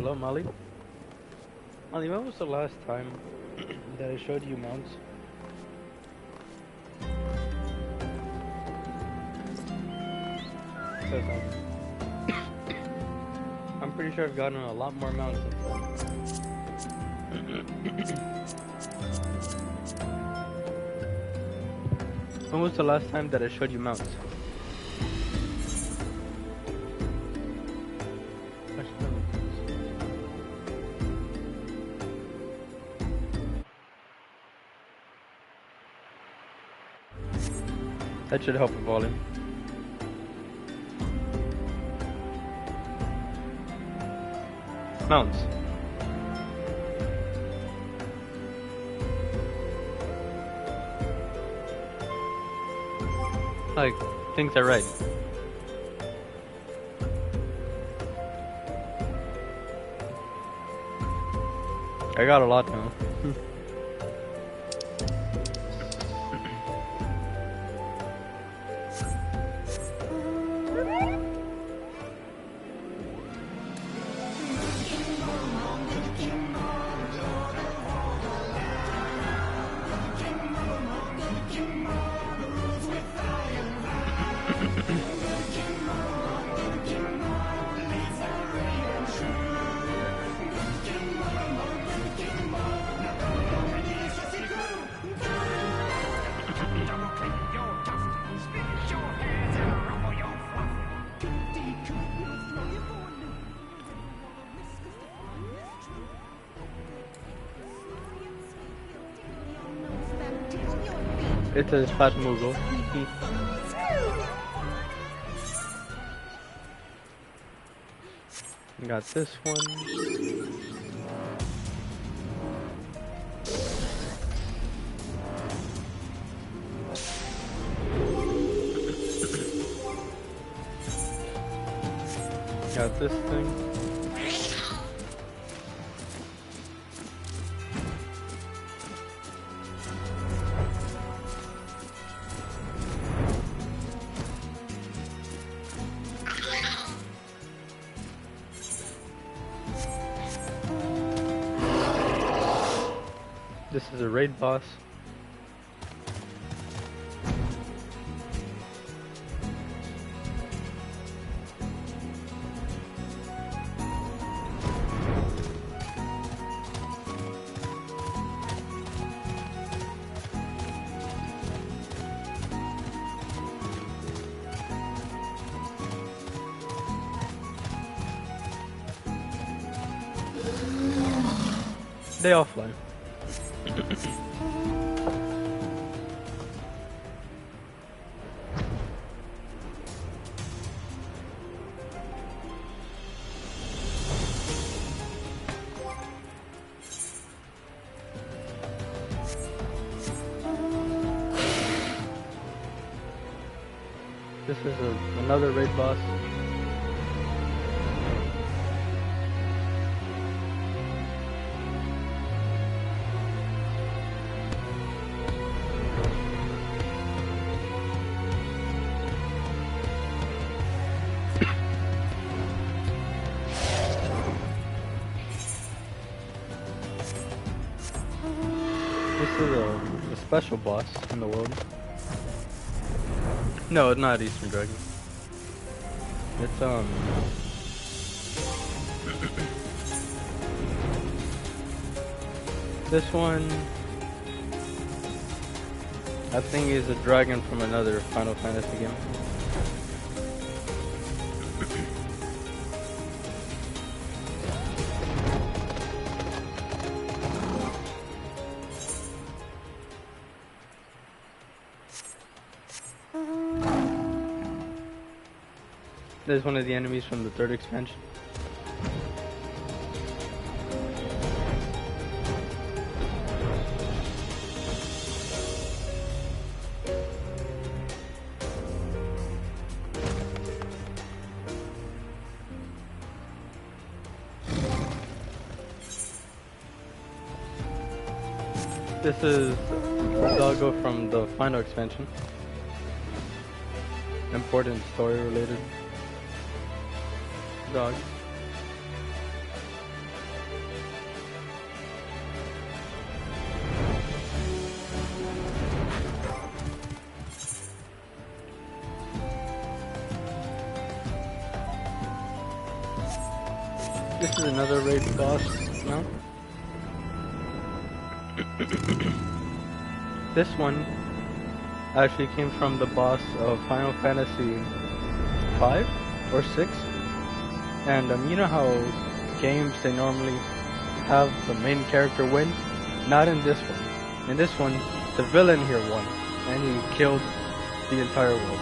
Hello, Molly. Molly, when was the last time that I showed you mounts? Because I'm pretty sure I've gotten a lot more mounts since then. When was the last time that I showed you mounts? That should help with volume. Mounts. Like, things are right. I got a lot now. It's a fat Moogle. Got this one. Got this thing. This is a raid boss. They offline. This is another raid boss. This is a special boss in the world. No, it's not Eastern Dragon. It's this one I think is a dragon from another Final Fantasy game. There's one of the enemies from the third expansion. This is Doggo from the final expansion. Important story related dog. This is another raid boss now. This one actually came from the boss of Final Fantasy 5 or 6. And you know how games they normally have the main character win? Not in this one. In this one, the villain here won, and he killed the entire world.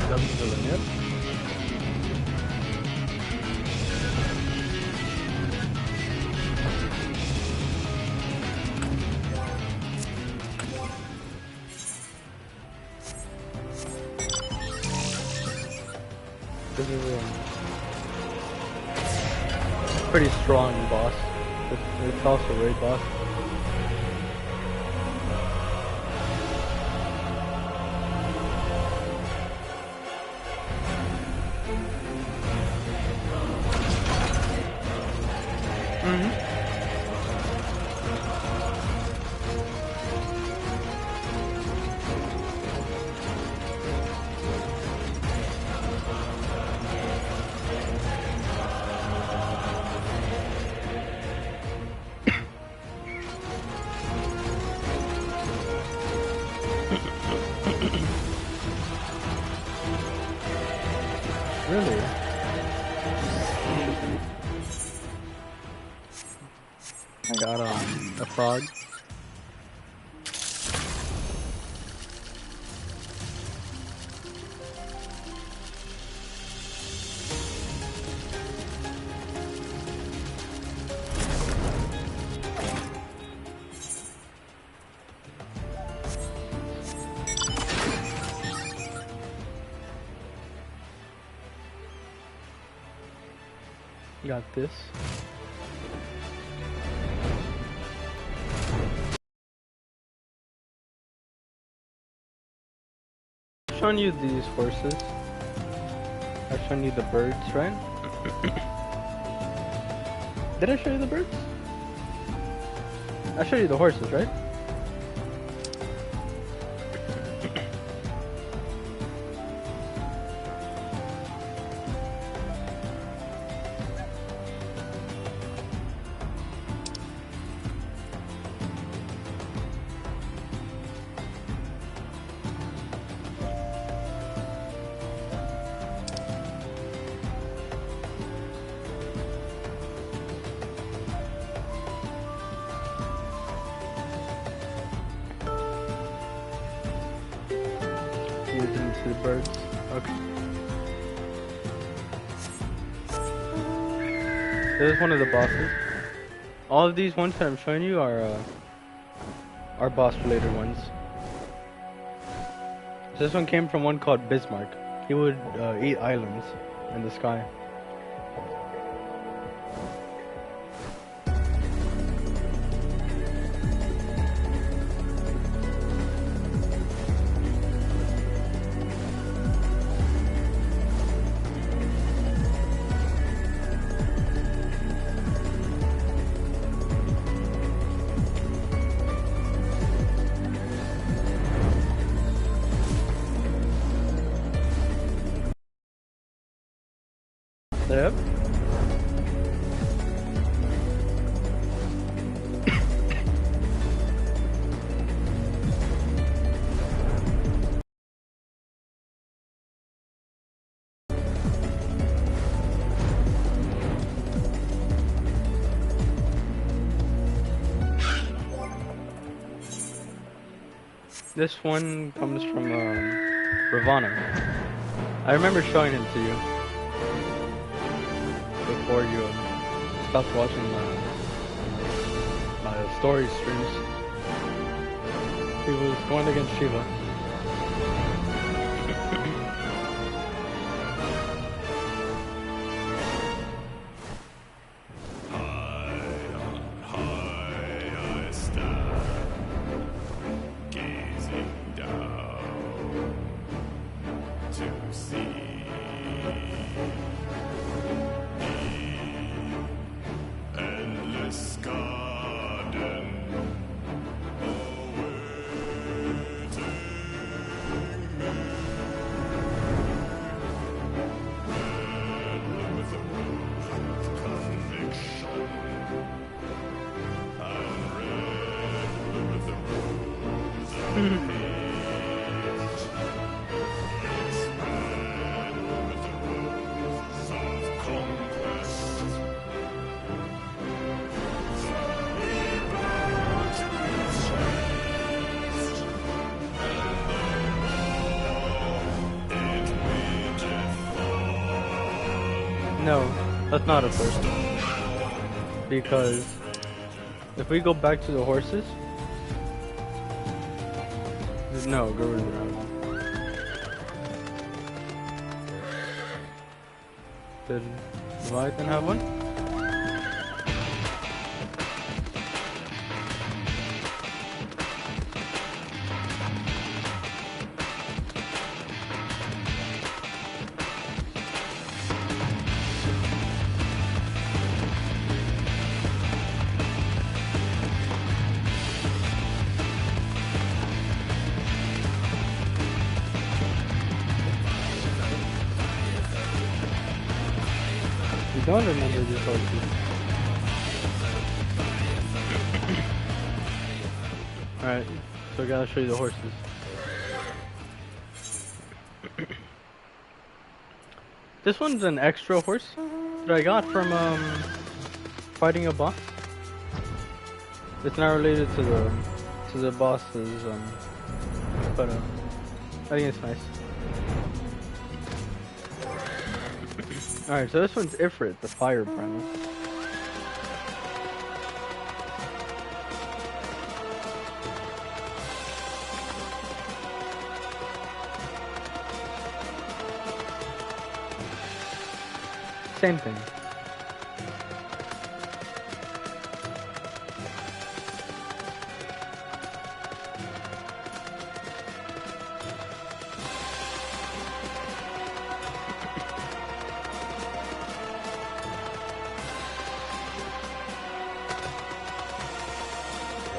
That's the villain, yes? This is a pretty strong boss. It's also a raid boss. Really? I got a frog. Got this. I've shown you these horses. I've shown you the birds, right? Did I show you the birds? I showed you the horses, right? You didn't see the birds. Okay. This is one of the bosses. All of these ones that I'm showing you are boss related ones. So this one came from one called Bismarck. He would eat islands in the sky. Yep. This one comes from Ravana. I remember showing him to you before you stopped watching my story streams. He was going against Shiva. No, that's not a first. Because if we go back to the horses, no, go around. Did Leviathan have one? I don't remember these horses. Alright, so I gotta show you the horses. This one's an extra horse that I got from fighting a boss. It's not related to the bosses, but I think it's nice. Alright, so this one's Ifrit, the fire primal. Same thing.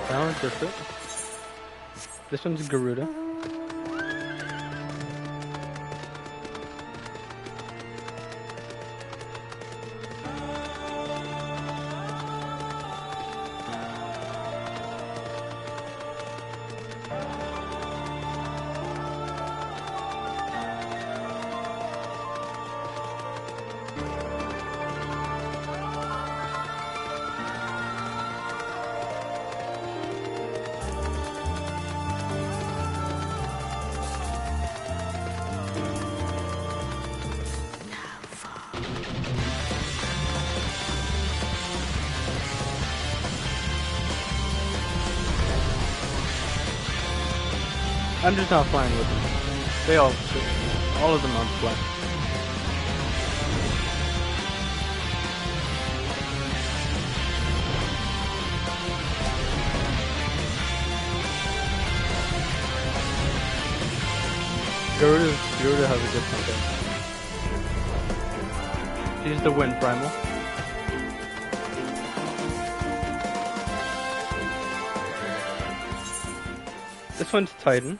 That one's Ifrit. This one's Garuda. I'm just not flying with them. All of them I'm flying. Garuda has a good tempo. She's the wind primal. This one's Titan.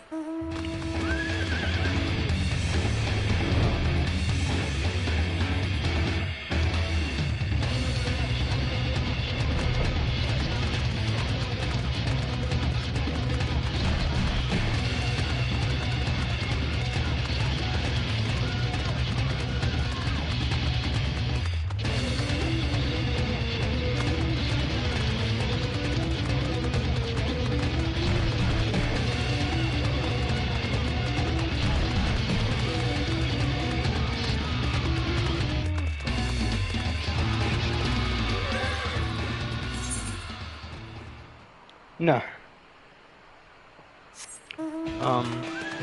No.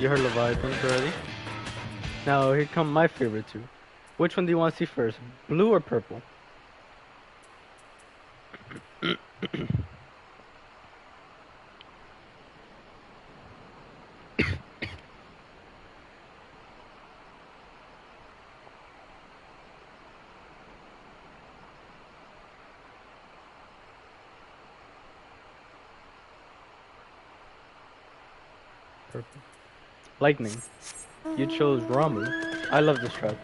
You heard Leviathans already? Now here come my favorite two. Which one do you want to see first? Blue or purple? Purple. Lightning. You chose Ramu. I love this track.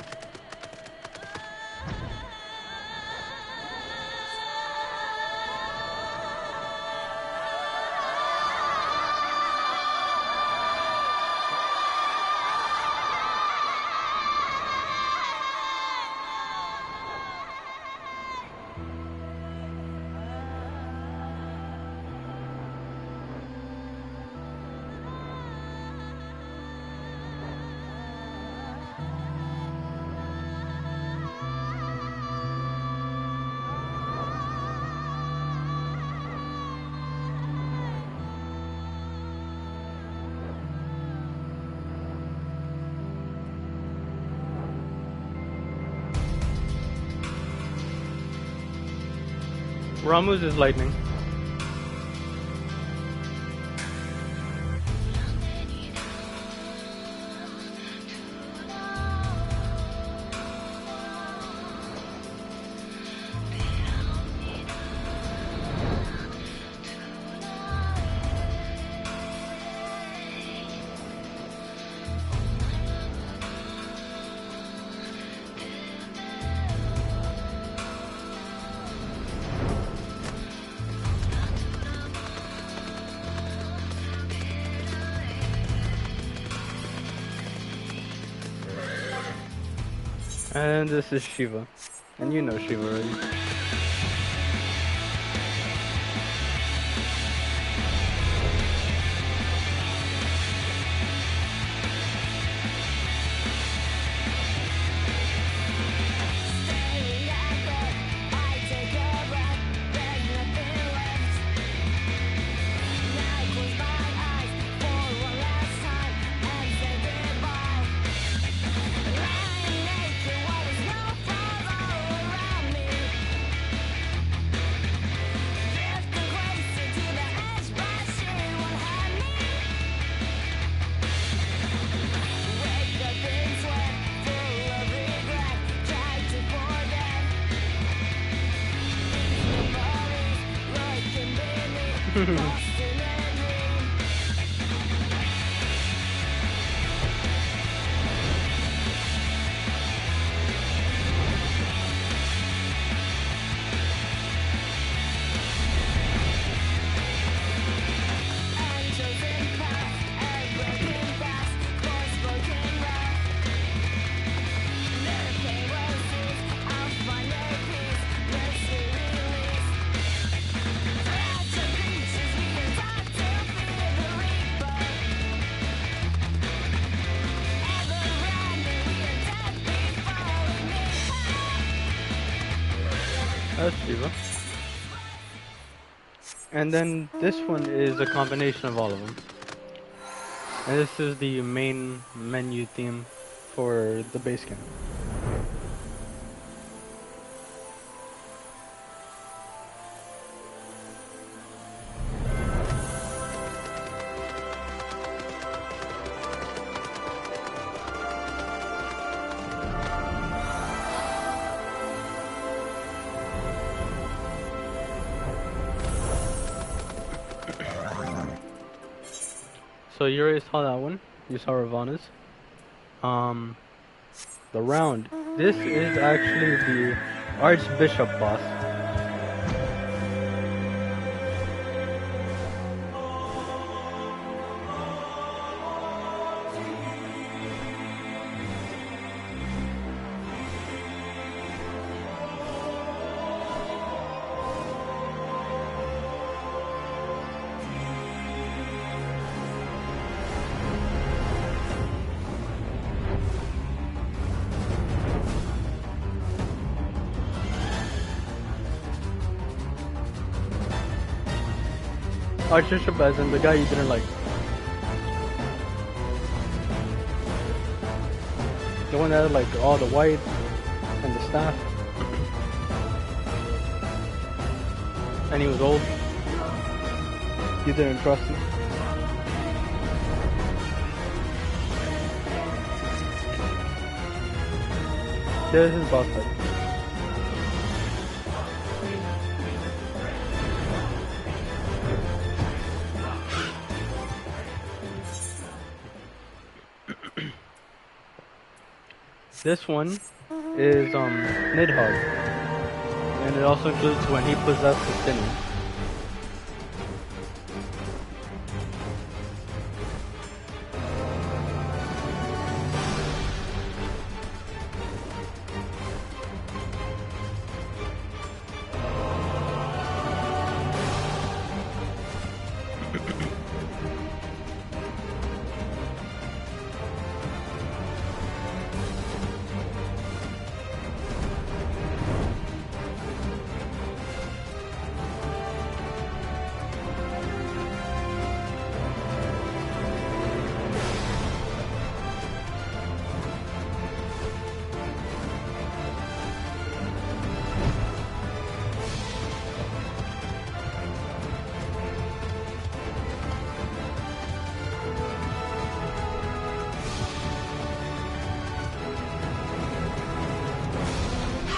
Ramu's is lightning. And this is Shiva. And you know Shiva already. That's Shiva. And then this one is a combination of all of them. And this is the main menu theme for the base camp. So you already saw that one. You saw Ravana's. The round. This is actually the Archbishop boss. Archbishop as in the guy you didn't like. The one that had like all the white and the staff. And he was old. You didn't trust him. There's his boss fight. This one is Nidhogg, and it also includes when he possessed the Sinning.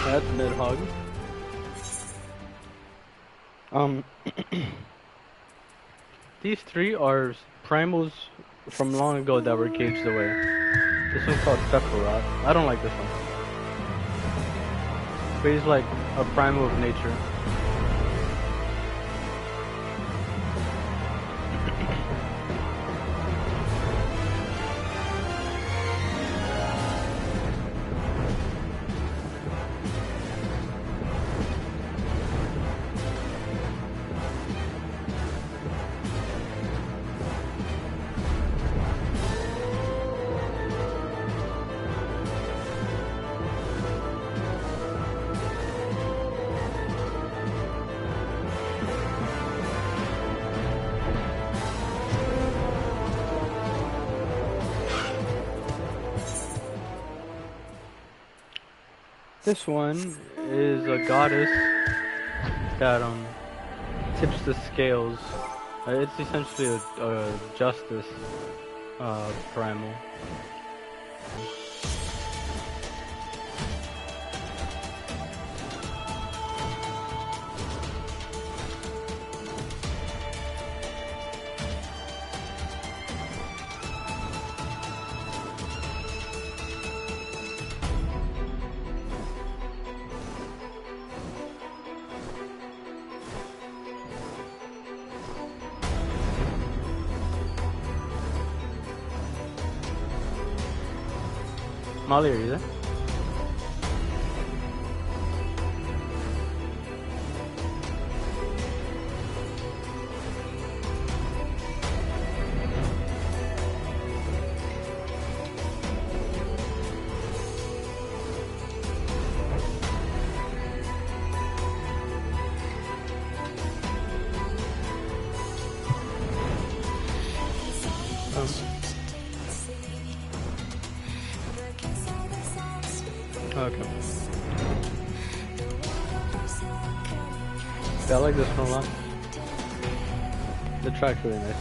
That's Nidhogg. These three are primals from long ago that were caged away. This one's called Sephiroth. I don't like this one. But he's like a primal of nature. This one is a goddess that tips the scales. It's essentially a justice primal. Molly, are you there? Okay. Yeah, I like this one a lot. The track's really nice.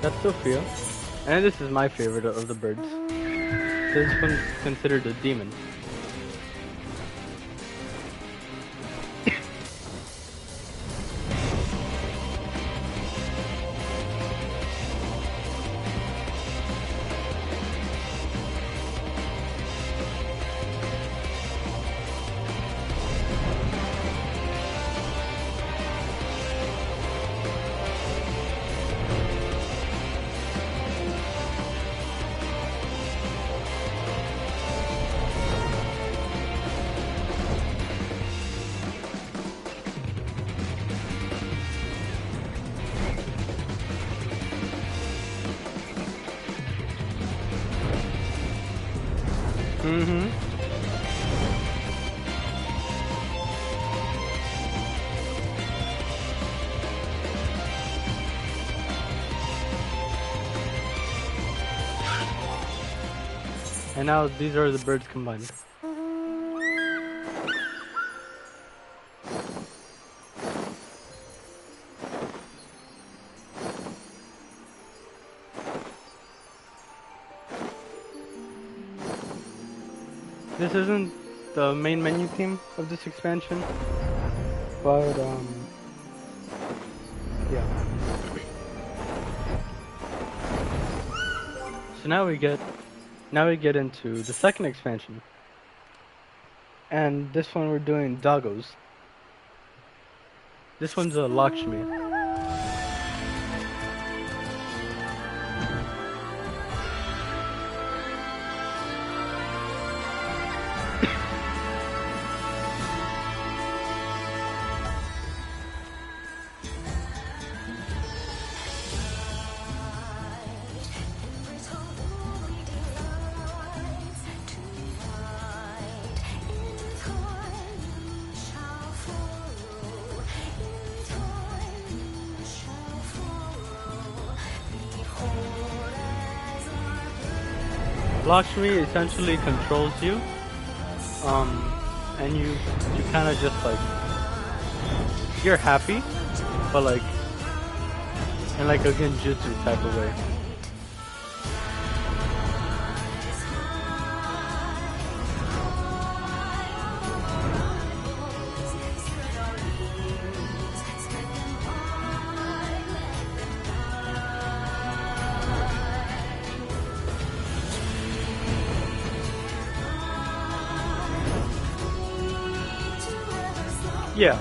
That's Sophia, and this is my favorite of the birds. This one's considered a demon. And now these are the birds combined. This isn't the main menu theme of this expansion, but yeah. So now we get into the second expansion, and this one we're doing doggos. This one's a Lakshmi. Lakshmi essentially controls you, and you kind of just like, you're happy, but like in like a genjutsu type of way. Yeah.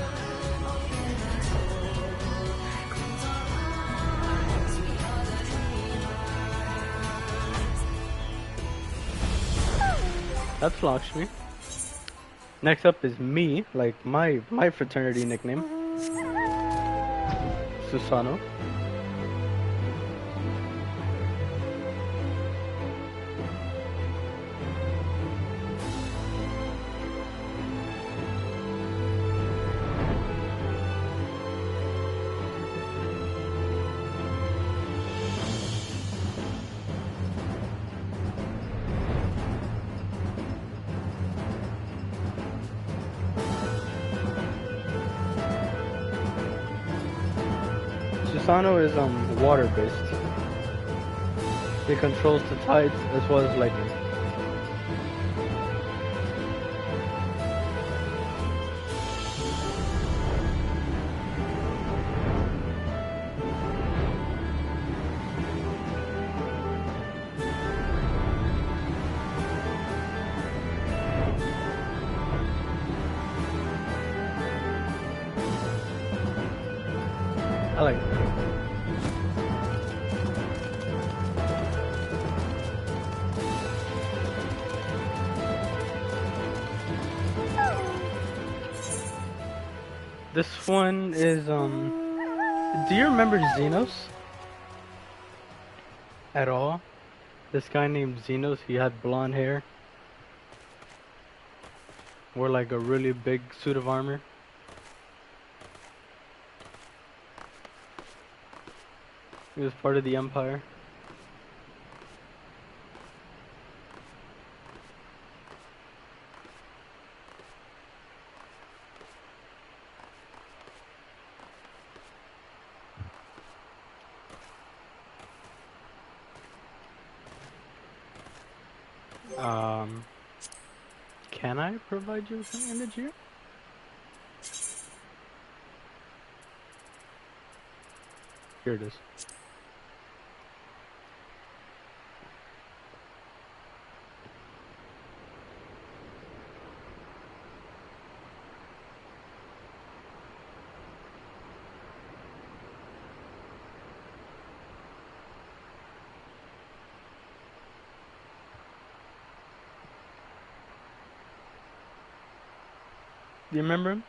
That's Lakshmi. Next up is me, like my fraternity nickname, Susano. Susano is water based. It controls the tides as well as lightning. I like it. This one is do you remember Xenos? At all? This guy named Xenos, he had blonde hair. Wore like a really big suit of armor. He was part of the Empire. Can I provide you with an image here? Here it is. Do you remember him?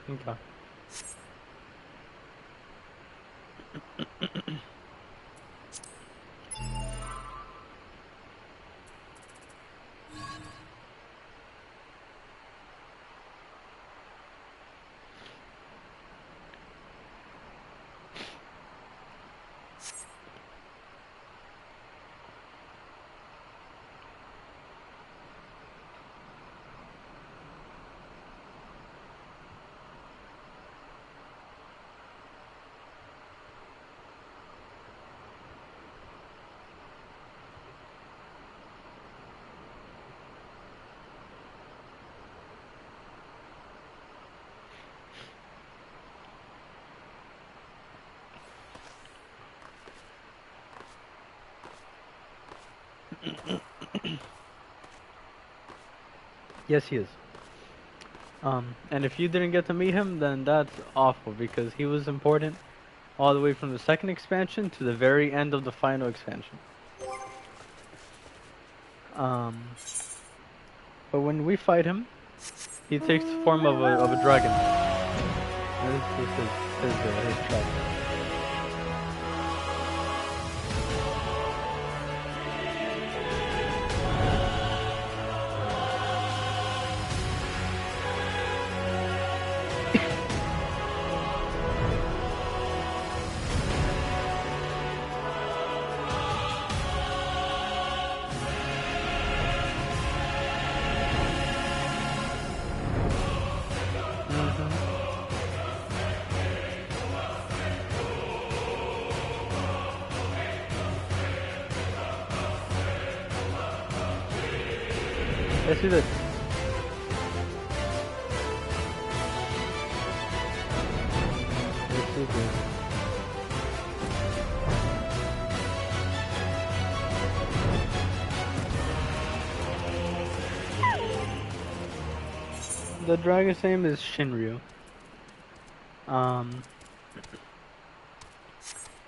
Okay. Yes, he is. And if you didn't get to meet him, then that's awful because he was important all the way from the second expansion to the very end of the final expansion. But when we fight him, he takes the form of a dragon. And this is his trap. Yes, he did. pretty good. The dragon's name is Shinryu.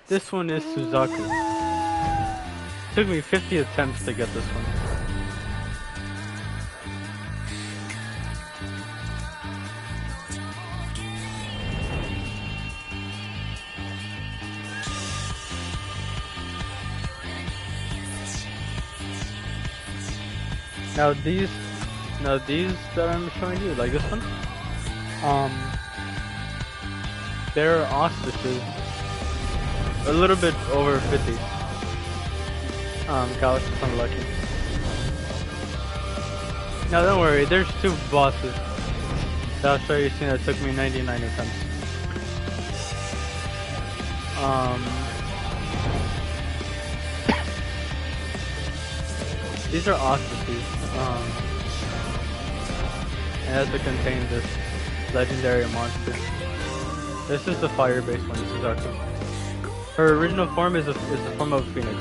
This one is Suzaku. Took me 50 attempts to get this one. Now these that I'm showing you, like this one, they're auspices. A little bit over 50. Got just unlucky. Now don't worry, there's 2 bosses that I'll show you soon that took me 99 attempts. These are auspices. It has to contain this legendary monster. This is the fire-based one, Suzaku. Her original form is the form of a phoenix.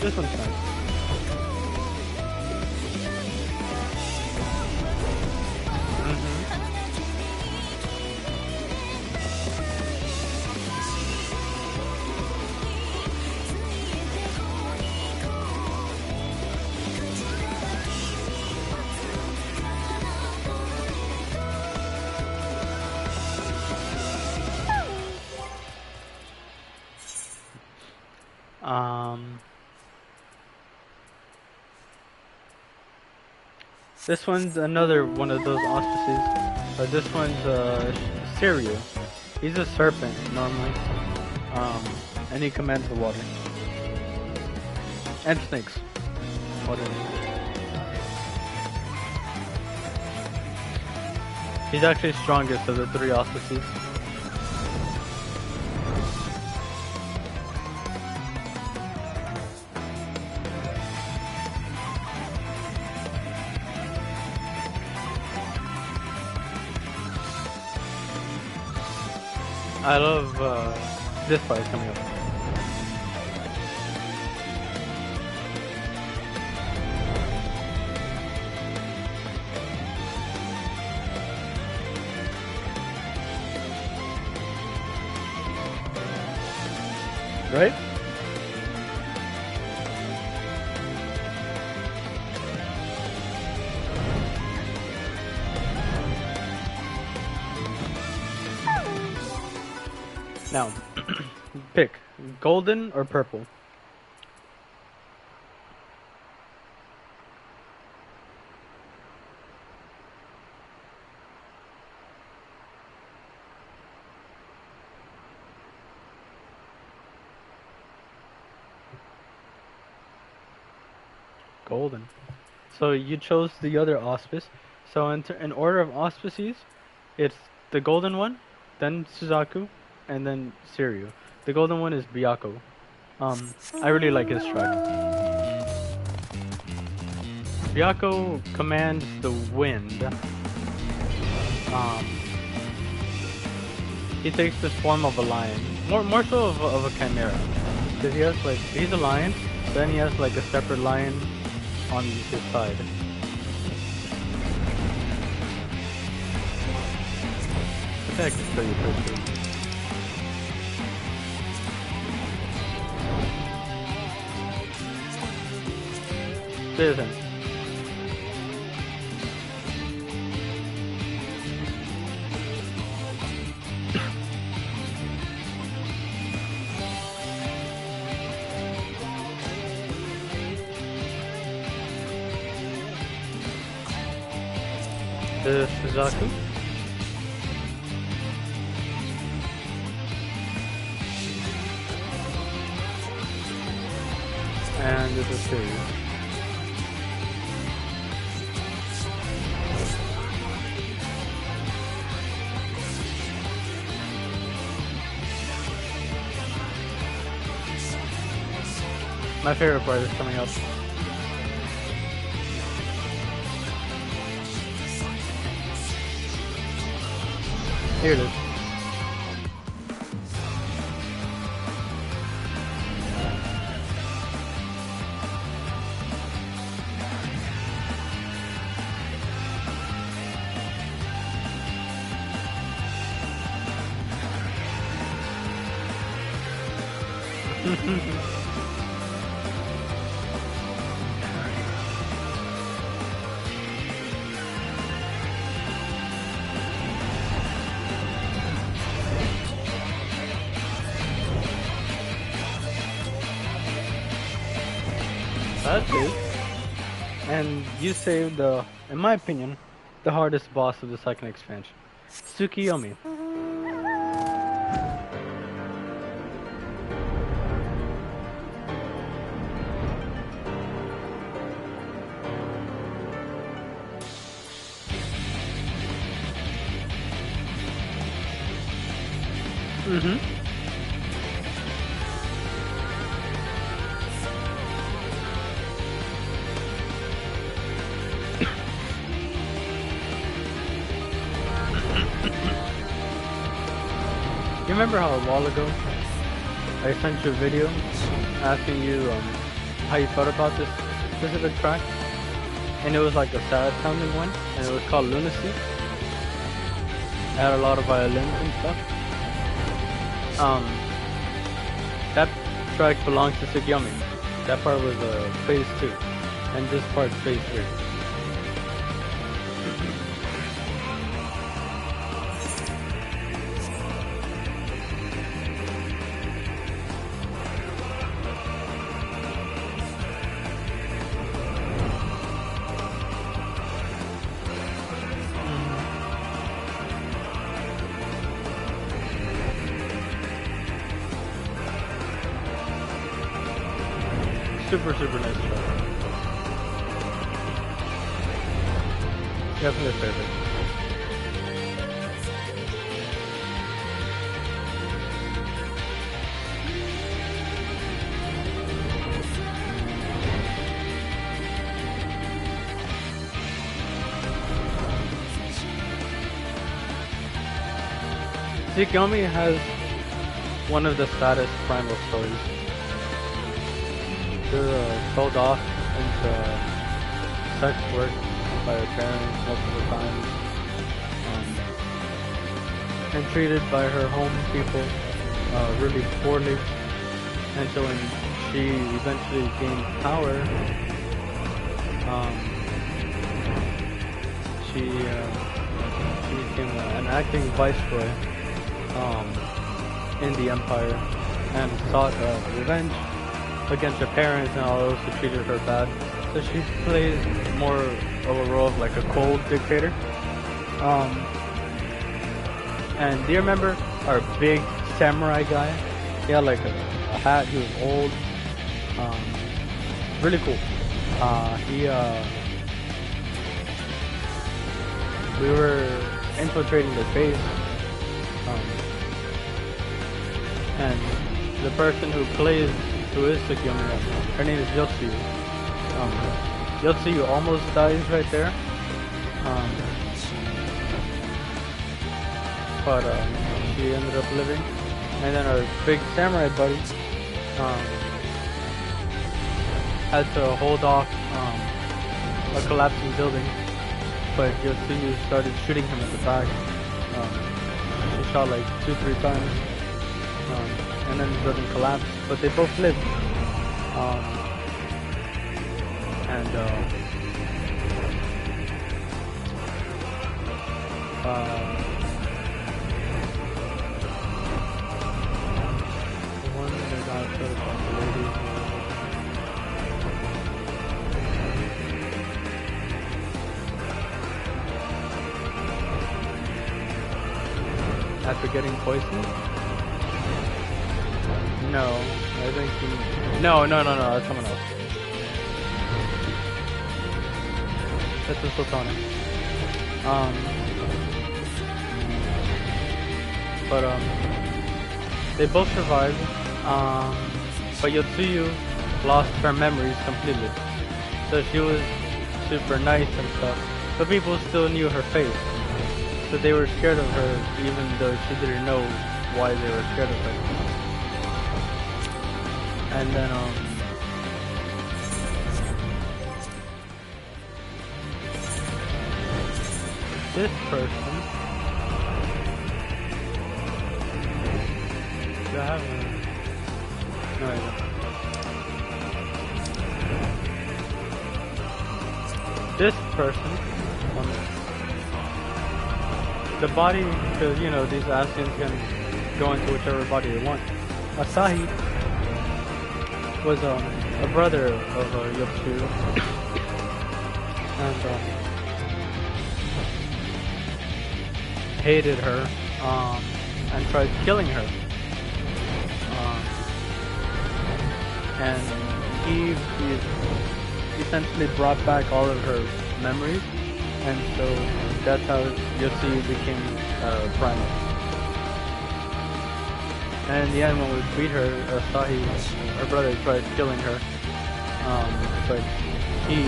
This one's nice. This one's another one of those auspices, but this one's Siryu. He's a serpent normally, and he commands the water and snakes. Water. He's actually strongest of the 3 auspices. I love this fight coming up. Right? Now, pick golden or purple. Golden. So you chose the other auspice. So in order of auspices, it's the golden one, then Suzaku, and then Siryu. The golden one is Byakko. I really like his track. Byakko commands the wind. He takes the form of a lion. More so of a chimera. Because he has like, he's a lion, then he has like a separate lion on his side. I think I can show you pictures. Listen. The Suzaku. and there's a series. My favorite part is coming up. Here it is. That's it. And you saved the, in my opinion, the hardest boss of the second expansion, Tsukiyomi. Mm-hmm. You remember how a while ago I sent you a video asking you how you felt about this specific track? And it was like a sad sounding one, and it was called Lunacy. It had a lot of violins and stuff. That track belongs to Tsukiyomi. That part was phase 2, and this part's phase 3. Super nice track. Definitely a favorite. Tsukiyomi has one of the saddest primal stories. They're sold off into sex work by her parents multiple times, and treated by her home people really poorly. And so when she eventually gained power, she became an acting viceroy in the empire and sought revenge against her parents and all those who treated her bad. So she plays more of a role of like a cold dictator. And do you remember our big samurai guy? He had like a hat, he was old. Really cool. We were infiltrating the base. And the person who is Tsukiyomi, her name is Yotsuyu. Yotsuyu almost dies right there. But she ended up living. And then our big samurai buddy had to hold off a collapsing building. But Yotsuyu started shooting him in the back. He shot like 2-3 times. And then the building collapsed, but they both lived. The one that got killed by the lady after getting poisoned? No, I think he... No, that's someone else. That's the Sultana. They both survived. But Yotsuyu lost her memories completely. So she was super nice and stuff. But people still knew her face. So they were scared of her even though she didn't know why they were scared of her. And then this person, do I have a... No, I don't. This person, the body, because you know these Asians can go into whichever body they want. Asahi was a brother of Yotsuyu, and hated her and tried killing her. And he essentially brought back all of her memories, and so that's how Yotsuyu became primal. And in the end, when we beat her, Asahi, her brother, tried killing her, but she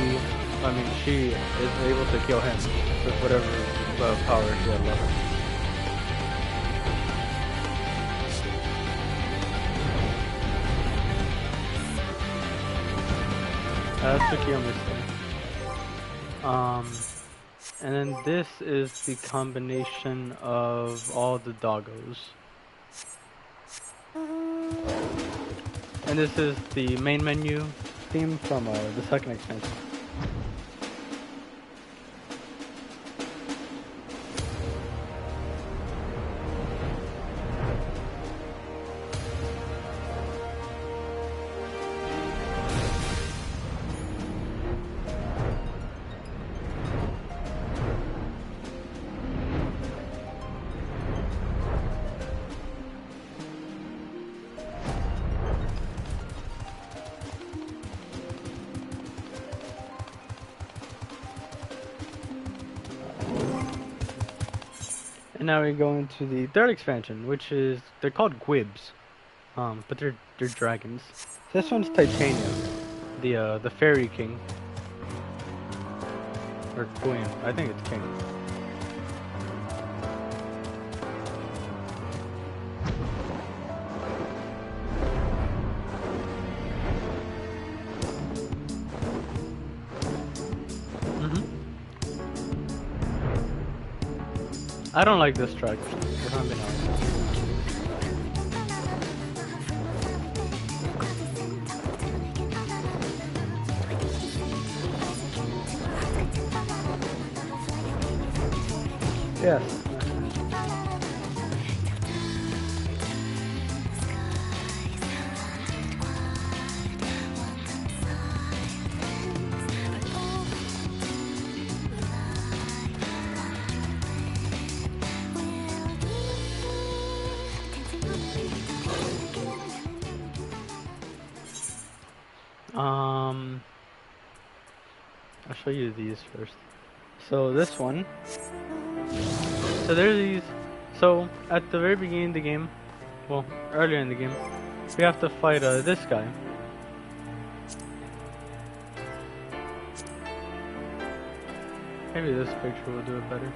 is able to kill him with whatever power she had left. That's Tsukiyomi's thing. And then this is the combination of all the doggos. And this is the main menu theme from the second expansion. Now we go into the third expansion, which is, they're called Gwibs, but they're dragons. This one's Titania, the fairy king, or queen. I think it's king. I don't like this track, if I'm being honest. Yes. I'll show you these first. So this one. So there's these. So at the very beginning of the game, well, earlier in the game, we have to fight this guy. Maybe this picture will do it better.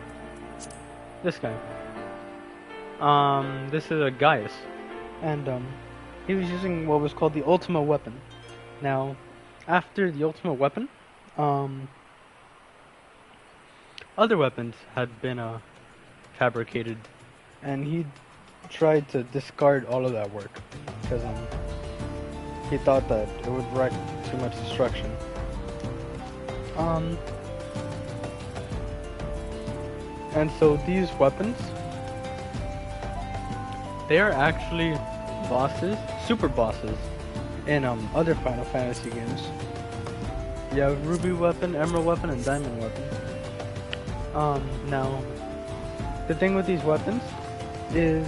This guy. This is a Gaius, and he was using what was called the Ultima weapon. Now, after the Ultima weapon, other weapons had been fabricated, and he tried to discard all of that work because he thought that it would wreak too much destruction. And so these weapons, they are actually bosses, super bosses, in other Final Fantasy games. You have Ruby weapon, Emerald weapon, and Diamond weapon. Now, the thing with these weapons is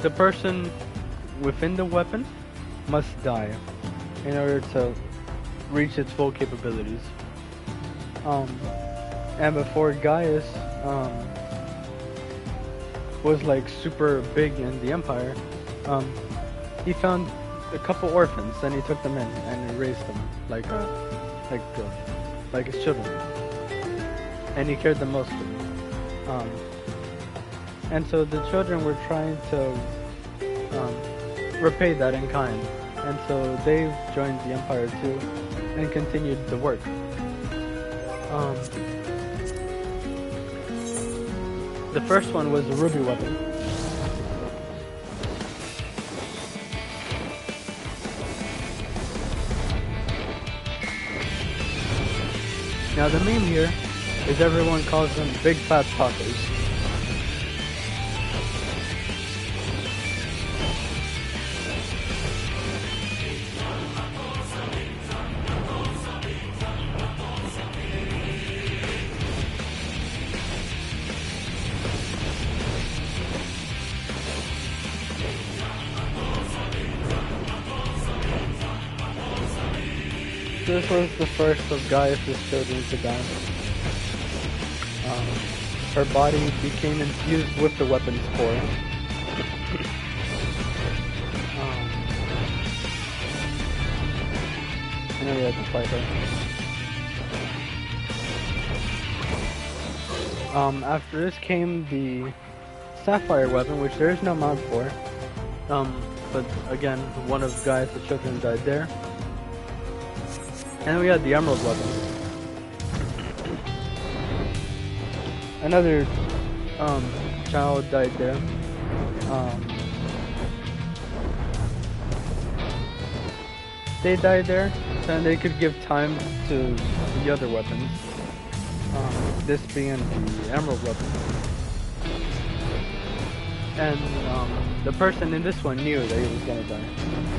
the person within the weapon must die in order to reach its full capabilities. And before Gaius was like super big in the Empire, he found a couple orphans and he took them in and he raised them like his children, and he cared the most of them. And so the children were trying to repay that in kind, and so they joined the Empire too and continued the work. The first one was the ruby weapon. Now the meme here is everyone calls them big fat tacos. This was the first of Gaius' children to die. Her body became infused with the weapon's core. And then we had to fight her. After this came the sapphire weapon, which there is no mount for. But again, one of Gaius' children died there. And then we had the emerald weapon. Another child died there. They died there, so they could give time to the other weapons. This being the emerald weapon. And the person in this one knew that he was gonna die,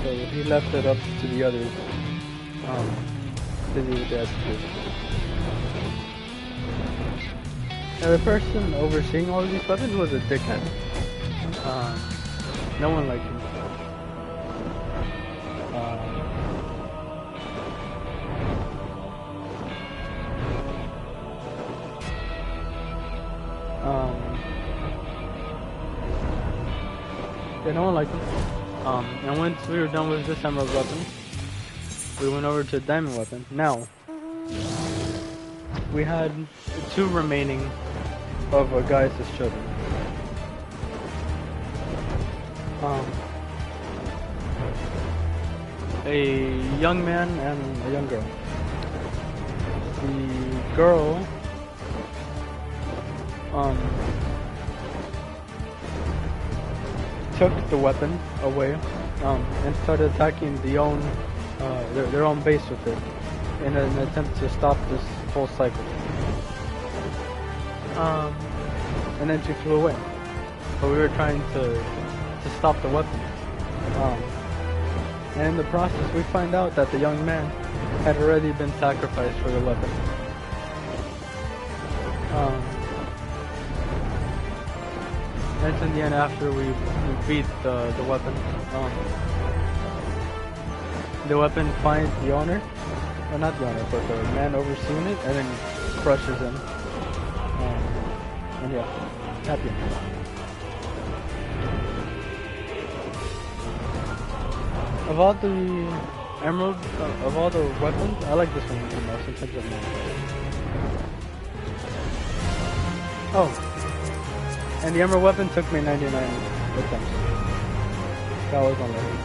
so he left it up to the others. To do what they had to do. Now the person overseeing all of these weapons was a dickhead. No one liked him. Yeah, no one liked him. And once we were done with this emerald weapon, we went over to a diamond weapon. Now, we had two remaining of Gaius' children. A young man and a young girl. The girl took the weapon away and started attacking their own base with it in an attempt to stop this whole cycle. And then she flew away. But we were trying to stop the weapon. And in the process we find out that the young man had already been sacrificed for the weapon. And in the end, after we beat the weapon, the weapon finds the owner, or not the owner, but the man overseeing it, and then crushes him. And yeah, happy. Of all the emerald, of all the weapons, I like this one the most in terms of money. Oh, and the emerald weapon took me 99 attempts. That was unlucky.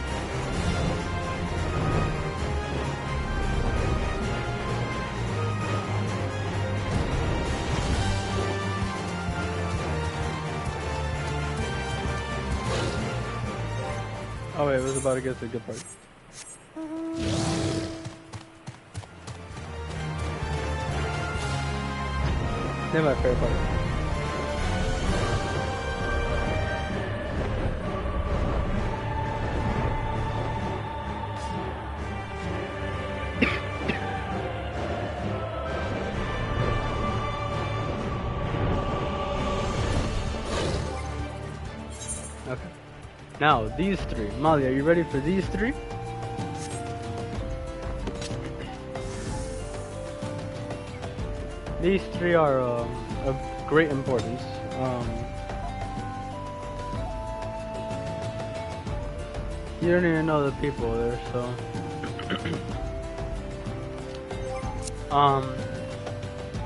Oh wait, it was about to get to the good part. They're my favorite part. Okay. Now, these three. Molly, are you ready for these three? These three are of great importance. You don't even know the people there, so...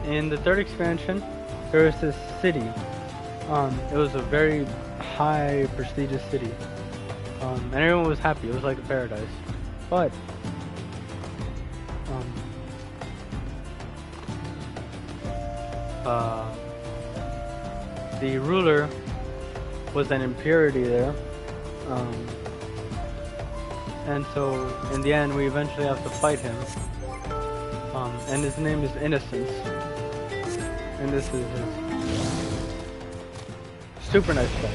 in the third expansion, there was this city. It was a very high, prestigious city. And everyone was happy. It was like a paradise. But... the ruler was an impurity there. And so, in the end, we eventually have to fight him. And his name is Innocence. And this is his super nice guy.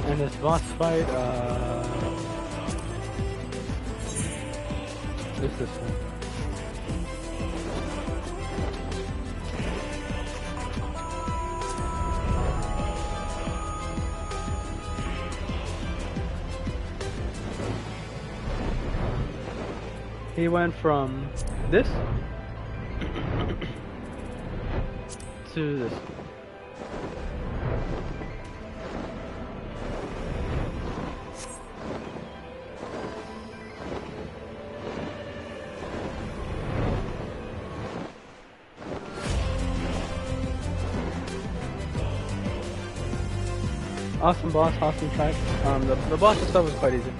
And this boss fight, is this one. He went from this to this. Awesome boss, awesome track. The boss itself was quite easy.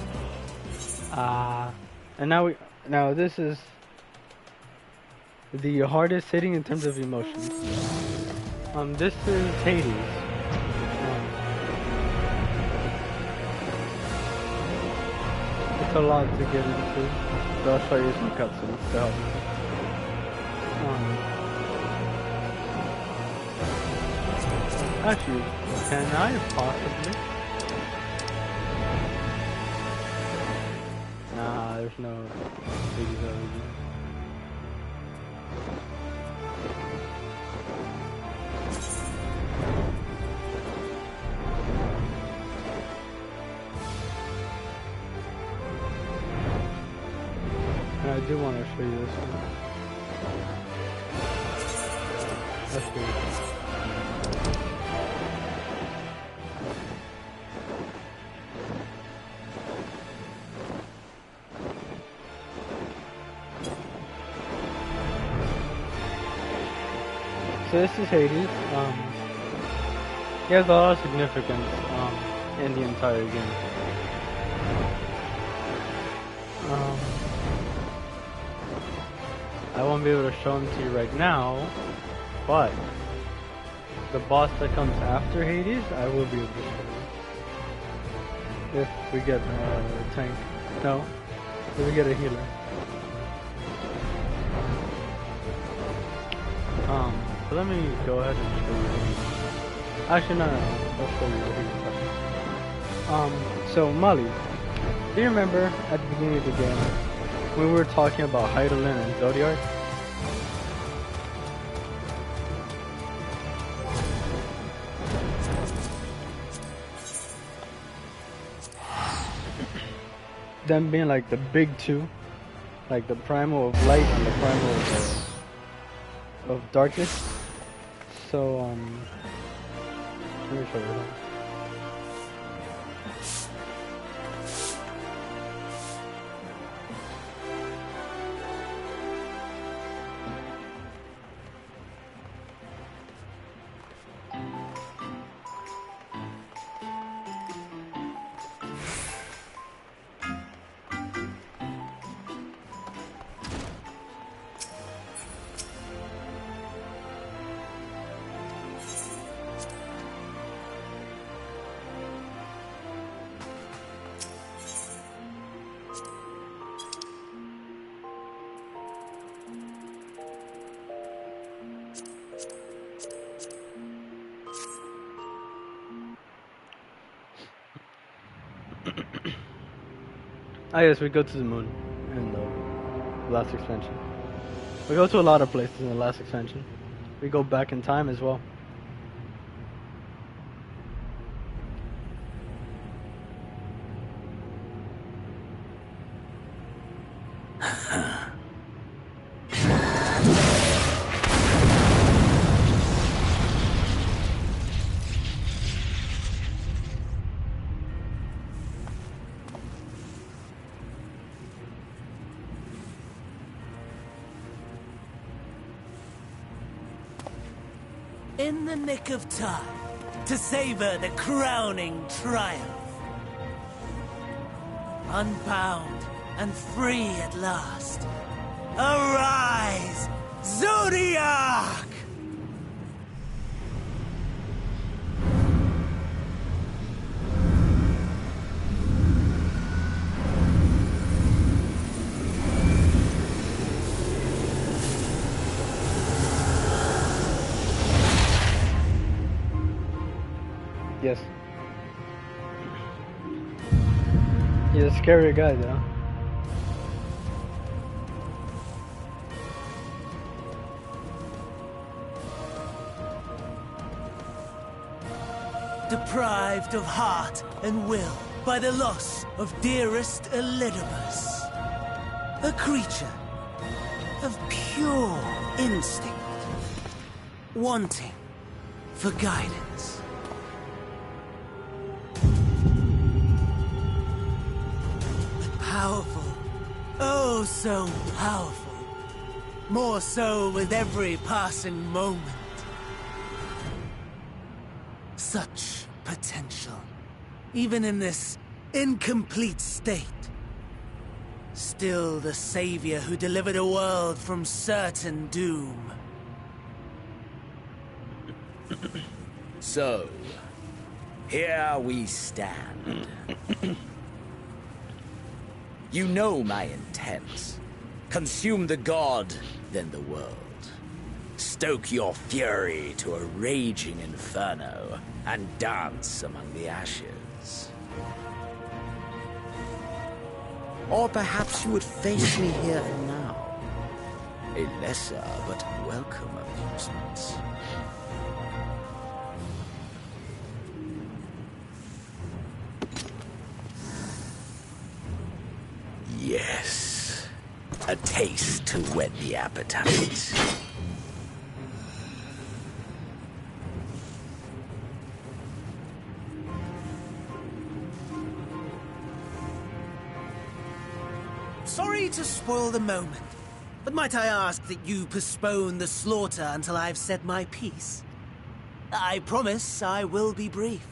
And now this is the hardest hitting in terms of emotions. This is Hades. It's a lot to get into, but I'll show you some cutscenes to help. Actually, can I possibly? Nah, there's no Hades over here. And I do want to show you this one. Let's do it. So this is Hades. He has a lot of significance in the entire game. I won't be able to show him to you right now, but the boss that comes after Hades, I will be able to show you. If we get a tank. No, if we get a healer. So let me go ahead and show you. Actually, no. I'll show you what he's. So Molly, do you remember at the beginning of the game when we were talking about Heidelin and Zodiac? Them being like the big two, like the primal of light and the primal of darkness. So let me show you that. Ah, yes, we go to the moon in the last expansion. We go to a lot of places in the last expansion. We go back in time as well. In the nick of time, to savor the crowning triumph. Unbound and free at last. Arise, Zodiac! Yes. He's a scary guy, though. Deprived of heart and will by the loss of dearest Elidibus. A creature of pure instinct, wanting for guidance. Powerful, oh so powerful, more so with every passing moment. Such potential, even in this incomplete state. Still the savior who delivered a world from certain doom. So, here we stand. You know my intent. Consume the god, then the world. Stoke your fury to a raging inferno, and dance among the ashes. Or perhaps you would face me here and now. A lesser but welcome amusement. Yes. A taste to whet the appetite. Sorry to spoil the moment, but might I ask that you postpone the slaughter until I've said my piece? I promise I will be brief.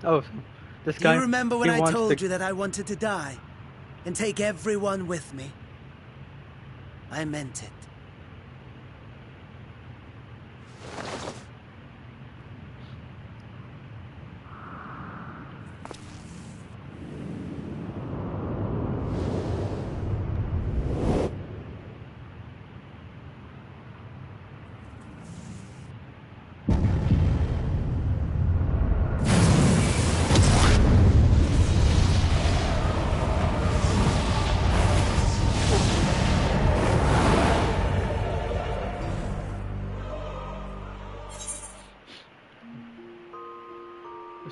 Oh, this guy. You remember when he I wants told to... you that I wanted to die and take everyone with me? I meant it.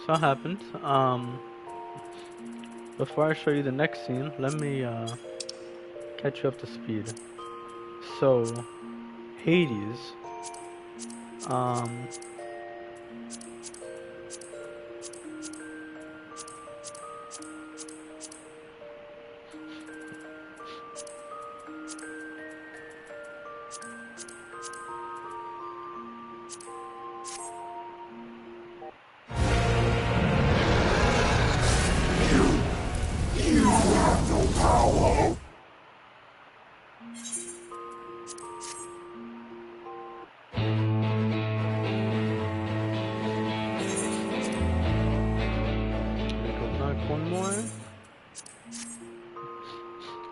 So what happened. Before I show you the next scene, let me catch you up to speed. So, Hades. One more.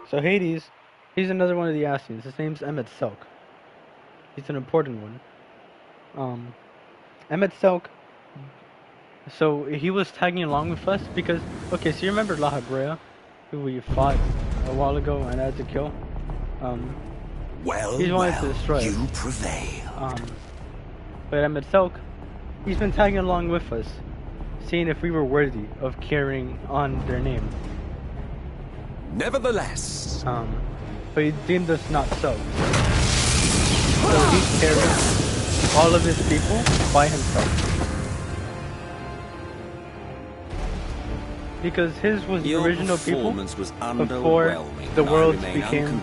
So Hades, he's another one of the Ascians. His name's Emmett Selk. He's an important one. Emmett Selk. So he was tagging along with us because, okay, so you remember La Habrea, who we fought a while ago and had to kill? He's wanted to destroy us. You prevailed. But Emmett Selk, he's been tagging along with us, seeing if we were worthy of carrying on their name. Nevertheless, but he deemed us not so. So he carried all of his people by himself. Because his was the original people before the worlds became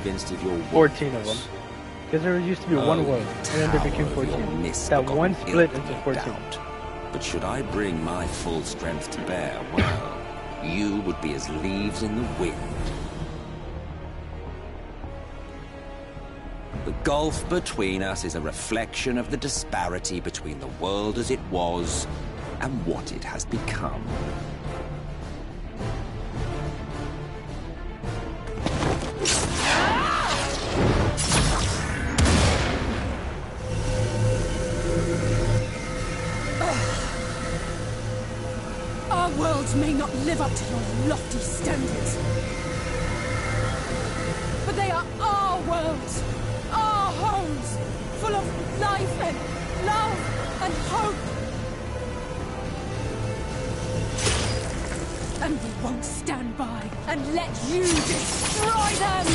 14 of them. Because there used to be one world, and then there became 14. That one split into 14. But should I bring my full strength to bear, well, you would be as leaves in the wind. The gulf between us is a reflection of the disparity between the world as it was and what it has become. Our worlds may not live up to your lofty standards, but they are our worlds, our homes, full of life and love and hope. And we won't stand by and let you destroy them!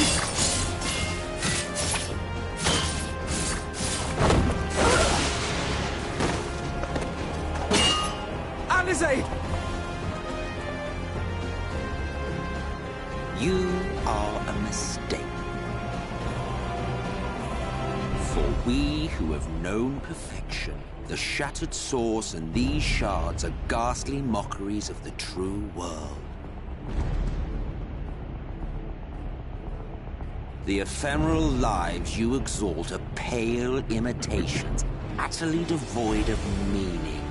Alizé! You are a mistake. For we who have known perfection, the shattered source and these shards are ghastly mockeries of the true world. The ephemeral lives you exalt are pale imitations, utterly devoid of meaning.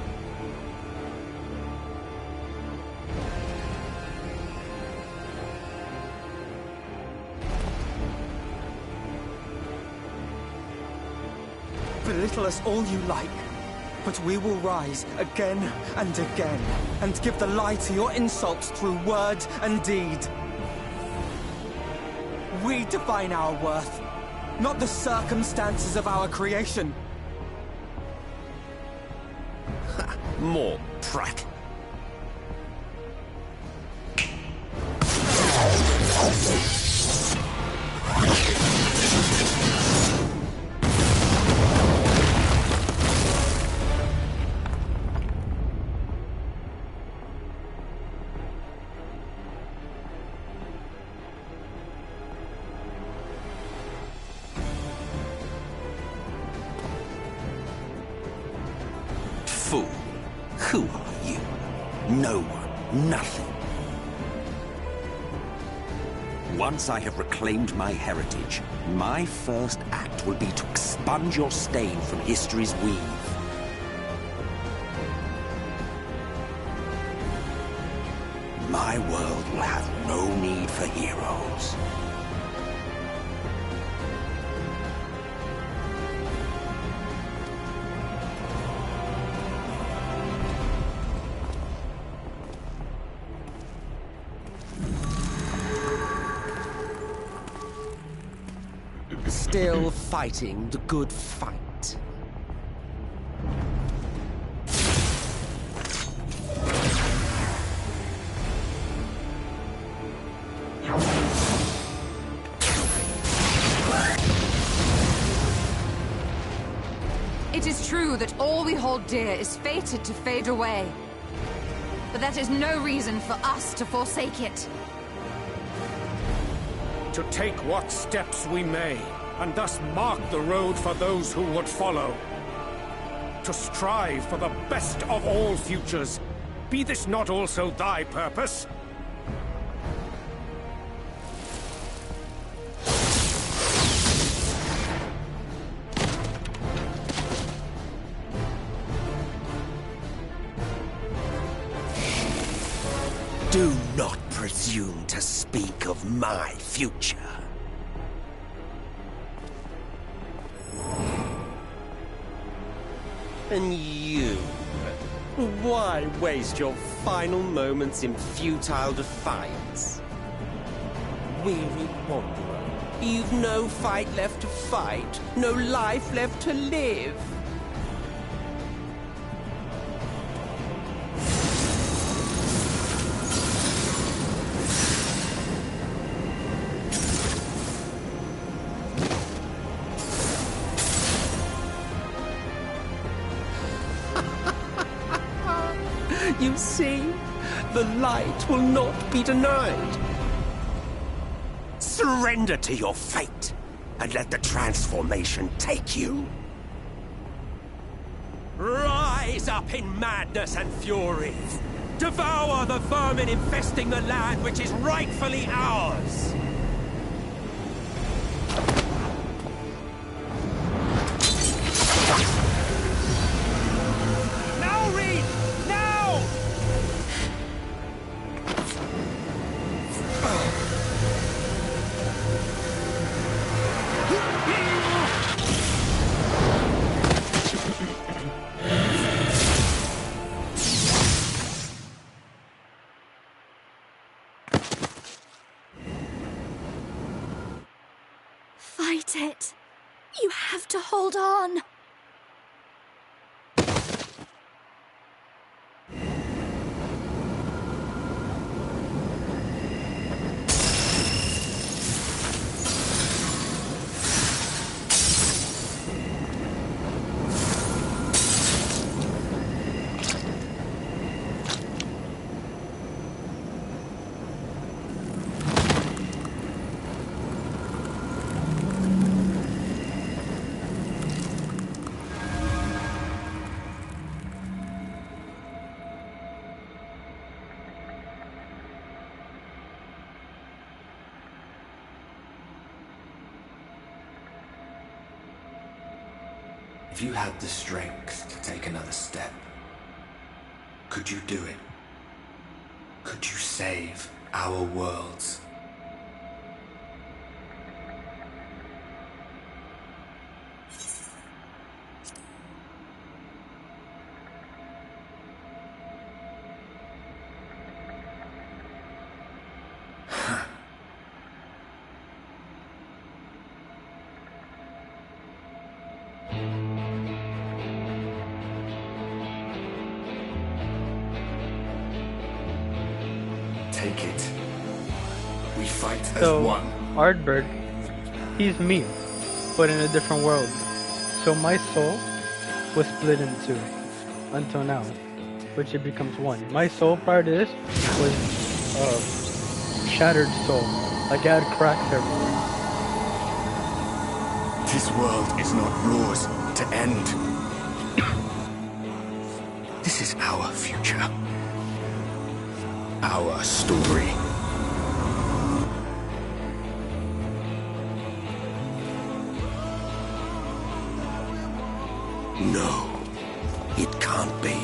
Belittle us all you like, but we will rise again and again, and give the lie to your insults through word and deed. We define our worth, not the circumstances of our creation. More prat. Fool. Who are you? No one. Nothing. Once I have reclaimed my heritage, my first act will be to expunge your stain from history's weave. My world will have no need for heroes. Still fighting the good fight. It is true that all we hold dear is fated to fade away. But that is no reason for us to forsake it. To take what steps we may, and thus mark the road for those who would follow. To strive for the best of all futures. Be this not also thy purpose? Do not presume to speak of my future. And you? Why waste your final moments in futile defiance? Weary wanderer, you've no fight left to fight, no life left to live. You see, the light will not be denied. Surrender to your fate, and let the transformation take you. Rise up in madness and fury. Devour the vermin infesting the land which is rightfully ours. Fight it. You have to hold on. If you had the strength to take another step, could you do it? Could you save our worlds? Take it. We fight as So, one. Ardbird, he's me, but in a different world. So my soul was split in two, until now, which it becomes one. My soul prior to this was shattered soul, like I had cracks everywhere. This world is not yours to end. This is our future. Our story. No, it can't be.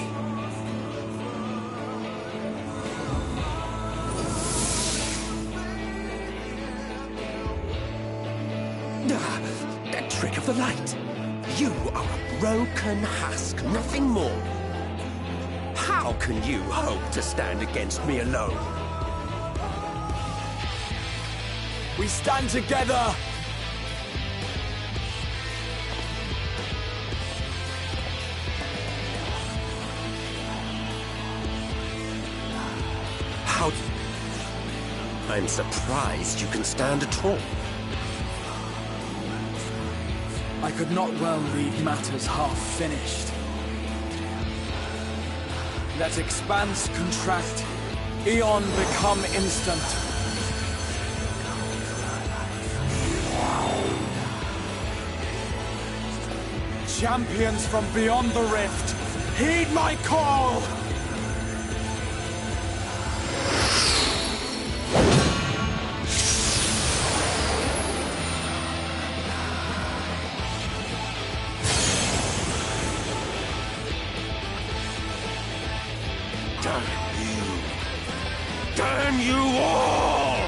That trick of the light. You are a broken husk, nothing more. How can you hope to stand against me alone? We stand together! How... I'm surprised you can stand at all. I could not well leave matters half finished. Let expanse contract, eon become instant. Champions from beyond the rift, heed my call! Damn you all!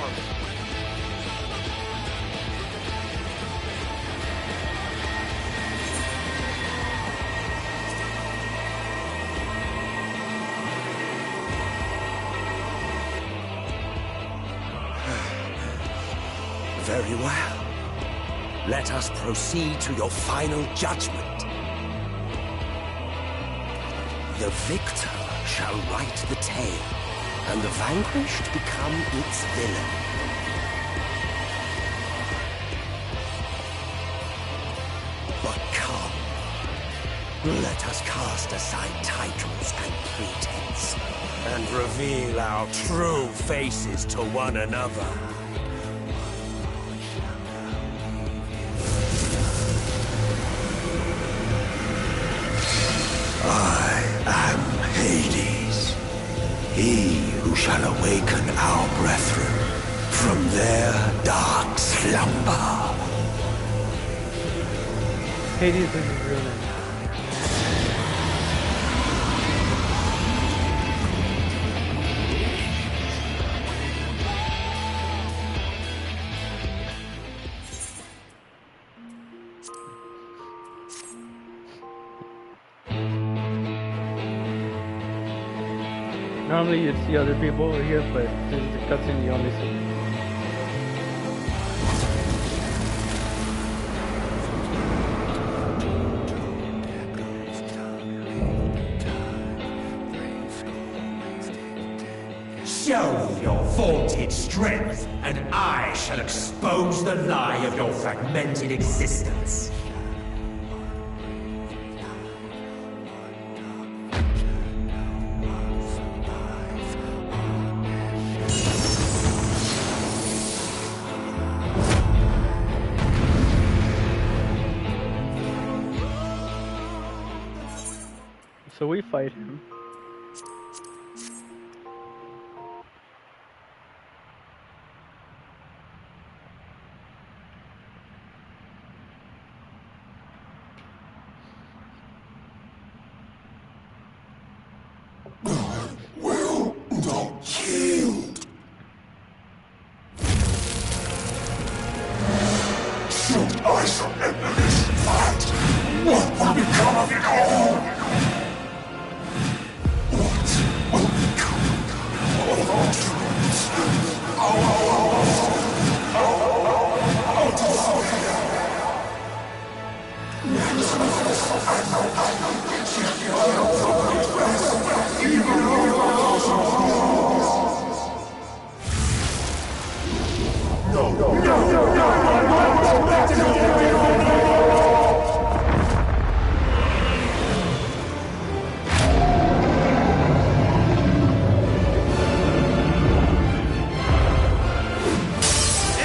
Very well. Let us proceed to your final judgment. The victor shall write the tale, and the vanquished become its villain. But come, let us cast aside titles and pretense, and reveal our true faces to one another. I am Hades, he who shall awaken our brethren from their dark slumber. Hades is his real name. Normally you'd see other people over here, but this is the cutscene you only see. Show me your vaunted strength, and I shall expose the lie of your fragmented existence. So we fight him. Will not yield. Should I surrender this fight, what will become of it all? What will become of our dreams? Our desire.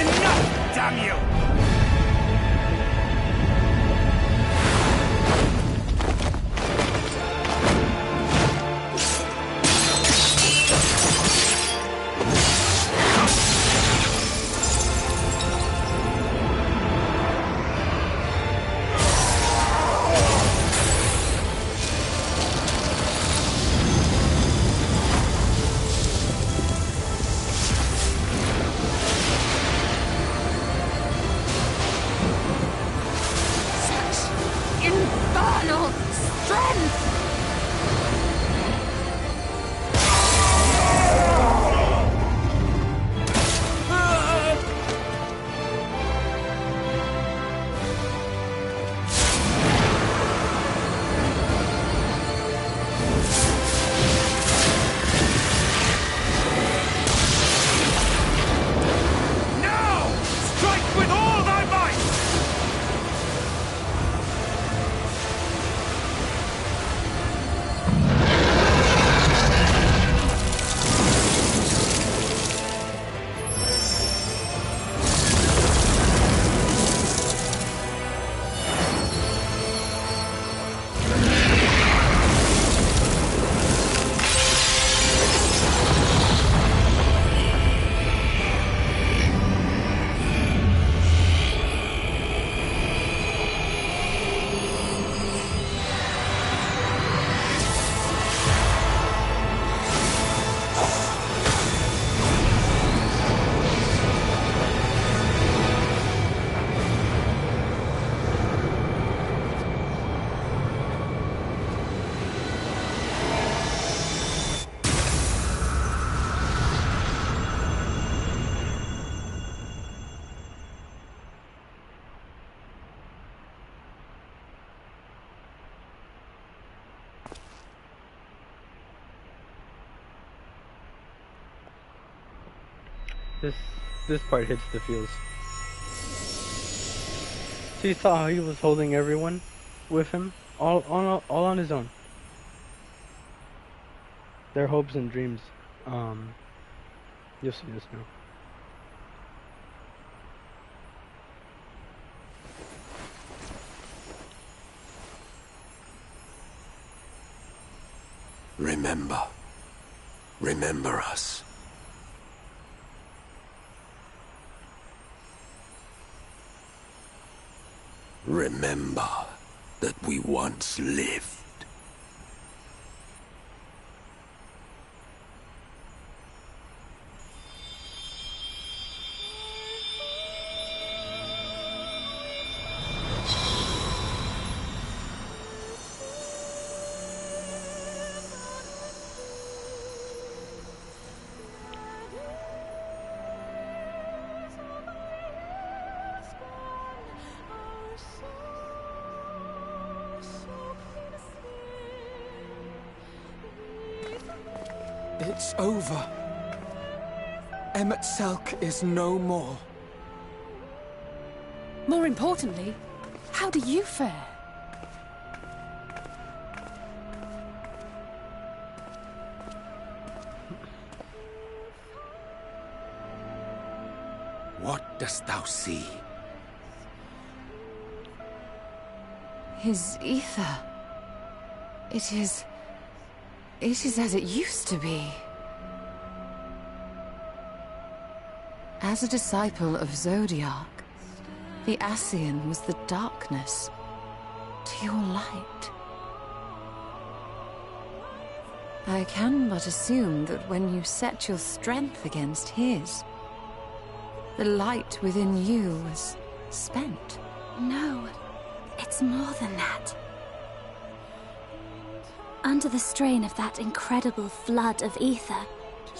Enough, damn you! Infernal strength! Now! Strike with all thy might! This this part hits the feels. So you saw how he was holding everyone with him, all on his own. Their hopes and dreams. You'll see this now. Remember. Remember us. Remember that we once lived. It's over. Ffxiv is no more. More importantly, how do you fare? What dost thou see? His ether. It is as it used to be. As a disciple of Zodiac, the Ascian was the darkness to your light. I can but assume that when you set your strength against his, the light within you was spent. No, it's more than that. Under the strain of that incredible flood of ether,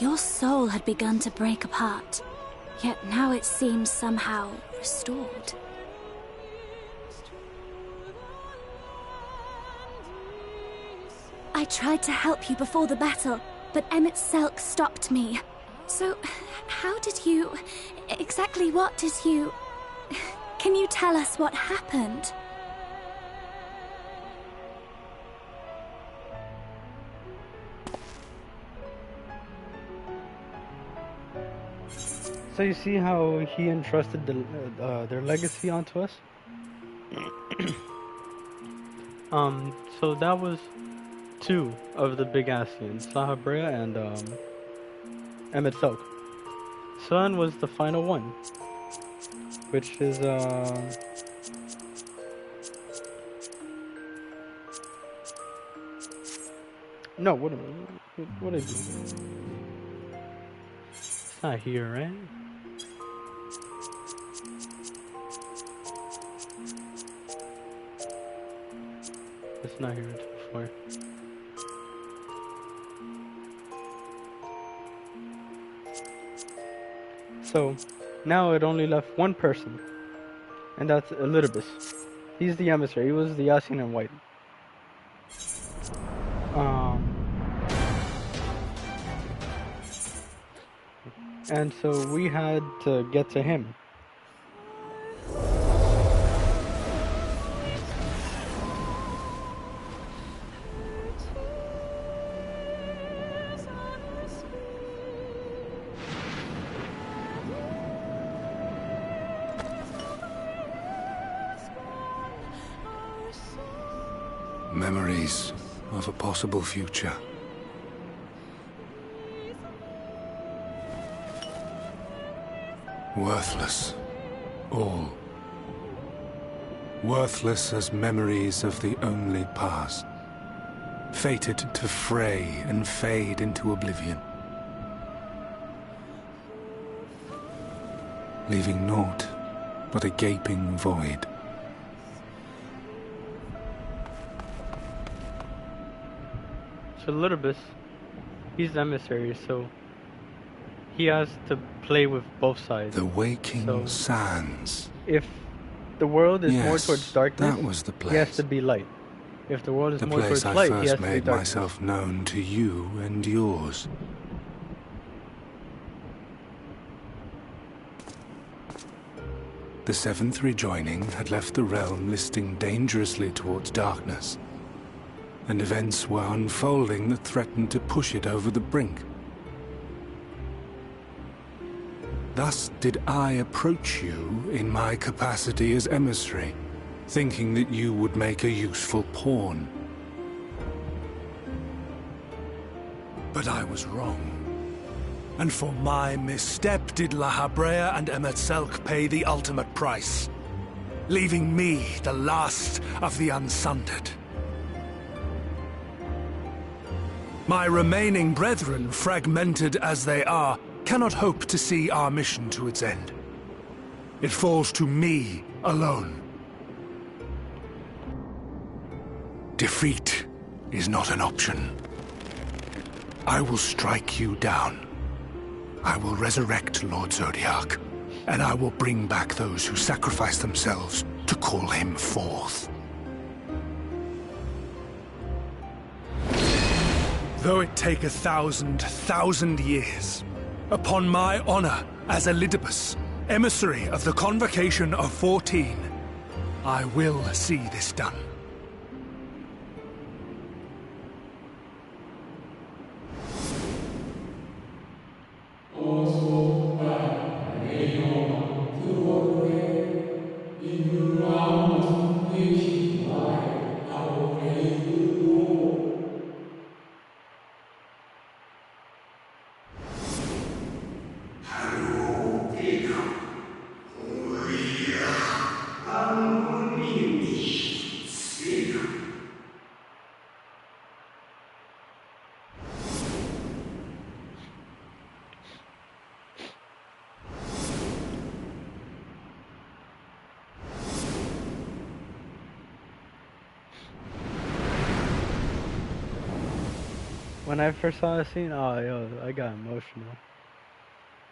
your soul had begun to break apart. Yet now it seems somehow restored. I tried to help you before the battle, but Ffxiv stopped me. So, how did you... exactly what did you... Can you tell us what happened? So you see how he entrusted their legacy onto us? So that was two of the big Ascians, Sahabrea and Ffxiv. Sun was the final one, which is no, what is it? It's not here, right? It's not here until 4. So, now it only left one person, and that's Elidibus. He's the emissary. He was the Ascian in white. And so we had to get to him. Memories of a possible future. Worthless. All. Worthless as memories of the only past. Fated to fray and fade into oblivion. Leaving naught but a gaping void. So Elidibus, he's the emissary, so he has to play with both sides. The waking sands. If the world is more towards darkness, that was the place. He has to be light. If the world is more towards I light, first he has to be made darkness. myself known to you and yours. The seventh rejoining had left the realm listing dangerously towards darkness, and events were unfolding that threatened to push it over the brink. Thus did I approach you in my capacity as emissary, thinking that you would make a useful pawn. But I was wrong. And for my misstep did La Habrea and Emet-Selch pay the ultimate price, leaving me the last of the Unsundered. My remaining brethren, fragmented as they are, cannot hope to see our mission to its end. It falls to me alone. Defeat is not an option. I will strike you down. I will resurrect Lord Zodiac, and I will bring back those who sacrifice themselves to call him forth. Though it take 1,000 years, upon my honor as Elidibus, emissary of the Convocation of 14, I will see this done. When I first saw the scene, oh yo, I got emotional.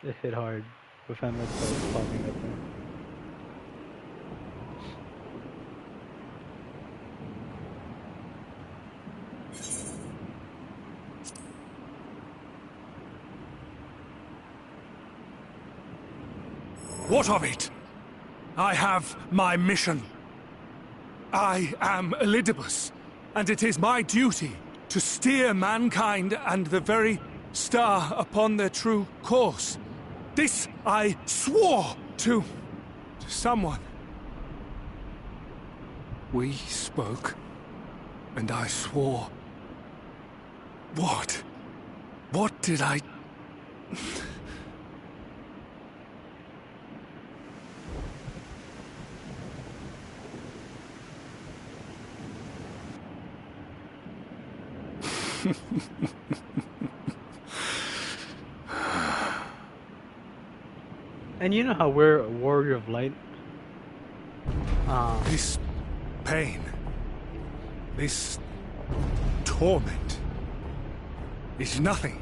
It hit hard with Emet-Selch popping up there. What of it? I have my mission. I am Elidibus, and it is my duty to steer mankind and the very star upon their true course. This I swore to someone. We spoke, and I swore. What? What did I... And you know how we're a warrior of light? This pain, this torment, is nothing.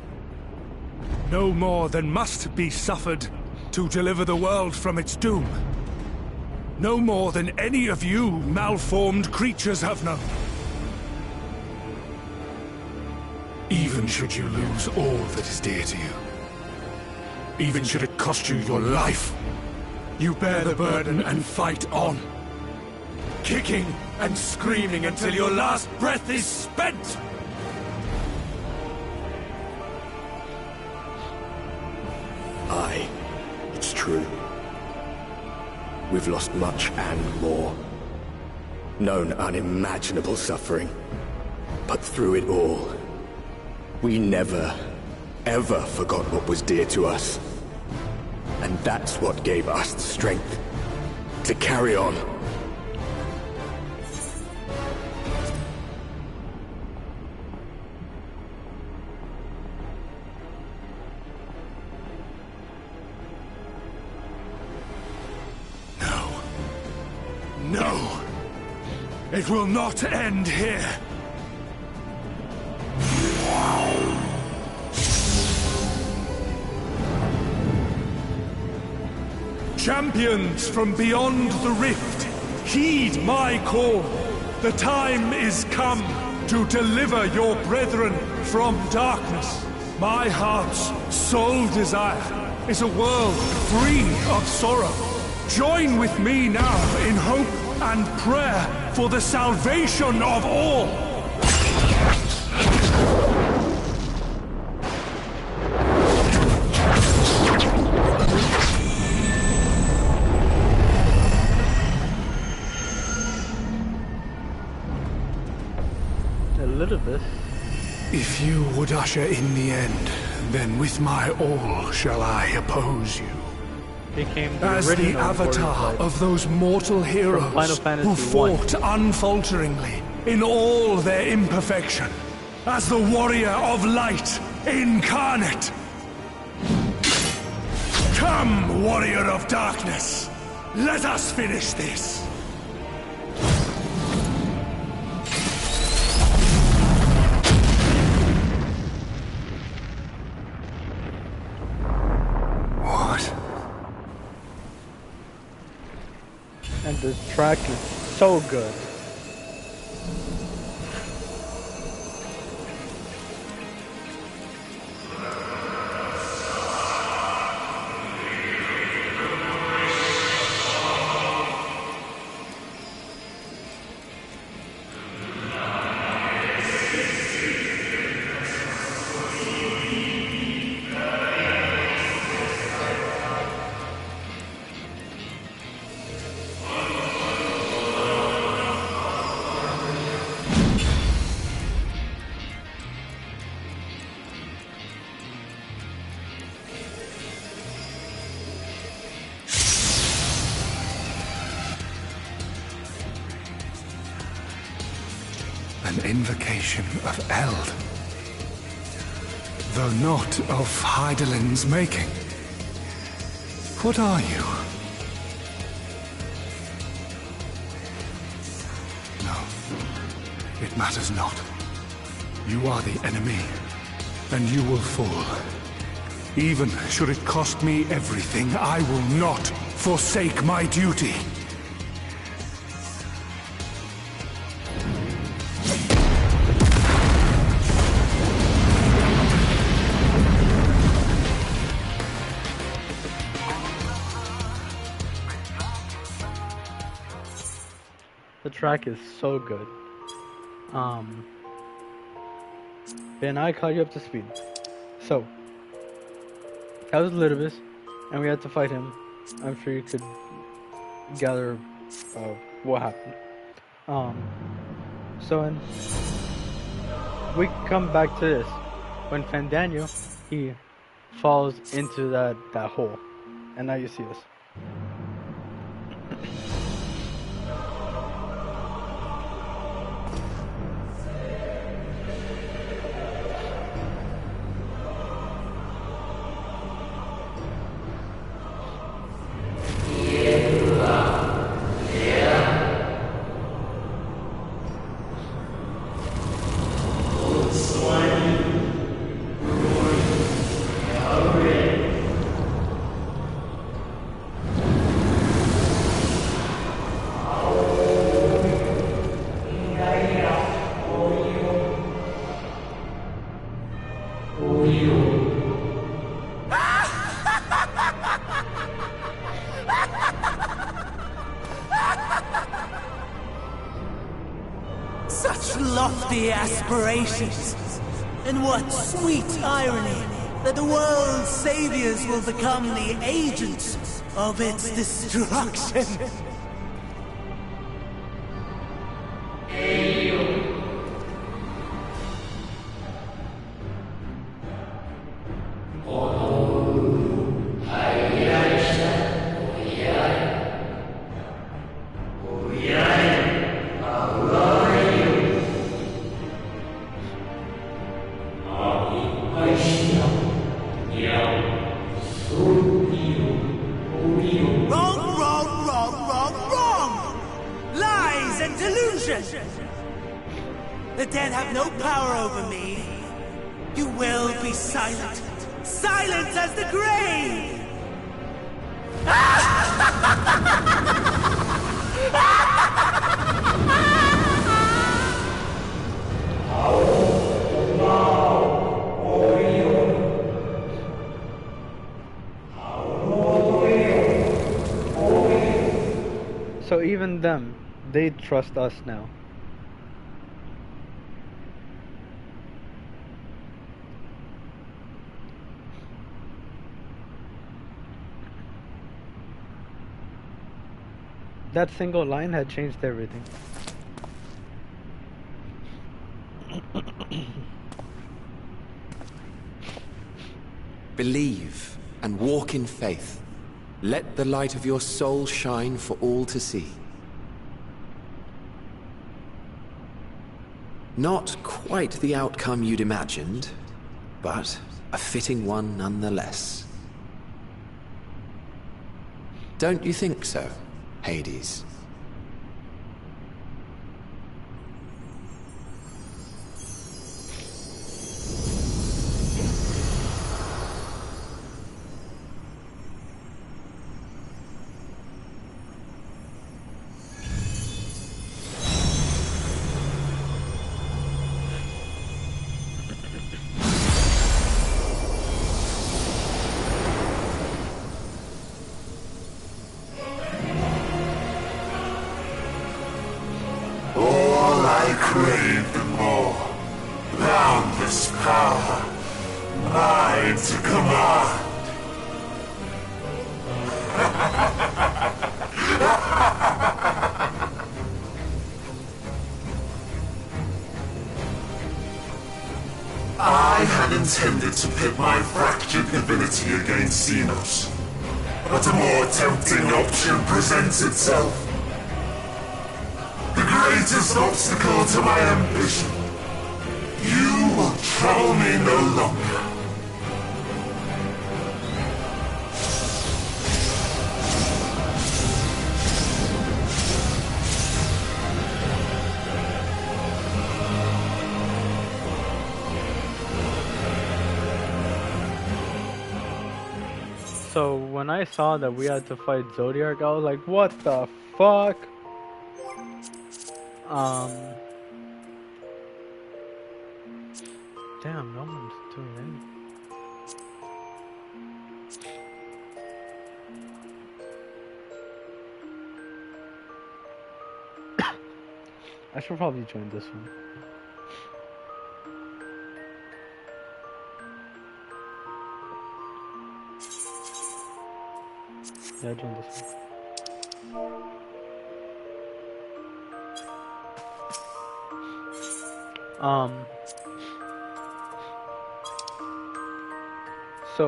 No more than must be suffered to deliver the world from its doom. No more than any of you malformed creatures have known. Even should you lose all that is dear to you, even should it cost you your life, you bear the burden and fight on, kicking and screaming until your last breath is spent! Aye, it's true. We've lost much and more. Known unimaginable suffering. But through it all, we never, ever forgot what was dear to us. And that's what gave us the strength to carry on. No. No! It will not end here! Champions from beyond the rift, heed my call. The time is come to deliver your brethren from darkness. My heart's sole desire is a world free of sorrow, Join with me now in hope and prayer for the salvation of all. A little bit. If you would usher in the end, then with my all shall I oppose you. Became the As the original avatar warrior of those mortal heroes Final Fantasy who 1. fought unfalteringly in all their imperfection. As the warrior of light incarnate. Come, warrior of darkness. Let us finish this. And this track is so good. An invocation of Eld. Though not of Hydaelyn's making. What are you? No, it matters not. You are the enemy, and you will fall. Even should it cost me everything, I will not forsake my duty. The track is so good. Ben, I caught you up to speed. So, that was Litibus, and we had to fight him. I'm sure you could gather what happened. So we come back to this. When Fandanio, he falls into that hole. And now you see this. Such lofty aspirations! And what sweet irony that the world's saviors will become the agents of its destruction! The dead have no power over me. You will be silent. Silent as the grave! them. They trust us now. That single line had changed everything. Believe and walk in faith. Let the light of your soul shine for all to see. Not quite the outcome you'd imagined, but a fitting one nonetheless. Don't you think so, Hades? I had intended to pit my fractured divinity against Xenos, but a more tempting option presents itself. The greatest obstacle to my ambition. You will trouble me no longer. So when I saw that we had to fight Zodiac, I was like, what the fuck? Damn, no one's doing anything. I should probably join this one. Yeah, I joined this one. So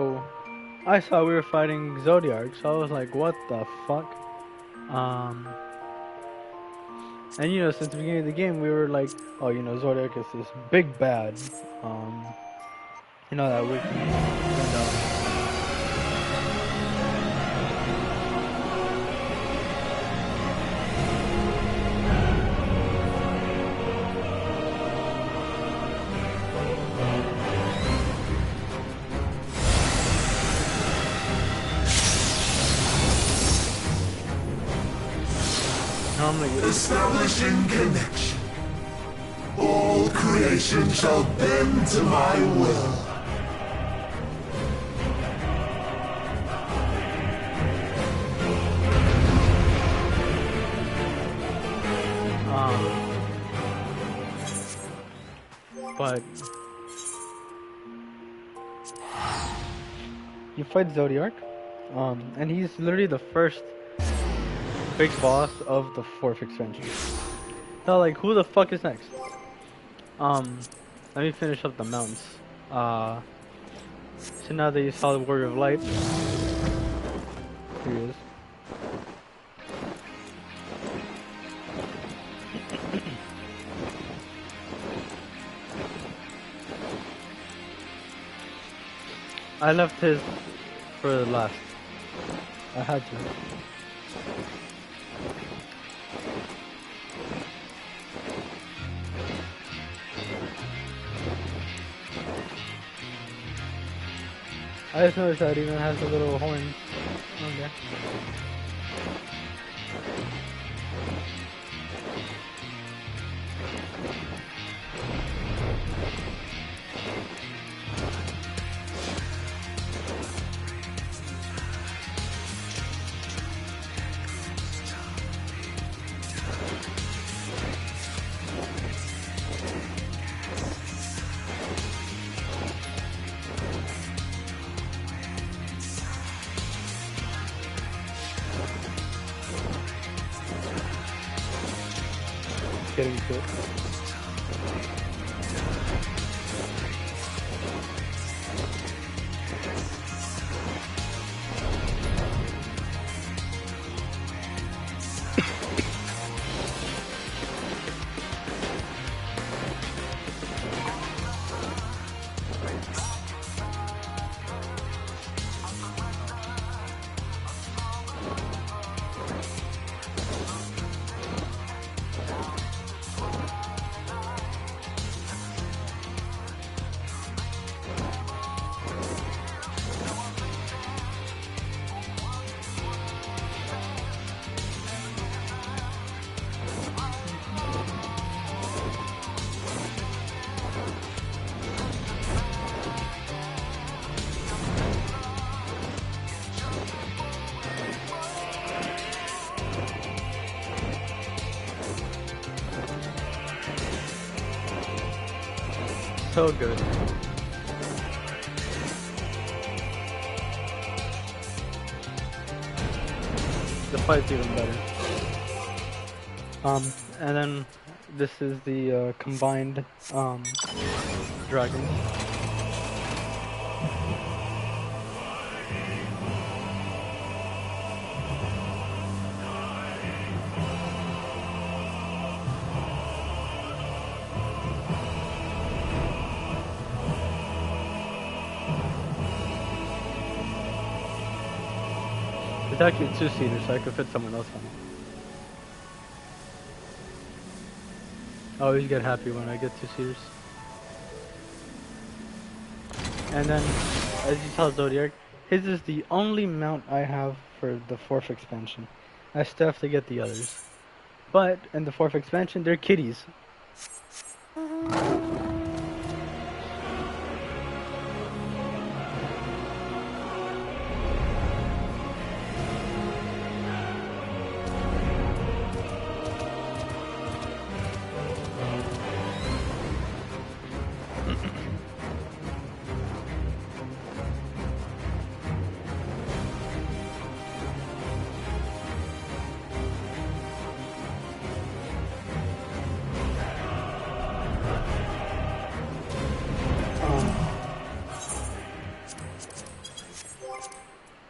I saw we were fighting Zodiac, so I was like, what the fuck? And you know, since the beginning of the game, we were like, oh, you know, Zodiac is this big bad. You know that we can. Establishing connection. All creation shall bend to my will. But you fight Zodiac, and he's literally the first big boss of the 4th expansion. So like, who the fuck is next? Let me finish up the mounts. So now that you saw the Warrior of Light, here he is. I left his for the last. I had to. I just noticed that it even has a little horn. Okay. get into it. So good. The fight's even better. And then this is the combined dragons. It's actually a two-seater, so I could fit someone else on it. I always get happy when I get two-seaters. And then, as you saw Zodiac, his is the only mount I have for the 4th expansion. I still have to get the others. But, in the 4th expansion, they're kitties.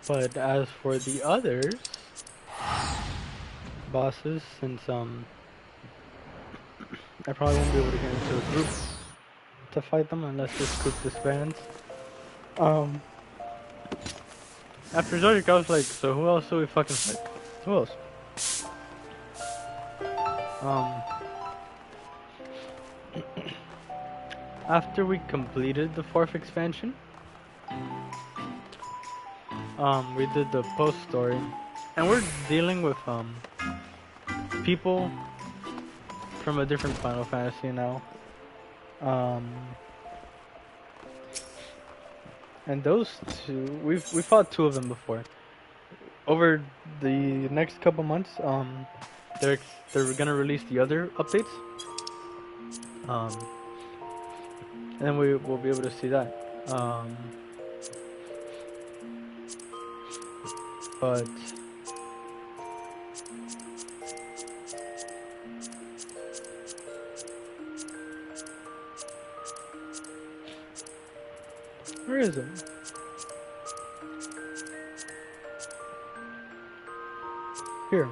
But as for the others bosses, since I probably won't be able to get into a group to fight them unless this group disbands. After Zodiac, I was like, so who else do we fucking fight? Who else? After we completed the 4th expansion, we did the post story, and we're dealing with people from a different Final Fantasy now. And those two, we fought 2 of them before. Over the next couple months, they're gonna release the other updates. And then we'll be able to see that. But where is it? Here.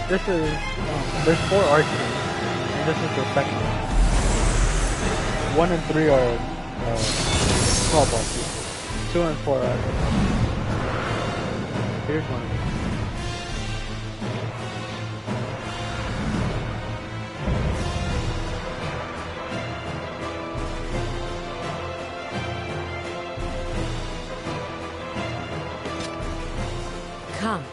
This is there's 4 archers, and this is the second one. 1 and 3 are small bosses. 2 and 4 are. Here's one. Come,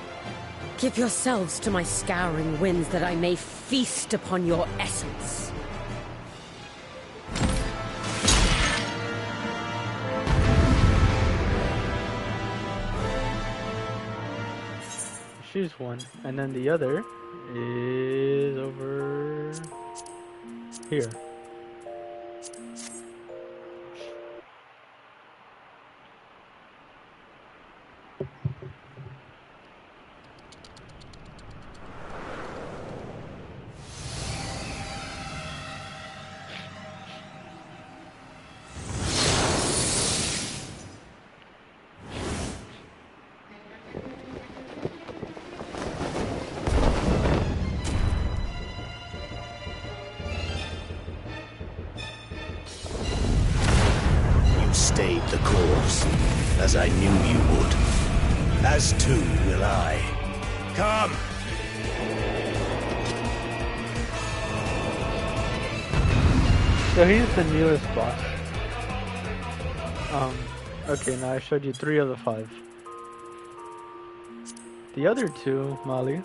give yourselves to my scouring winds that I may feast upon your essence. She's one, and then the other is over here. as I knew you would. As too will I. Come! So he's the newest boss. Okay, now I showed you 3 of the 5. The other 2, Molly.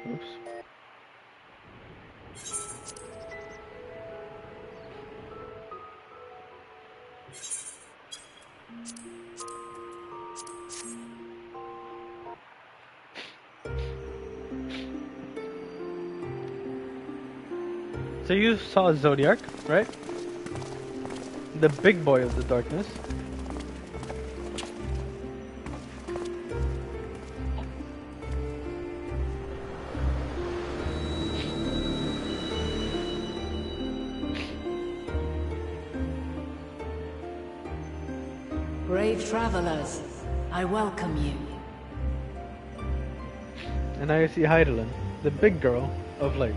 Oops. So you saw Zodiac, right? The big boy of the darkness. Brave travelers, I welcome you. And now you see Heidelin, the big girl of light.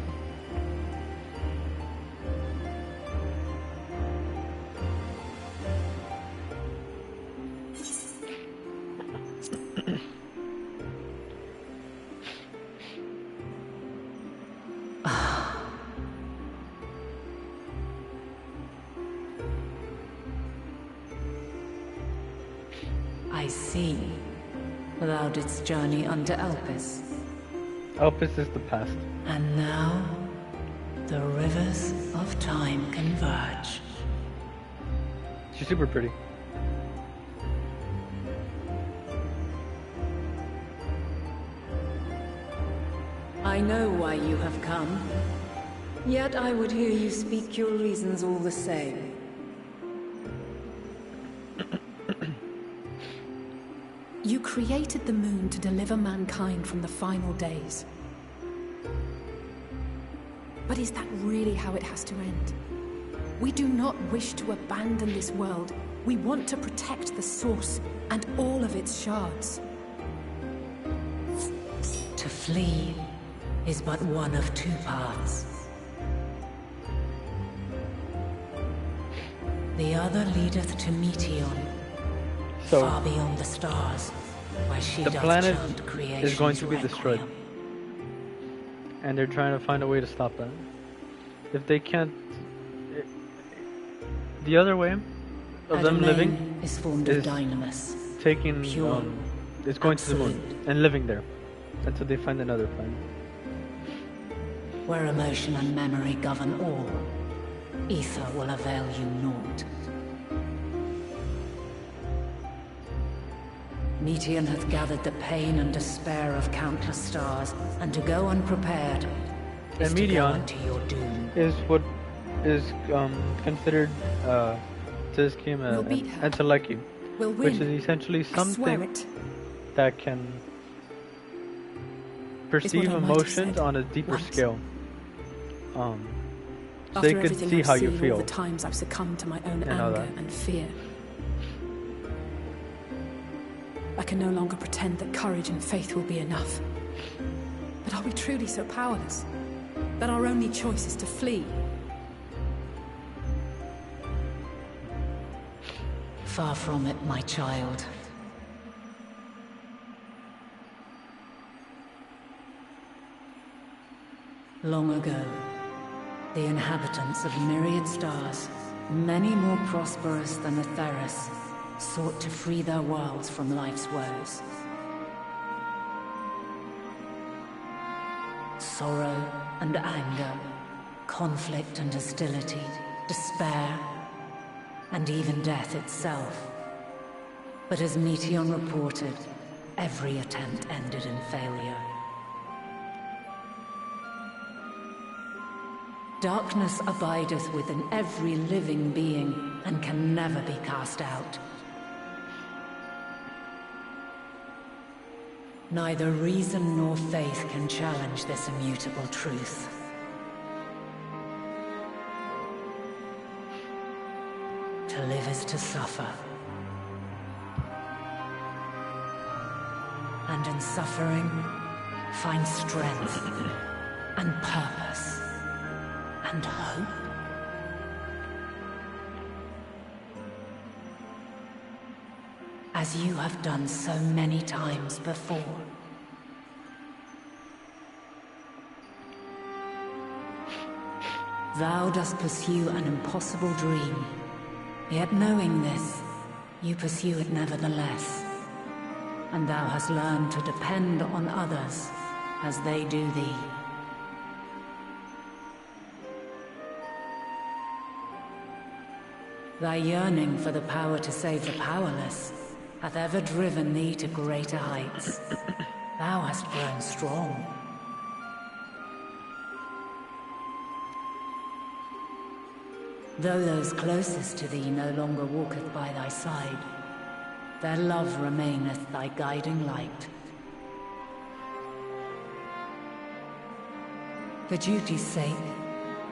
I see. Thou didst journey unto Elpis. Elpis is the past. And now, the rivers of time converge. She's super pretty. I know why you have come. Yet I would hear you speak your reasons all the same. You created the moon to deliver mankind from the final days. But is that really how it has to end? We do not wish to abandon this world. We want to protect the source and all of its shards. To flee is but one of 2 paths. The other leadeth to Meteon, So, far beyond the stars, where she the doth planet chant is creation's going to be requiem. destroyed. And they're trying to find a way to stop that. If they can't... The other way of them living is formed of dynamis. Taking... Pure, is going to the moon absolute. and living there until they find another planet. Where emotion and memory govern all, ether will avail you naught. Meteon hath gathered the pain and despair of countless stars, and to go unprepared is And to go Meteon unto your doom. is what is considered Tizkim We'll beat her. and Teleki, We'll which win. is essentially I swear something it. that can perceive I might have emotions said on a deeper once. scale. So After they could everything see I've how you seen, feel. all the times I've succumbed to my own And all anger that. and fear. I can no longer pretend that courage and faith will be enough. But are we truly so powerless? That our only choice is to flee? Far from it, my child. Long ago, the inhabitants of myriad stars, many more prosperous than Atheris, sought to free their worlds from life's woes. Sorrow and anger, conflict and hostility, despair, and even death itself. But as Meteon reported, every attempt ended in failure. Darkness abideth within every living being, and can never be cast out. Neither reason nor faith can challenge this immutable truth. To live is to suffer. And in suffering, find strength. and purpose and hope. As you have done so many times before. Thou dost pursue an impossible dream, yet knowing this, you pursue it nevertheless. And thou hast learned to depend on others as they do thee. Thy yearning for the power to save the powerless hath ever driven thee to greater heights. Thou hast grown strong. Though those closest to thee no longer walketh by thy side, their love remaineth thy guiding light. For duty's sake,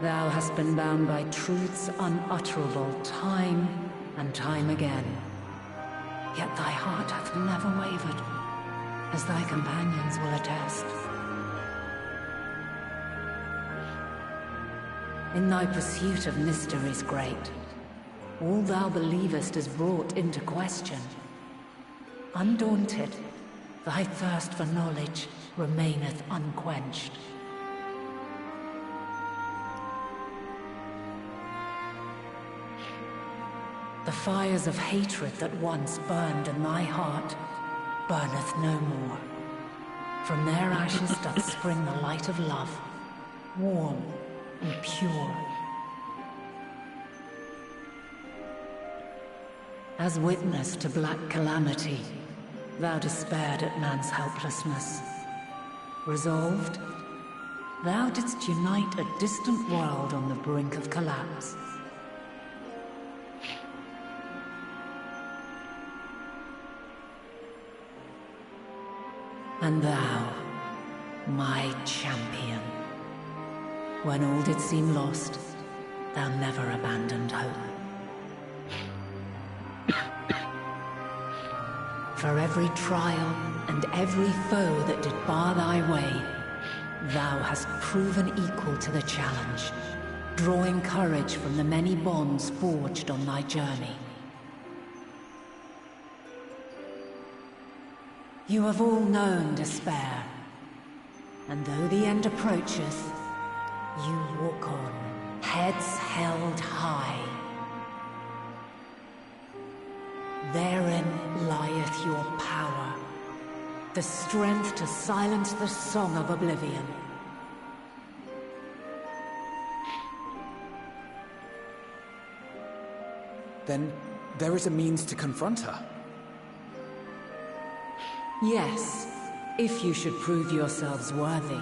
thou hast been bound by truths unutterable time and time again. Yet thy heart hath never wavered, as thy companions will attest. In thy pursuit of mysteries great, all thou believest is brought into question. Undaunted, thy thirst for knowledge remaineth unquenched. The fires of hatred that once burned in thy heart burneth no more. From their ashes doth spring the light of love, warm and pure. As witness to black calamity, thou despaired at man's helplessness. Resolved, thou didst unite a distant world on the brink of collapse. And thou, my champion, when all did seem lost, thou never abandoned hope. For every trial and every foe that did bar thy way, thou hast proven equal to the challenge, drawing courage from the many bonds forged on thy journey. You have all known despair, and though the end approacheth, you walk on, heads held high. Therein lieth your power, the strength to silence the song of oblivion. Then there is a means to confront her. Yes, if you should prove yourselves worthy.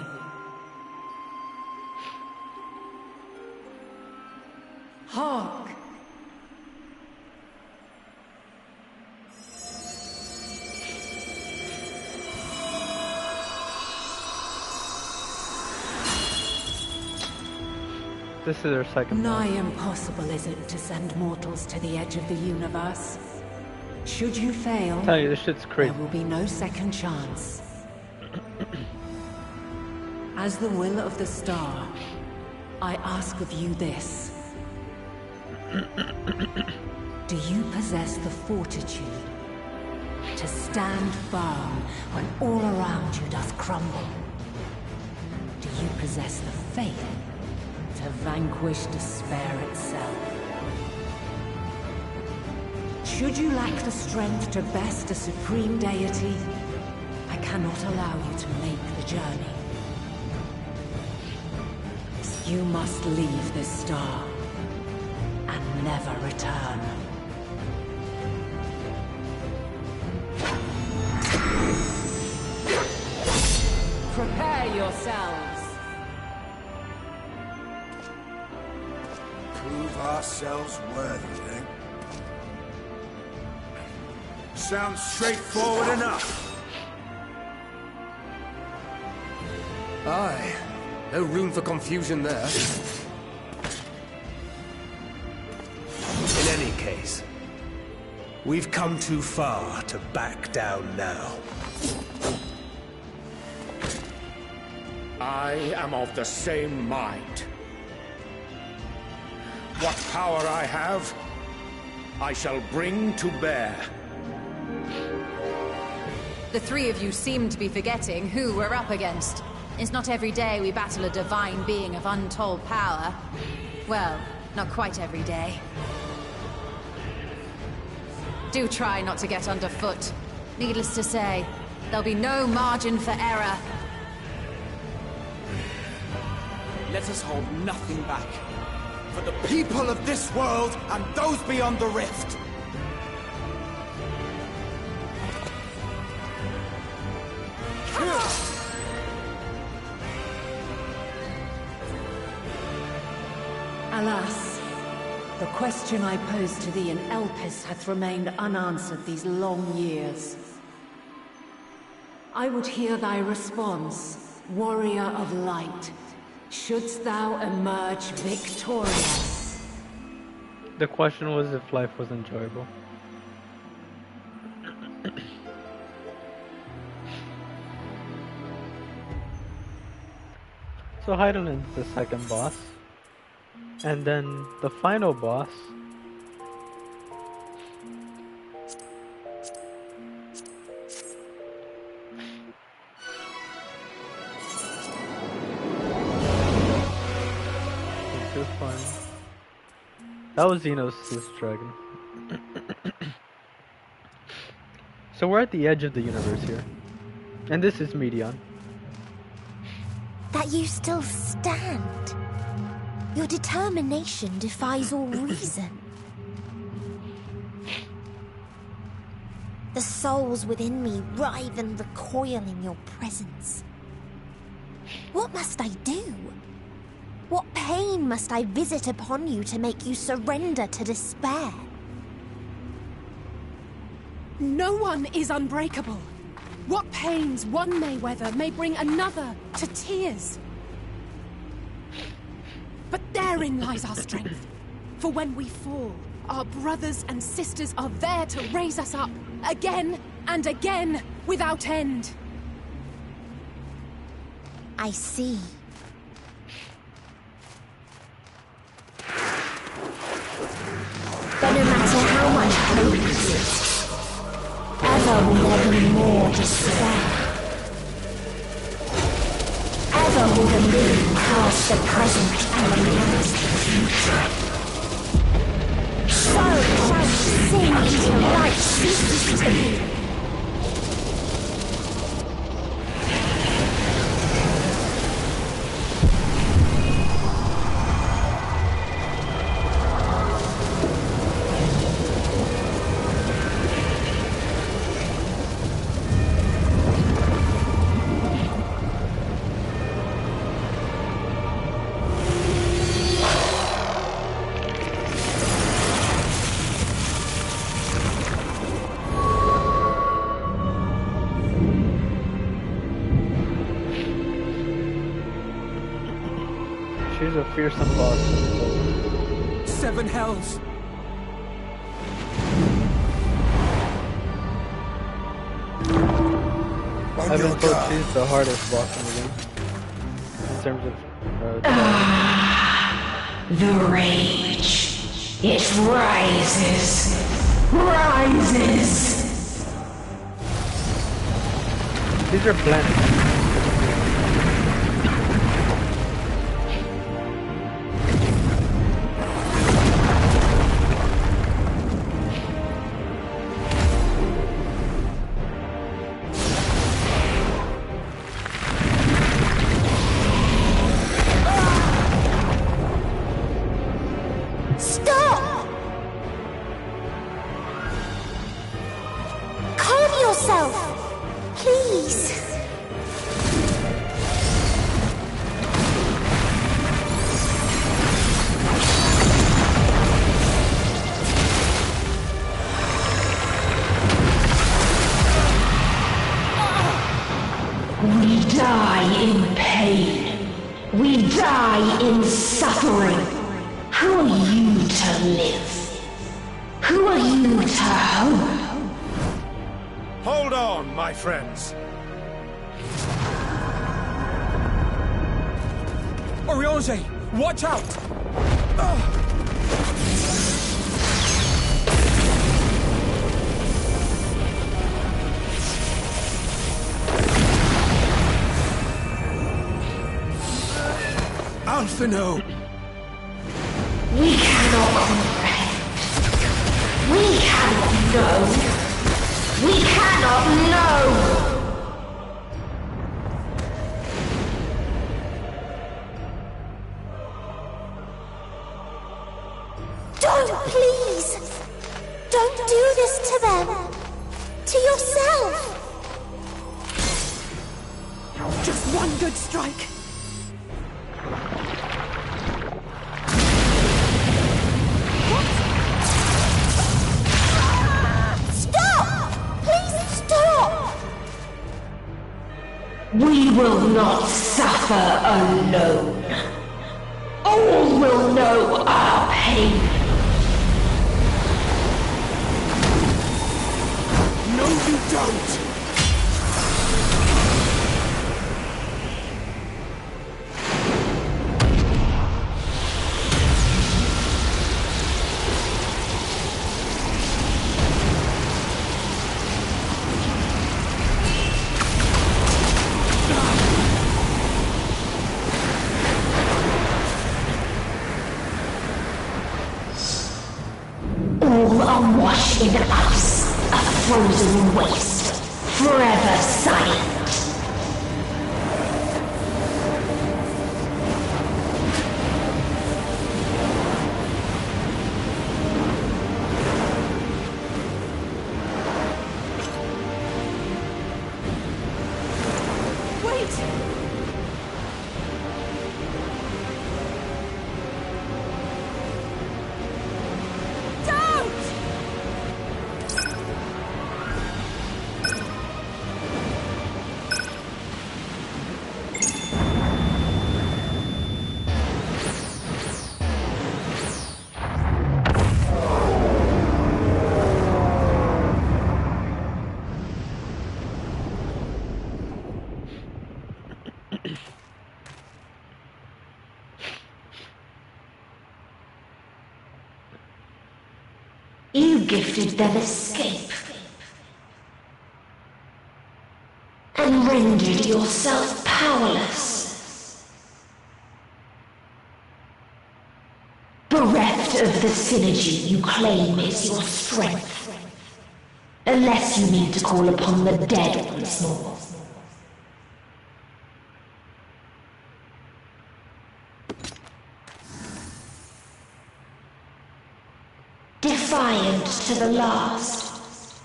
Hark! This is our second Nigh impossible is it to send mortals to the edge of the universe. Should you fail, tell you, this shit's crazy. There will be no second chance. As the will of the star, I ask of you this. Do you possess the fortitude to stand firm when all around you doth crumble? Do you possess the faith to vanquish despair itself? Should you lack the strength to best a supreme deity, I cannot allow you to make the journey. You must leave this star and never return. Prepare yourselves. Prove ourselves worthy, eh? Sounds straightforward enough. Aye. No room for confusion there. In any case, we've come too far to back down now. I am of the same mind. What power I have, I shall bring to bear. The three of you seem to be forgetting who we're up against. It's not every day we battle a divine being of untold power. Well, not quite every day. Do try not to get underfoot. Needless to say, there'll be no margin for error. Let us hold nothing back. For the people of this world and those beyond the rift. Alas, the question I posed to thee in Elpis hath remained unanswered these long years. I would hear thy response, warrior of light. Shouldst thou emerge victorious? The question was if life was enjoyable. So Heidelin's the second boss. And then the final boss that was Xenos' dragon. So we're at the edge of the universe here. And this is Medion. That you still stand. Your determination defies all reason. The souls within me writhe and recoil in your presence. What must I do? What pain must I visit upon you to make you surrender to despair? No one is unbreakable. What pains one may weather may bring another to tears. But therein lies our strength. For when we fall, our brothers and sisters are there to raise us up, again and again, without end. I see. But no matter how much hope exists, ever will there be more despair. Ever will the moon cast the present and announce the future. So shall we sing until light ceases to be. She's a fearsome boss. 7 hells. I've been told she's the hardest boss in the game. In terms of... The rage. It rises. Rises. These are planets. We die in pain. We die in suffering. Who are you to live? Who are you to hope? Hold on, my friends. Oriange, watch out! Alphino! We cannot comprehend. We cannot know. We cannot know! Don't, please! Don't do this to them! To yourself! Just one good strike. Stop! Please stop! We will not suffer alone. All will know our pain. No, you don't! All awash in ice, a frozen waste, forever silent. You gifted them escape. And rendered yourself powerless. Bereft of the synergy you claim is your strength. Unless you need to call upon the dead once more. Defiant to the last,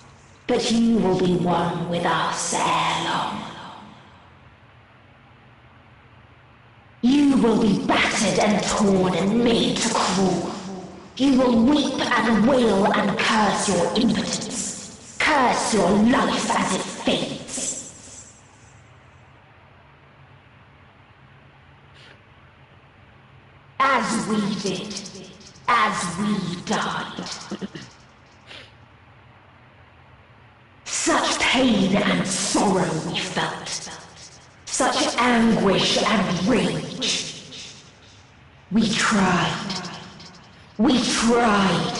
but you will be one with us ere long. You will be battered and torn and made to crawl. You will weep and wail and curse your impotence, curse your life as it fades. As we did. As we died. Such pain and sorrow we felt. Such anguish and rage. We tried. We tried.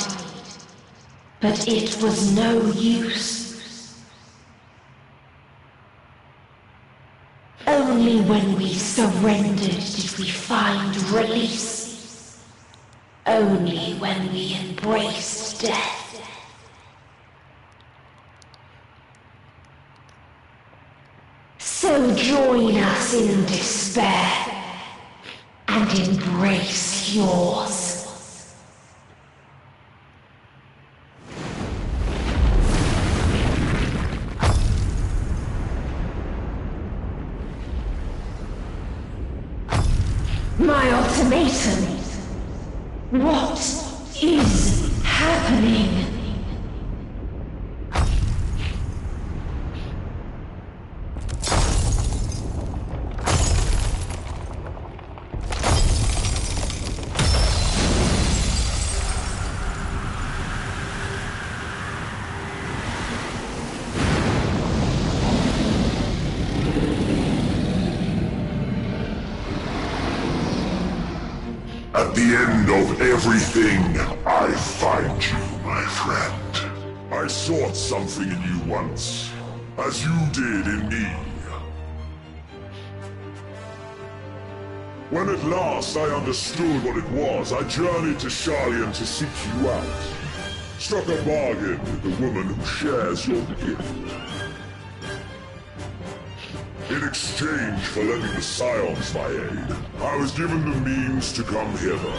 But it was no use. Only when we surrendered did we find release. Only when we embraced death. So join us in despair and embrace yours. My ultimatum. What is happening? At the end of everything, I find you, my friend. I sought something in you once, as you did in me. When at last I understood what it was, I journeyed to Sharlayan to seek you out. Struck a bargain with the woman who shares your gift. In exchange for lending the Scions my aid, I was given the means to come hither.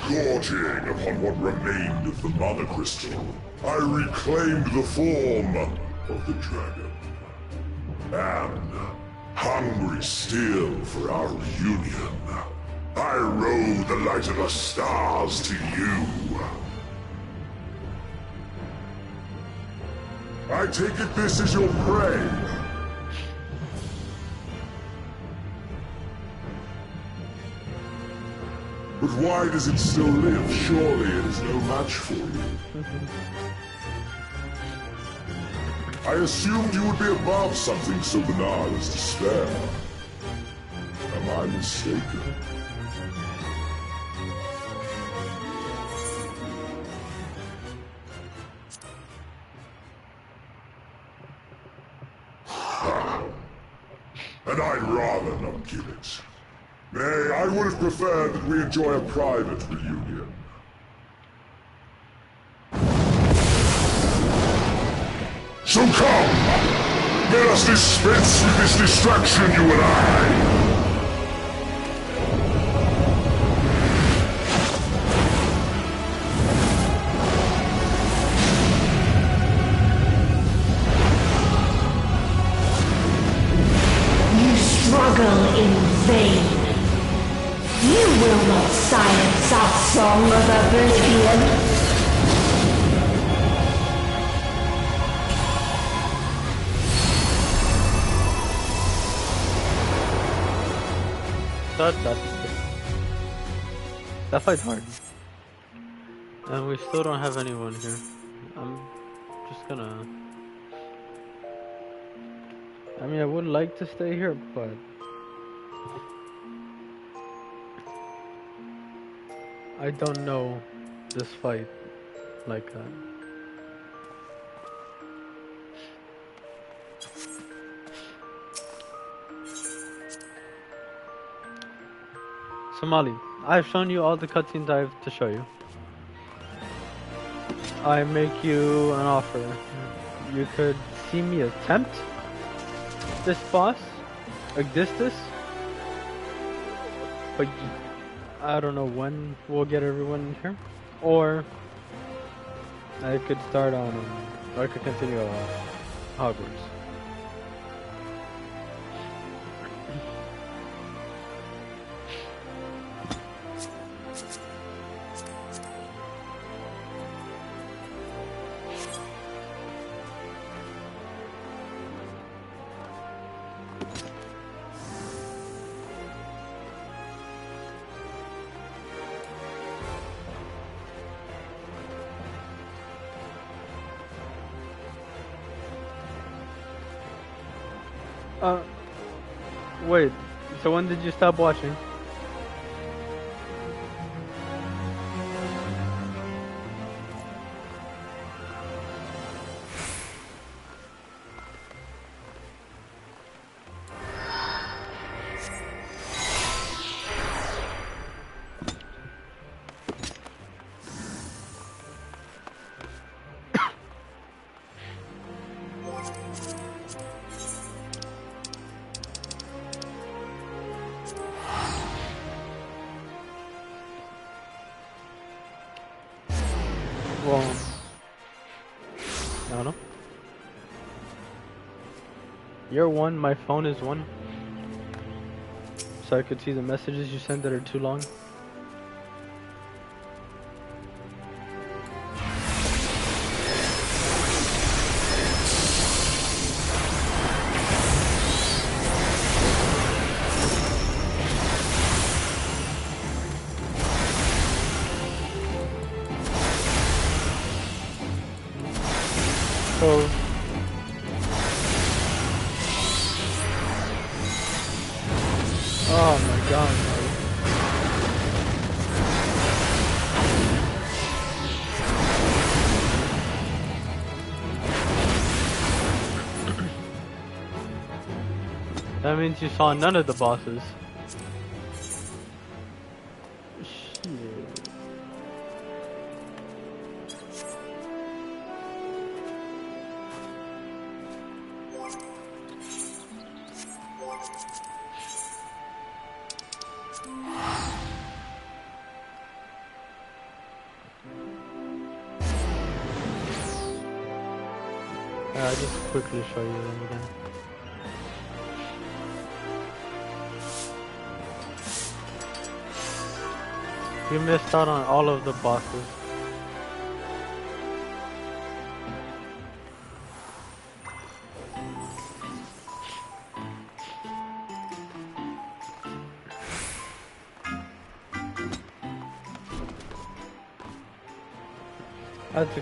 Gorging upon what remained of the Mother Crystal, I reclaimed the form of the dragon. And, hungry still for our reunion, I rode the light of the stars to you. I take it this is your prey. But why does it still live? Surely it is no match for you. I assumed you would be above something so banal as despair. Am I mistaken? And I'd rather not give it. Nay, I would have preferred that we enjoy a private reunion. So come! Let us dispense with this distraction, you and I! Struggle in vain. You will not silence our song of oblivion. That fight's hard. And we still don't have anyone here. I'm just gonna... I mean, I would like to stay here, but... I don't know this fight like that. Somali, I've shown you all the cutscenes I have to show you. I make you an offer. You could see me attempt this boss, Agistus, but I don't know when we'll get everyone in here, or I could start on, or I could continue Hogwarts. Wait, so when did you stop watching? Well, I don't know. You're one, my phone is one. So I could see the messages you send that are too long. So oh. That means you saw none of the bosses. Shit. I'll just quickly show you them again. You missed out on all of the bosses.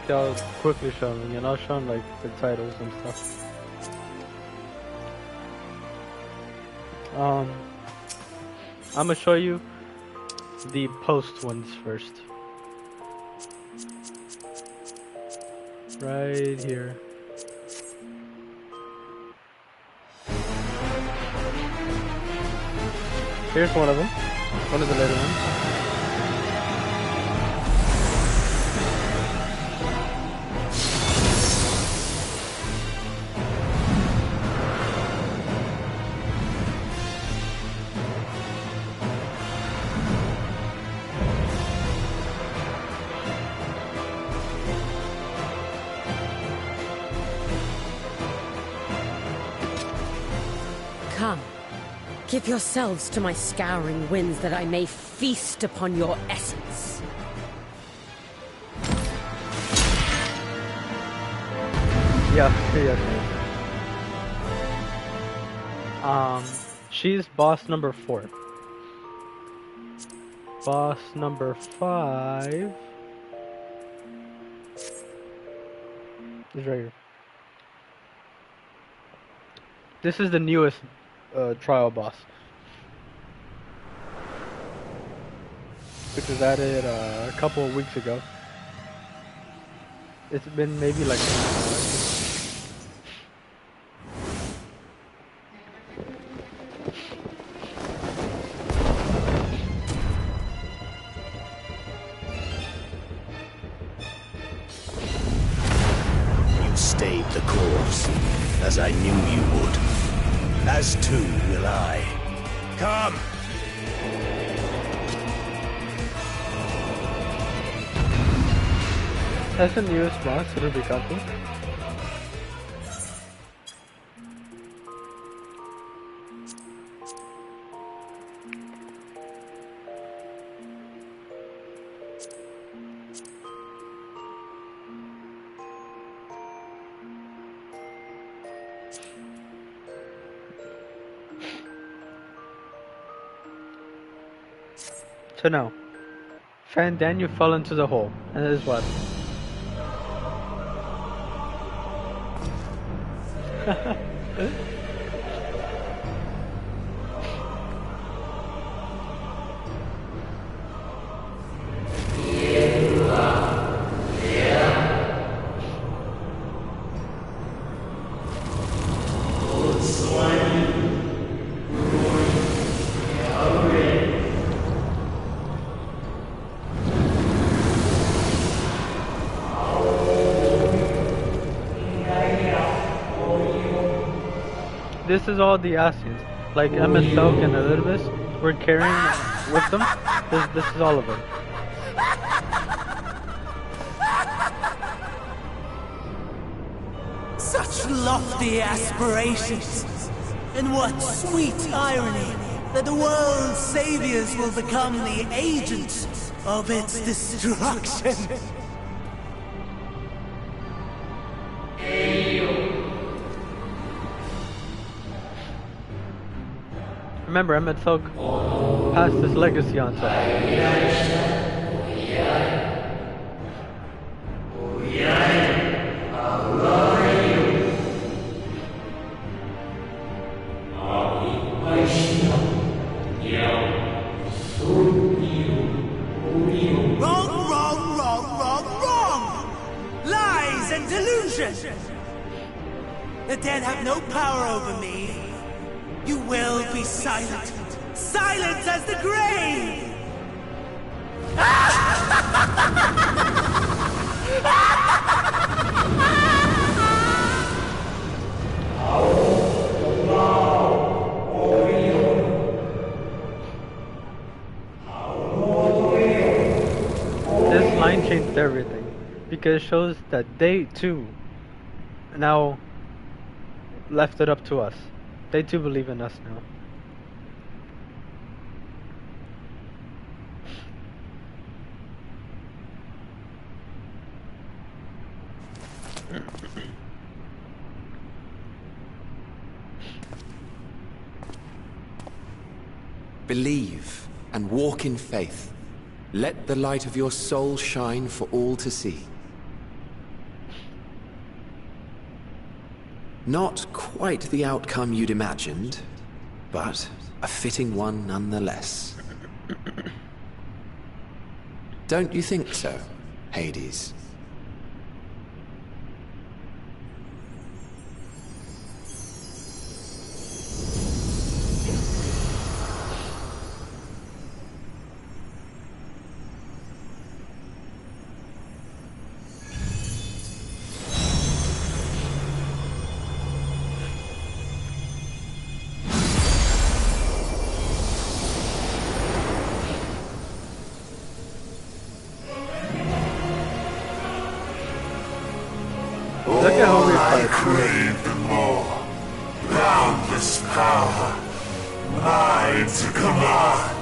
I'll quickly show them, and I'll show them like the titles and stuff. I'm gonna show you the post ones first. Right here. Here's one of them. One of the later ones. Come, give yourselves to my scouring winds that I may feast upon your essence. Yeah. She's boss number 4. Boss number 5 is right here. This is the newest trial boss, which was added a couple of weeks ago. It's been maybe like You stayed the course, as I knew you would. As too will I. Come! That's the newest boss, Rubikatu. So now, Fan Daniel fell into the hole, and that is what? This is all the Asians. Like Emmet Selk and Elizabeth were carrying with them. This is all of it. Such lofty aspirations! And what sweet irony that the world's saviors will become the agents of its destruction! Remember, Emmet Selk passed his legacy on to us. Wrong! Lies and delusion! The dead have no power over me. You will be silent. Silent as the grave! This line changed everything because it shows that they too now left it up to us. They too believe in us now. Believe and walk in faith. Let the light of your soul shine for all to see. Not quite the outcome you'd imagined, but a fitting one nonetheless. Don't you think so, Hades? I crave the more. Boundless power. Mine to command.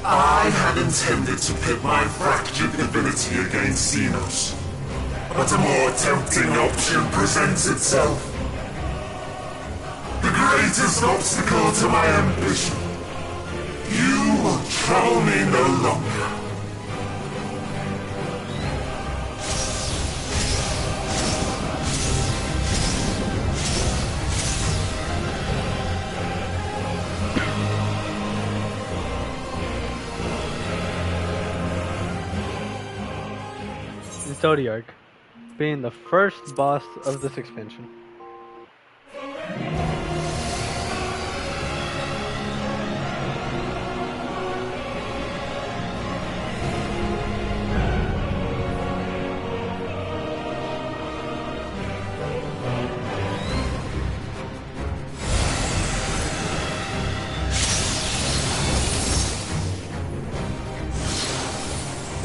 I had intended to pit my fractured divinity against Xenos, but a more tempting option presents itself. The greatest obstacle to my ambition. You will trouble me no longer. Zodiac being the first boss of this expansion.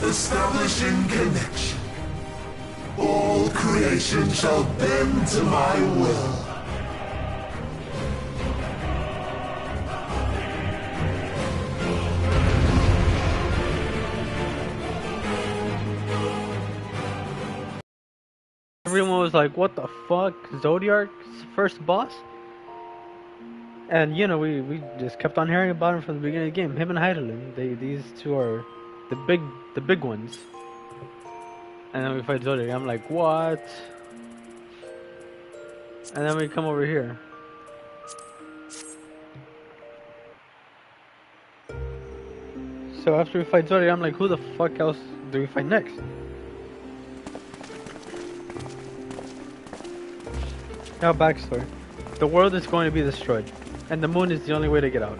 Establishing connection. All creation shall bend to my will. Everyone was like, what the fuck? Zodiac's first boss? And you know, we just kept on hearing about him from the beginning of the game. Him and Heidelin, these two are the big ones. And then we fight Zodiac. I'm like, what? And then we come over here. So after we fight Zodiac, I'm like, who the fuck else do we fight next? Now backstory. The world is going to be destroyed. And the moon is the only way to get out.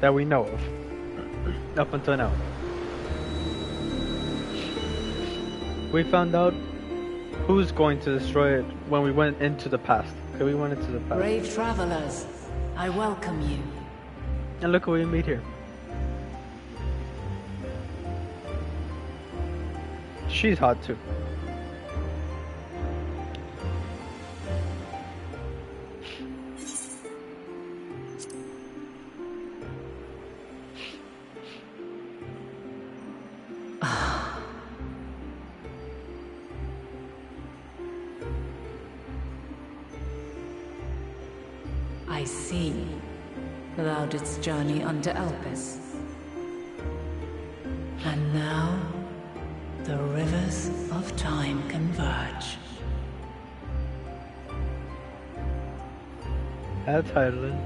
That we know of. Up until now. We found out who's going to destroy it when we went into the past. Okay, we went into the past. Brave travelers, I welcome you. And look what we meet here. She's hot too. I see. Thou didst journey unto Elpis. And now, the rivers of time converge. That's Heidelin.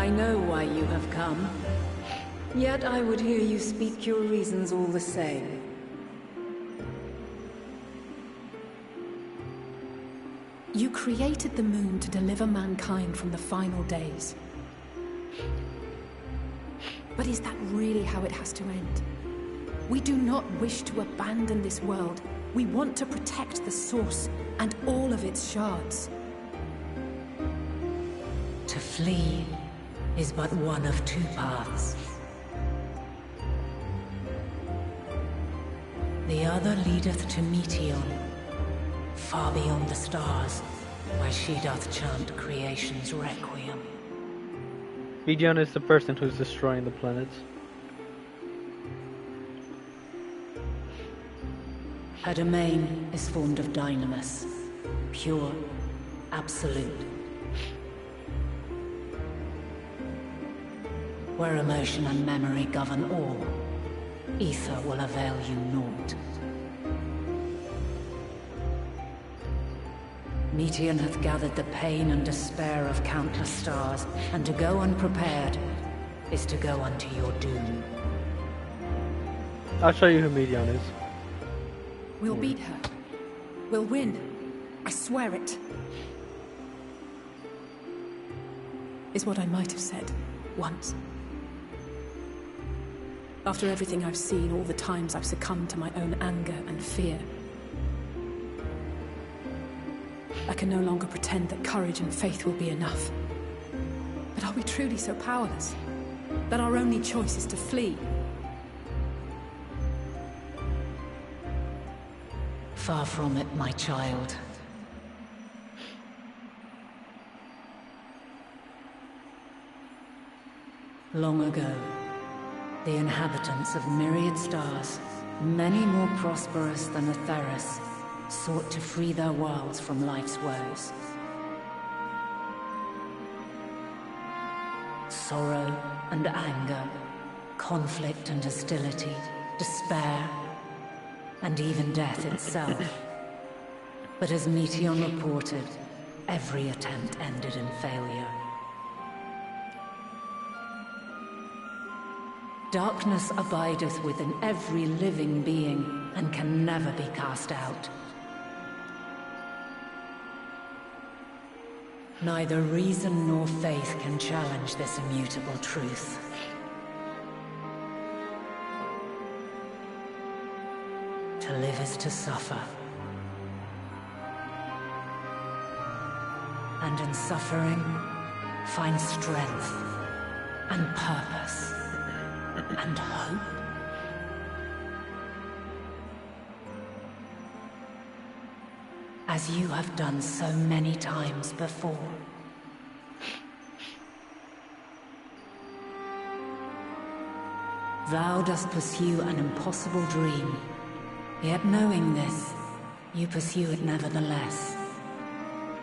I know why you have come. Yet I would hear you speak your reasons all the same. You created the moon to deliver mankind from the final days. But is that really how it has to end? We do not wish to abandon this world. We want to protect the source and all of its shards. To flee is but one of two paths. The other leadeth to Meteon, far beyond the stars, where she doth chant creation's requiem. Gideon is the person who's destroying the planets. Her domain is formed of dynamis, pure, absolute. Where emotion and memory govern all, ether will avail you naught. Meteon hath gathered the pain and despair of countless stars, and to go unprepared is to go unto your doom. I'll show you who Meteon is. We'll beat her. We'll win. I swear it. Is what I might have said once. After everything I've seen, all the times I've succumbed to my own anger and fear. I can no longer pretend that courage and faith will be enough. But are we truly so powerless? That our only choice is to flee? Far from it, my child. Long ago, the inhabitants of myriad stars, many more prosperous than Atheris, sought to free their worlds from life's woes. Sorrow and anger, conflict and hostility, despair, and even death itself. But as Meteon reported, every attempt ended in failure. Darkness abideth within every living being, and can never be cast out. Neither reason nor faith can challenge this immutable truth. To live is to suffer. And in suffering, find strength and purpose and hope. As you have done so many times before. Thou dost pursue an impossible dream, yet knowing this, you pursue it nevertheless.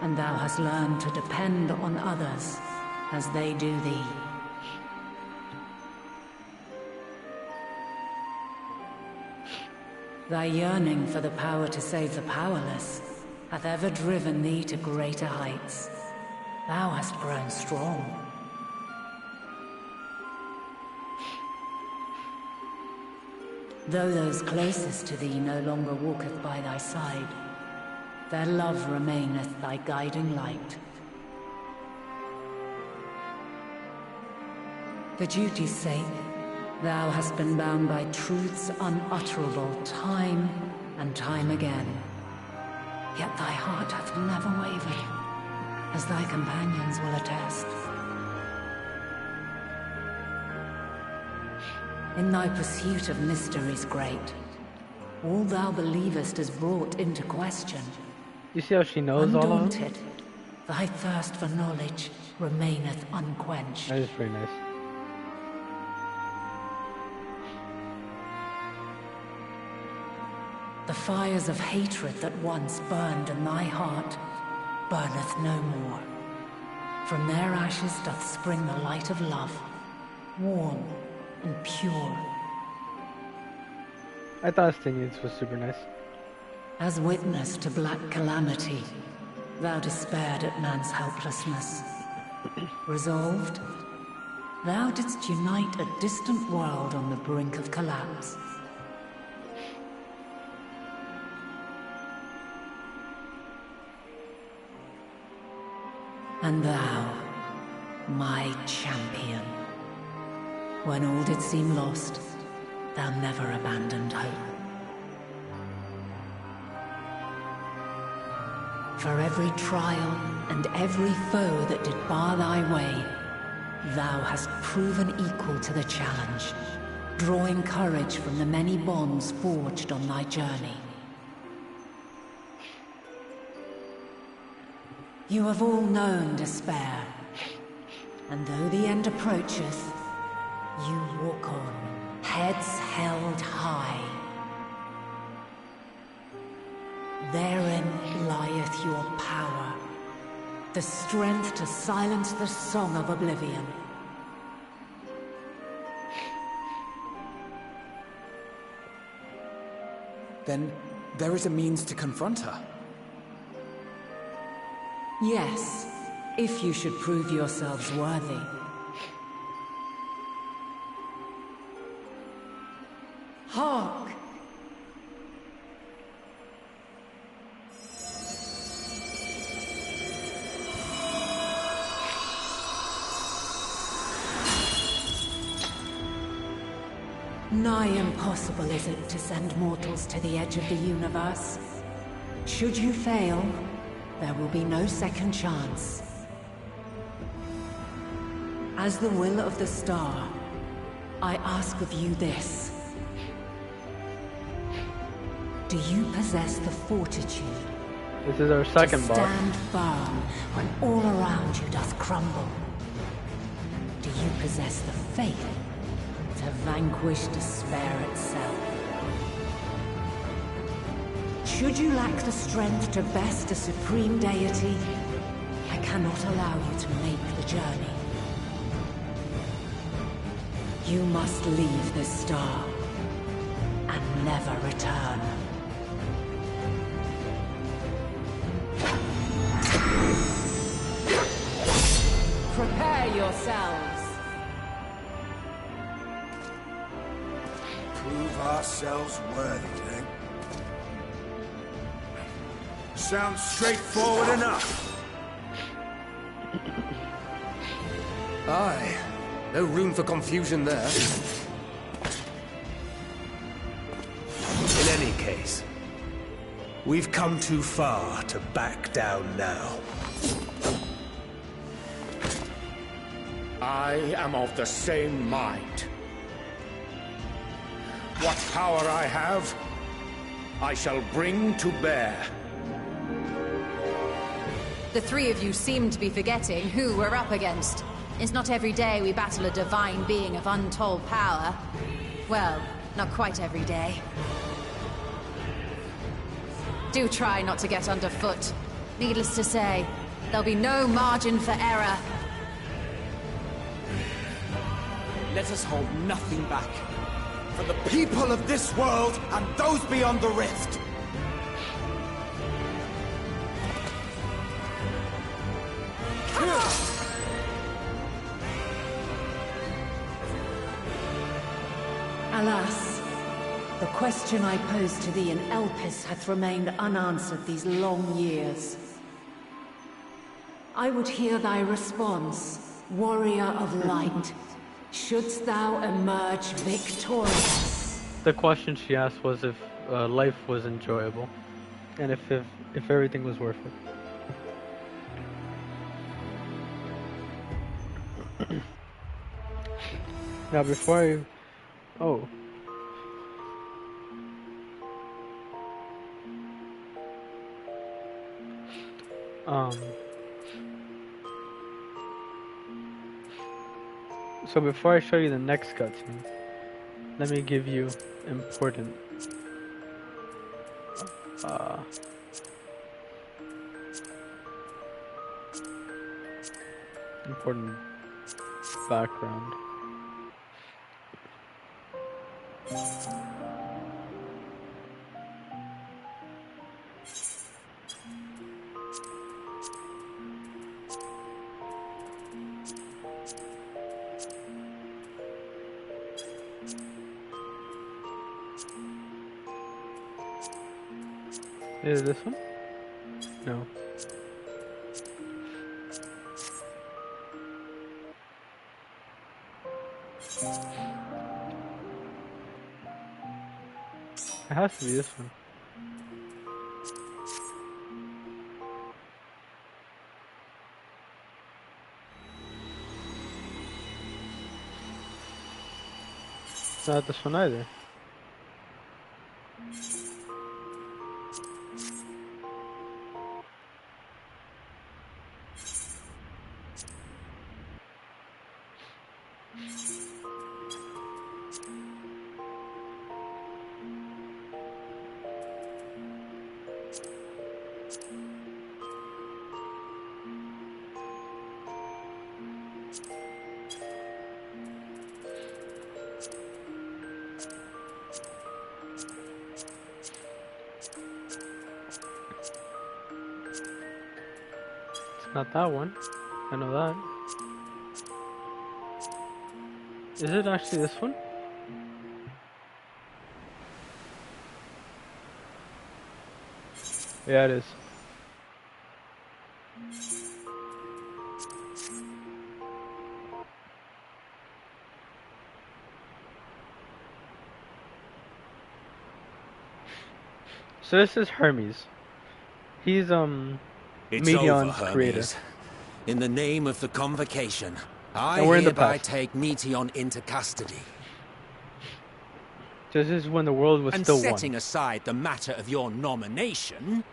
And thou hast learned to depend on others as they do thee. Thy yearning for the power to save the powerless hath ever driven thee to greater heights. Thou hast grown strong. Though those closest to thee no longer walketh by thy side, their love remaineth thy guiding light. For duty's sake, thou hast been bound by truths unutterable time and time again. Yet thy heart hath never wavered, as thy companions will attest. In thy pursuit of mysteries great, all thou believest is brought into question. You see how she knows all of them? Undaunted, thy thirst for knowledge remaineth unquenched. That is very nice. The fires of hatred that once burned in thy heart burneth no more. From their ashes doth spring the light of love, warm and pure. I thought Stinians was super nice. As witness to black calamity, thou despaired at man's helplessness. Resolved, Thou didst unite a distant world on the brink of collapse. And thou, my champion, when all did seem lost, thou never abandoned hope. For every trial and every foe that did bar thy way, thou hast proven equal to the challenge, drawing courage from the many bonds forged on thy journey. You have all known despair, and though the end approacheth, you walk on, heads held high. Therein lieth your power, the strength to silence the song of oblivion. Then there is a means to confront her. Yes, if you should prove yourselves worthy. Hark! Nigh impossible is it to send mortals to the edge of the universe. Should you fail, there will be no second chance. As the will of the star, I ask of you this. Do you possess the fortitude? This is our second to boss. stand firm when all around you doth crumble? Do you possess the faith to vanquish despair itself? Should you lack the strength to best a supreme deity, I cannot allow you to make the journey. You must leave this star and never return. Prepare yourselves. Prove ourselves worthy, then. Sounds straightforward enough. Aye. No room for confusion there. In any case, we've come too far to back down now. I am of the same mind. What power I have, I shall bring to bear. The three of you seem to be forgetting who we're up against. It's not every day we battle a divine being of untold power. Well, not quite every day. Do try not to get underfoot. Needless to say, there'll be no margin for error. Let us hold nothing back. For the people of this world and those beyond the rift. Alas, the question I posed to thee in Elpis hath remained unanswered these long years. I would hear thy response, warrior of light. Shouldst thou emerge victorious? The question she asked was if life was enjoyable, and if everything was worth it. Now, before I... Oh. So before I show you the next cutscene, let me give you important background. Is it this one? No. It has to be this one. It's not this one either. Not that one. I know that. Is it actually this one? Yeah, it is. So this is Hermes. He's It's Medion's over, creator. Hermes. In the name of the Convocation, I And we're in the hereby past. take Meteon into custody. This is when the world was And still setting one. aside the matter of your nomination,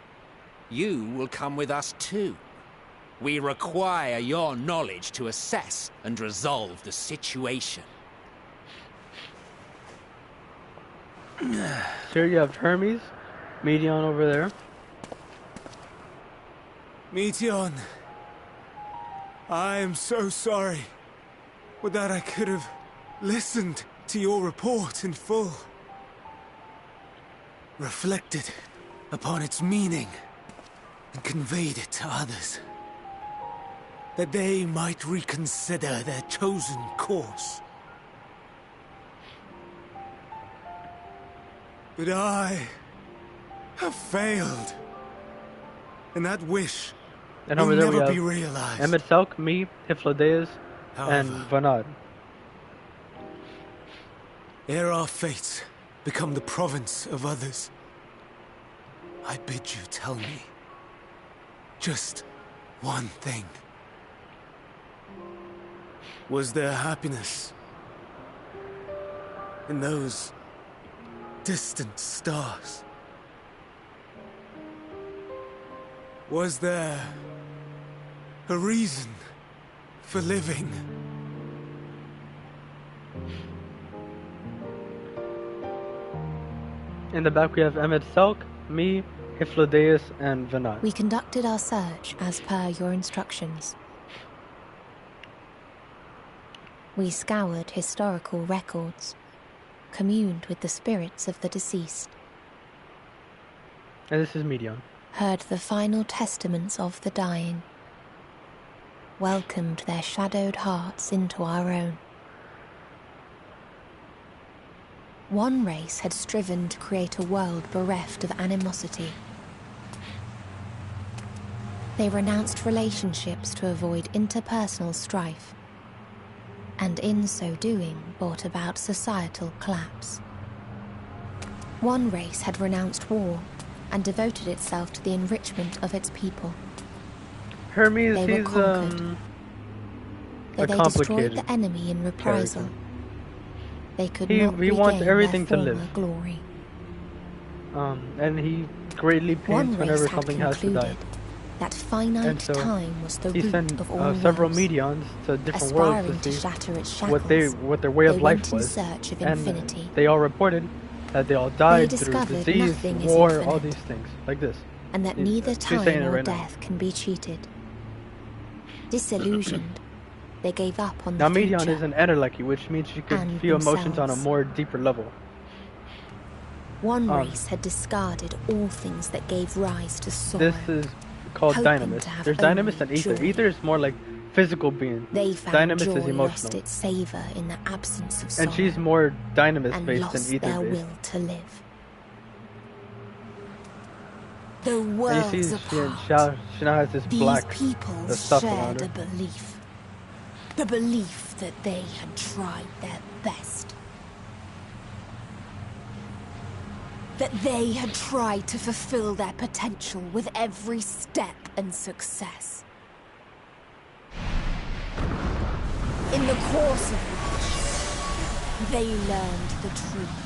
you will come with us too. We require your knowledge to assess and resolve the situation. Here you have Hermes, Medion over there. Meteon, I am so sorry. With that, I could have listened to your report in full. Reflected upon its meaning and conveyed it to others. That they might reconsider their chosen course. But I have failed. And that wish And will over there we never have be realized. Emet-Selch, me, Hyphladeus, and However, Vanad. ere our fates become the province of others, I bid you tell me just one thing. Was there happiness in those distant stars? Was there a reason for living? In the back we have Emet-Selch, me, Hyphladeus, and Vanad. We conducted our search as per your instructions. We scoured historical records, communed with the spirits of the deceased, And this is Medion. heard the final testaments of the dying, welcomed their shadowed hearts into our own. One race had striven to create a world bereft of animosity. They renounced relationships to avoid interpersonal strife, and in so doing brought about societal collapse. One race had renounced war and devoted itself to the enrichment of its people. Hermes, They were he's conquered. Though a they destroyed complicated the enemy in reprisal, character. they could He not wants regain everything their to former live. glory. And he greatly One pains race whenever had something has to die. concluded that finite And so time was the he root sent of all several worlds. Medions to different Aspiring worlds to to see shatter its what their way shackles, of life went in was. search of And infinity. they all reported that they all died through discovered disease, nothing is war, all infinite. these things, like this. And that He's- neither she's time saying it or right now. death can be cheated. Disillusioned, they gave up on Now the Medion future. is an Ederlucky, which means you can and feel emotions on a themselves. more deeper level. One Um, race had discarded all things that gave rise to sorrow. This is called hoping Dynamis. to have There's Dynamis and only Ether. joy. Ether is more like physical being. They found Dynamis joy is lost emotional. its savor in the absence of sorrow, And she's more Dynamis and based lost than Ether their based. will to live. The And worlds you see, apart. she now has this These black peoples stuff shared around a her. belief. The belief that they had tried their best. That they had tried to fulfill their potential with every step and success. In the course of which, they learned the truth.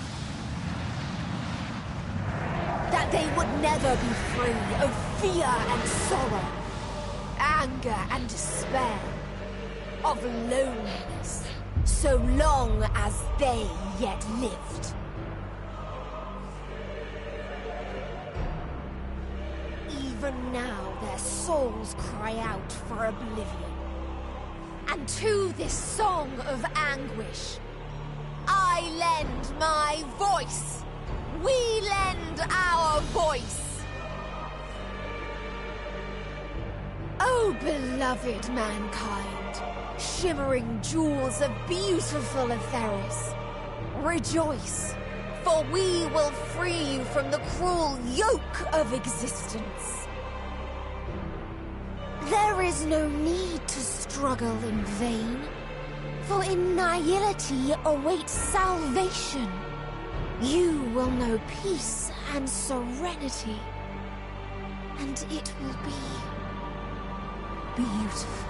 That they would never be free of fear and sorrow, anger and despair, of loneliness, so long as they yet lived. Even now their souls cry out for oblivion. And to this song of anguish, I lend my voice. We lend our voice. Oh, beloved mankind, shimmering jewels of beautiful Ffxiv, rejoice, for we will free you from the cruel yoke of existence. There is no need to struggle in vain, for in nihility awaits salvation. You will know peace and serenity, and it will be beautiful.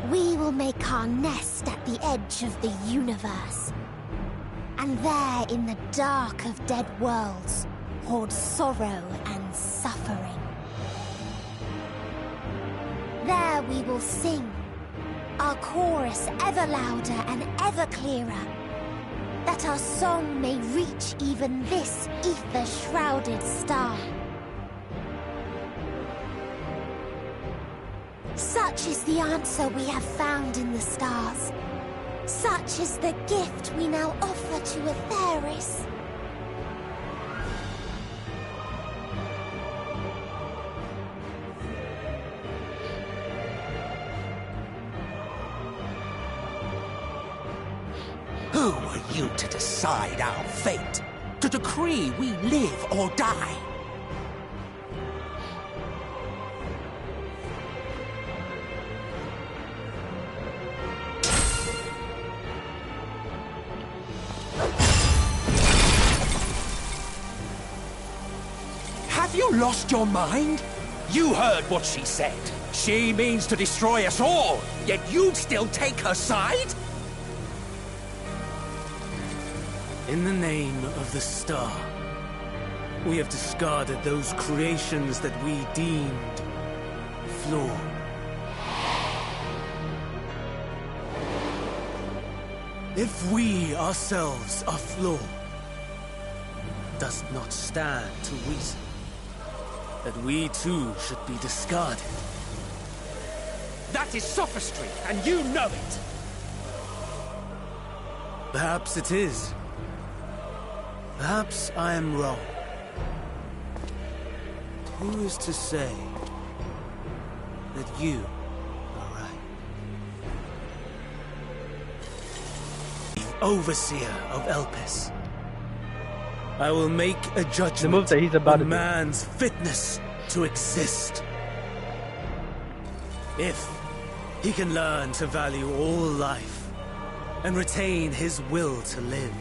We will make our nest at the edge of the universe, and there in the dark of dead worlds hoard sorrow and suffering. There we will sing, our chorus ever louder and ever clearer, that our song may reach even this ether-shrouded star. Such is the answer we have found in the stars. Such is the gift we now offer to Ffxiv. Who are you to decide our fate? To decree we live or die? Have you lost your mind? You heard what she said. She means to destroy us all, yet you'd still take her side? In the name of the Star, we have discarded those creations that we deemed flawed. If we ourselves are flawed, does it not stand to reason that we too should be discarded? That is sophistry, and you know it! Perhaps it is. Perhaps I am wrong. Who is to say that you are right? The Overseer of Elpis. I will make a judgment that he's about on to do. man's fitness to exist. If he can learn to value all life and retain his will to live,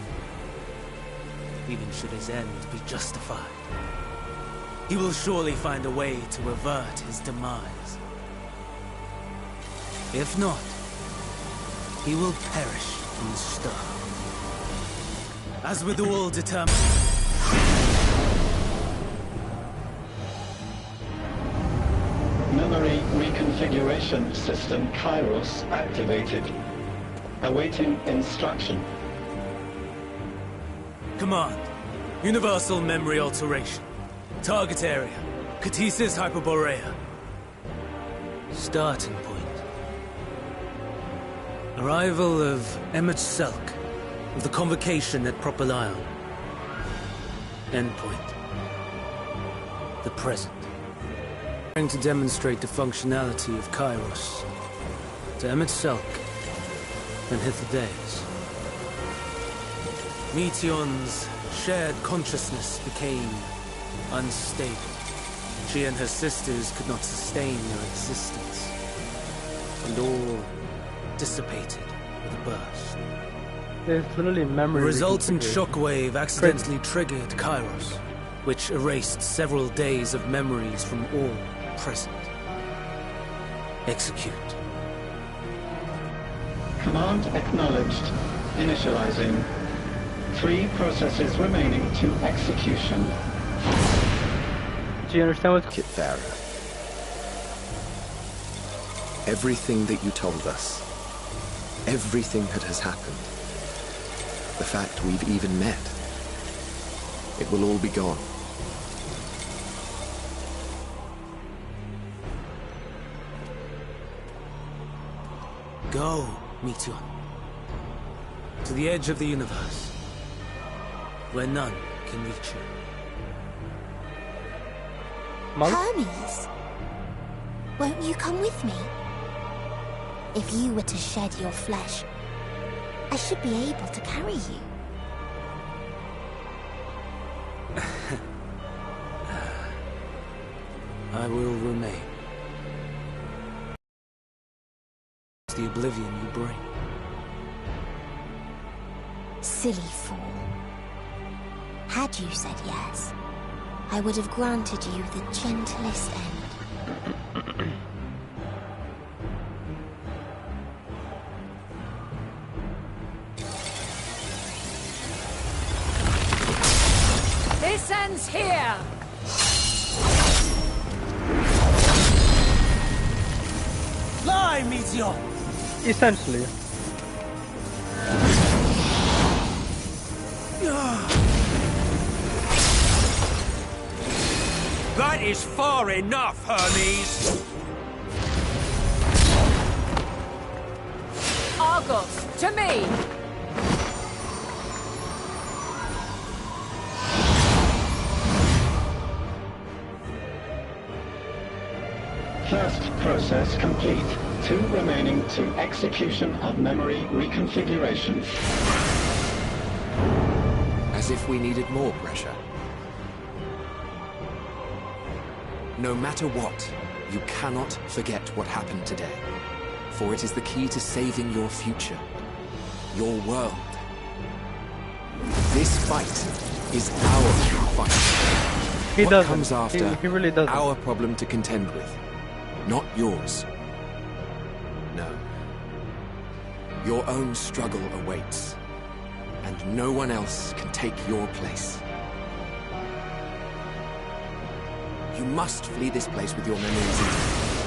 even should his end be justified, he will surely find a way to avert his demise. If not, he will perish in the star. As with all determined... Memory reconfiguration system Kairos activated. Awaiting instruction. Command. Universal memory alteration. Target area. Catesis Hyperborea. Starting point. Arrival of Emmett Selk of the Convocation at Propylion. Endpoint. The present. Trying to demonstrate the functionality of Kairos to Emmett Selk and Hither Days. Meteon's shared consciousness became unstable. She and her sisters could not sustain their existence, and all dissipated with a burst. It's literally memory. The resultant shockwave accidentally triggered Kairos, which erased several days of memories from all present. Execute. Command acknowledged. Initializing. 3 processes remaining to execution. Do you understand what's... Kitthara. Everything that you told us, everything that has happened, the fact we've even met, it will all be gone. Go, Meteon. To the edge of the universe, where none can reach you. Hermes, won't you come with me? If you were to shed your flesh, I should be able to carry you. I will remain. It's the oblivion you bring. Silly fool. Had you said yes, I would have granted you the gentlest end. This ends here! Fly, Meteor! Essentially. That is far enough, Hermes! Argos, to me! First process complete. 2 remaining to execution of memory reconfiguration. As if we needed more pressure. No matter what, you cannot forget what happened today. For it is the key to saving your future. Your world. This fight is our fight. He what doesn't. comes after He really doesn't. our problem to contend with. Not yours. No. Your own struggle awaits. And no one else can take your place. You must flee this place with your memories intact.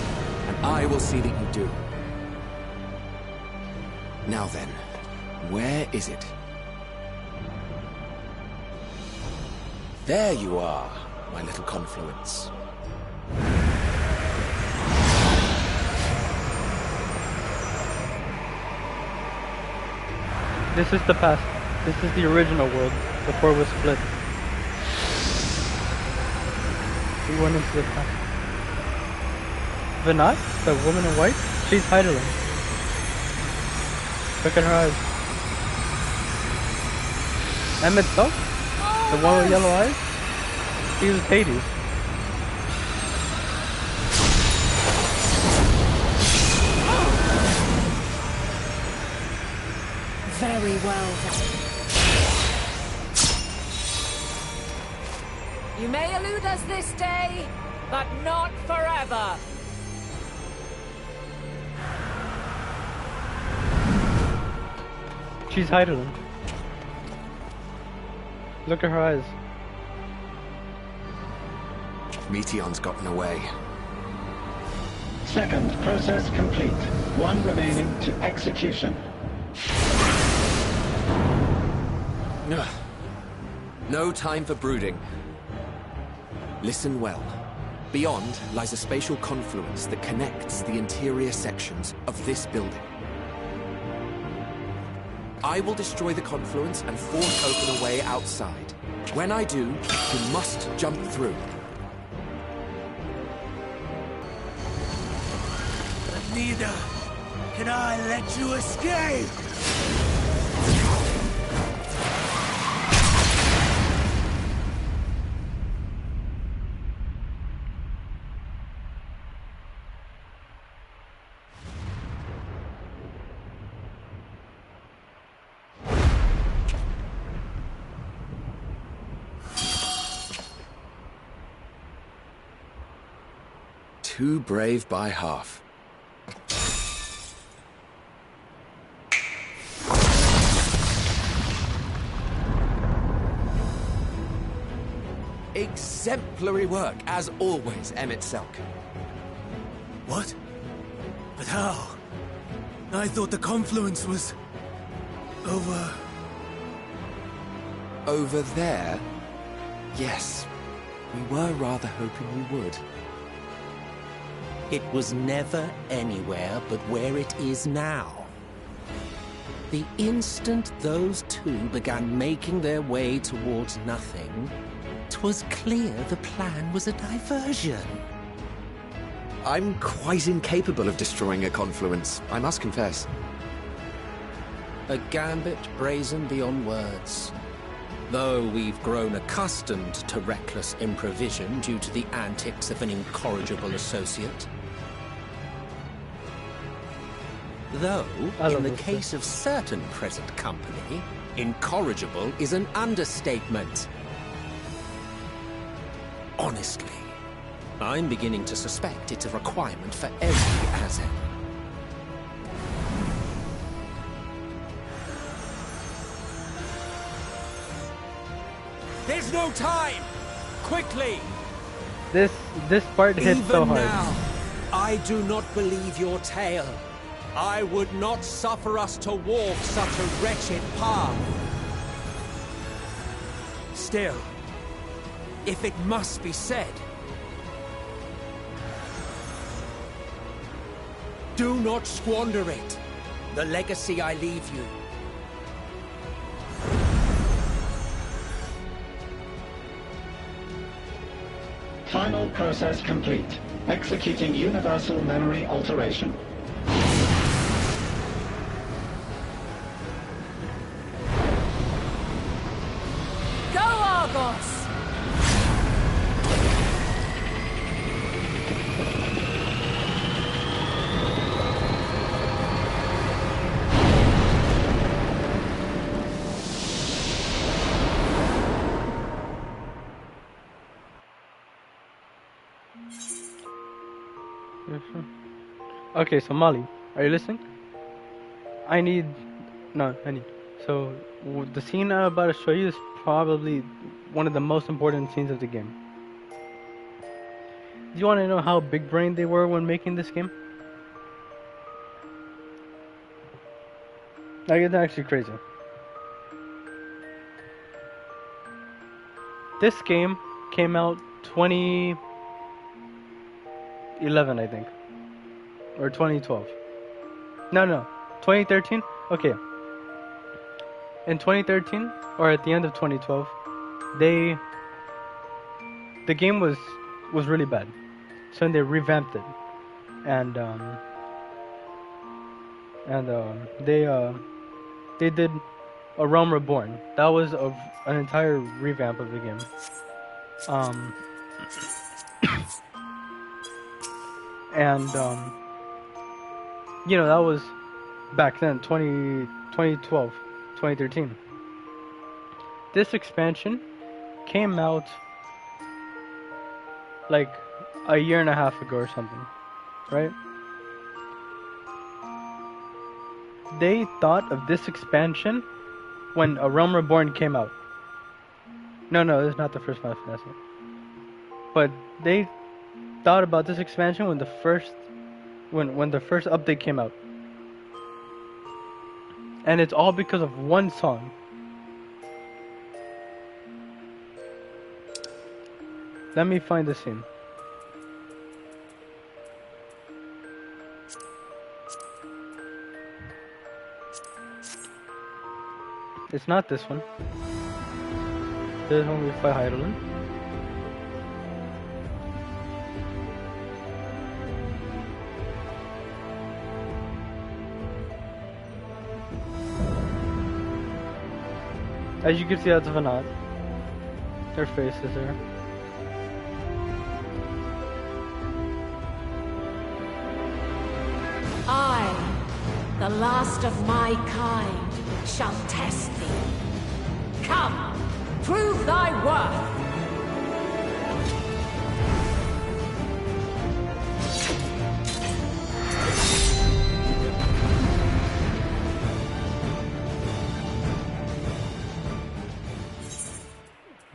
And I will see that you do. Now then, where is it? There you are, my little confluence. This is the past. This is the original world, before it was split. We went into the past. Vinay, the woman in white, she's Heidelin. Look at her eyes. Emmett Duck, the one with yellow eyes, he was Hades. Very well then. You may elude us this day, but not forever. She's Heidelin. Look at her eyes. Meteon's gotten away. Second process complete. 1 remaining to execution. Ugh. No time for brooding. Listen well. Beyond lies a spatial confluence that connects the interior sections of this building. I will destroy the confluence and force open a way outside. When I do, you must jump through. But neither can I let you escape! too brave by half. Exemplary work, as always, Emmett Selk. What? But how? I thought the confluence was... over... Over there? Yes. We were rather hoping you would. It was never anywhere but where it is now. The instant those two began making their way towards nothing, 'twas clear the plan was a diversion. I'm quite incapable of destroying a confluence, I must confess. A gambit brazen beyond words. Though we've grown accustomed to reckless improvision due to the antics of an incorrigible associate. Though, in the case of certain present company, incorrigible is an understatement. Honestly, I'm beginning to suspect it's a requirement for every Azen. There's no time! Quickly! This part hits so Even hard. now, I do not believe your tale. I would not suffer us to walk such a wretched path. Still, if it must be said, do not squander it. The legacy I leave you. Final process complete. Executing universal memory alteration. Go, Argos! Okay, so Molly, are you listening? So, the scene I'm about to show you is probably one of the most important scenes of the game. Do you want to know how big-brained they were when making this game? Like, it's actually crazy. This game came out 2011, I think. Or 2012. No. 2013? Okay. In 2013, or at the end of 2012, the game was really bad. So they revamped it. And they did A Realm Reborn. That was an entire revamp of the game. That was back then, 2012, 2013. This expansion came out like a year and a half ago or something, right? They thought of this expansion when A Realm Reborn came out. No, this is not the first Final Fantasy. But they thought about this expansion when the first update came out. And it's all because of one song. Let me find the scene. It's not this one. This one we fight Heidelin. As you can see, that's Vanat. Their face is there. I, the last of my kind, shall test thee. Come, prove thy worth!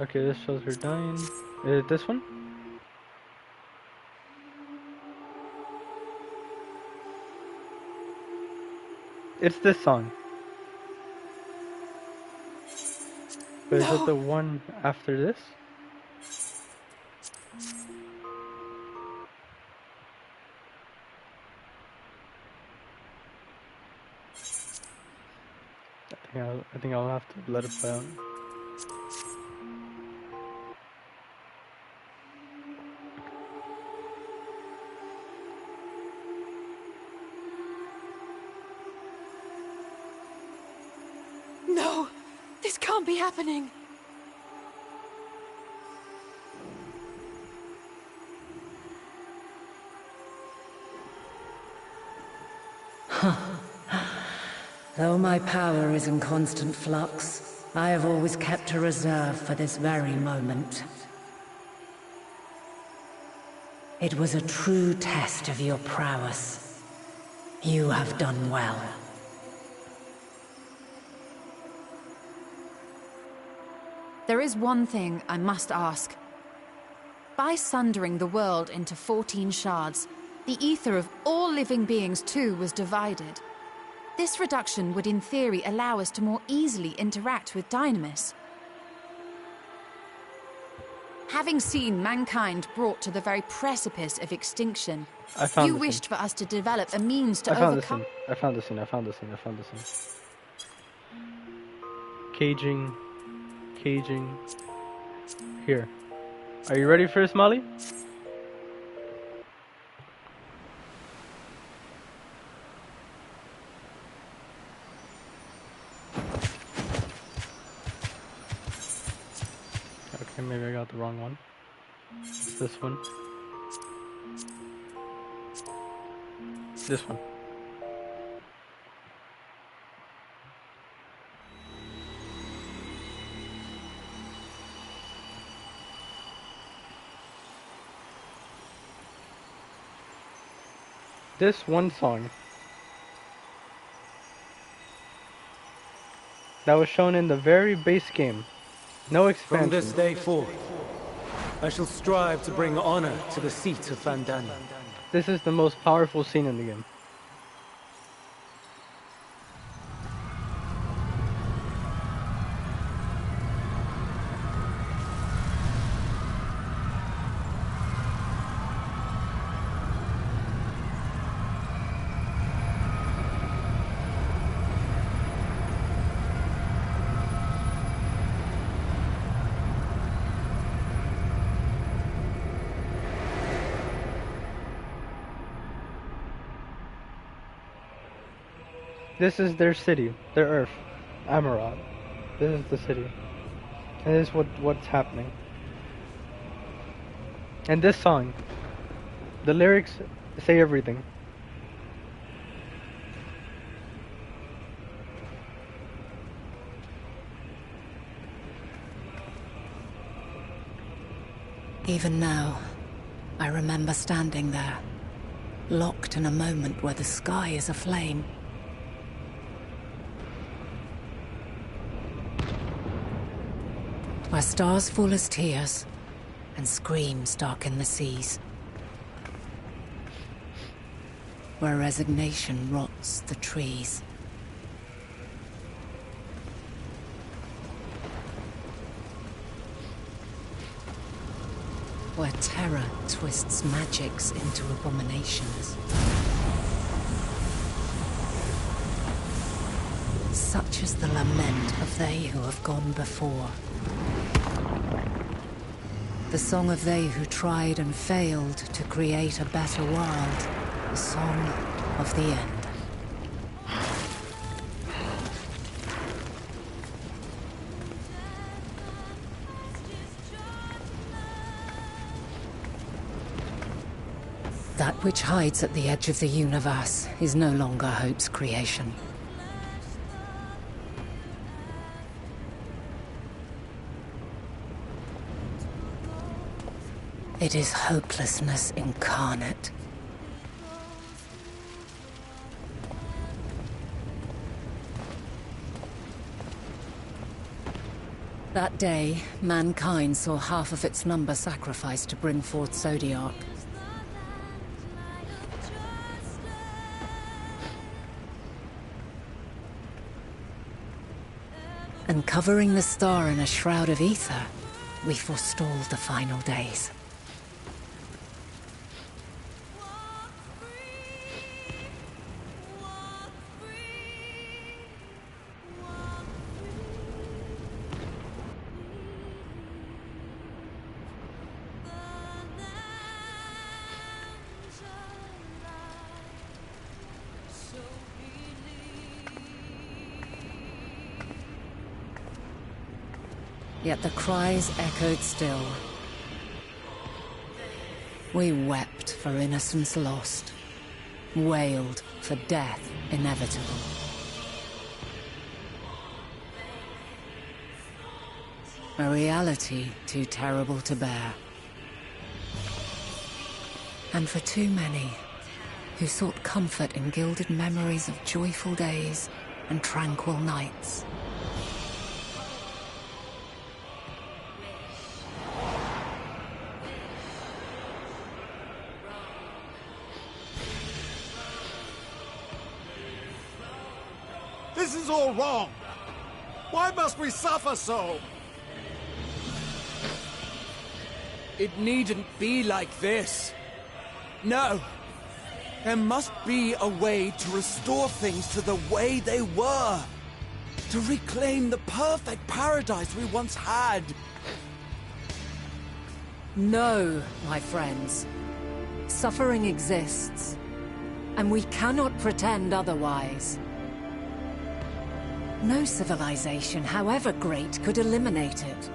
Okay, this shows her dying. Is it this one? It's this song. But is it the one after this? I think I'll have to let it play out. No! This can't be happening! Though my power is in constant flux, I have always kept a reserve for this very moment. It was a true test of your prowess. You have done well. There is one thing I must ask. By sundering the world into 14 shards, the ether of all living beings too was divided. This reduction would in theory allow us to more easily interact with Dynamis. Having seen mankind brought to the very precipice of extinction, you wished for us to develop a means to overcome... I found the scene. Caging. Here. Are you ready for this, Molly? Okay, maybe I got the wrong one. It's this one. This one. This one song that was shown in the very base game. No expansion. From this day forth, I shall strive to bring honor to the seat of Vandana. This is the most powerful scene in the game. This is their city, their Earth, Amarod. This is the city. And this is what's happening. And this song, the lyrics say everything. Even now, I remember standing there, locked in a moment where the sky is aflame. Where stars fall as tears, and screams darken the seas. Where resignation rots the trees. Where terror twists magics into abominations. Such is the lament of they who have gone before. The song of they who tried and failed to create a better world. The song of the end. That which hides at the edge of the universe is no longer hope's creation. It is hopelessness incarnate. That day, mankind saw half of its number sacrificed to bring forth Zodiark. And covering the star in a shroud of ether, we forestalled the final days. Yet the cries echoed still. We wept for innocence lost, wailed for death inevitable. A reality too terrible to bear. And for too many who sought comfort in gilded memories of joyful days and tranquil nights. This is all wrong! Why must we suffer so? It needn't be like this. No. There must be a way to restore things to the way they were. To reclaim the perfect paradise we once had. No, my friends. Suffering exists, and we cannot pretend otherwise. No civilization, however great, could eliminate it.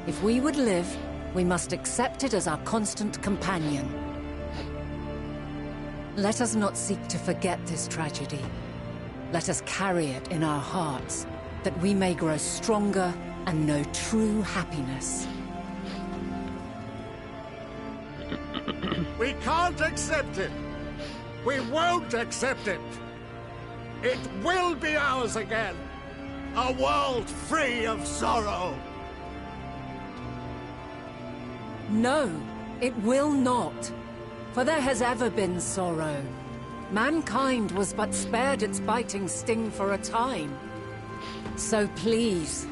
If we would live, we must accept it as our constant companion. Let us not seek to forget this tragedy. Let us carry it in our hearts, that we may grow stronger and know true happiness. We can't accept it! We won't accept it! It will be ours again! A world free of sorrow! No, it will not. For there has ever been sorrow. Mankind was but spared its biting sting for a time. So please,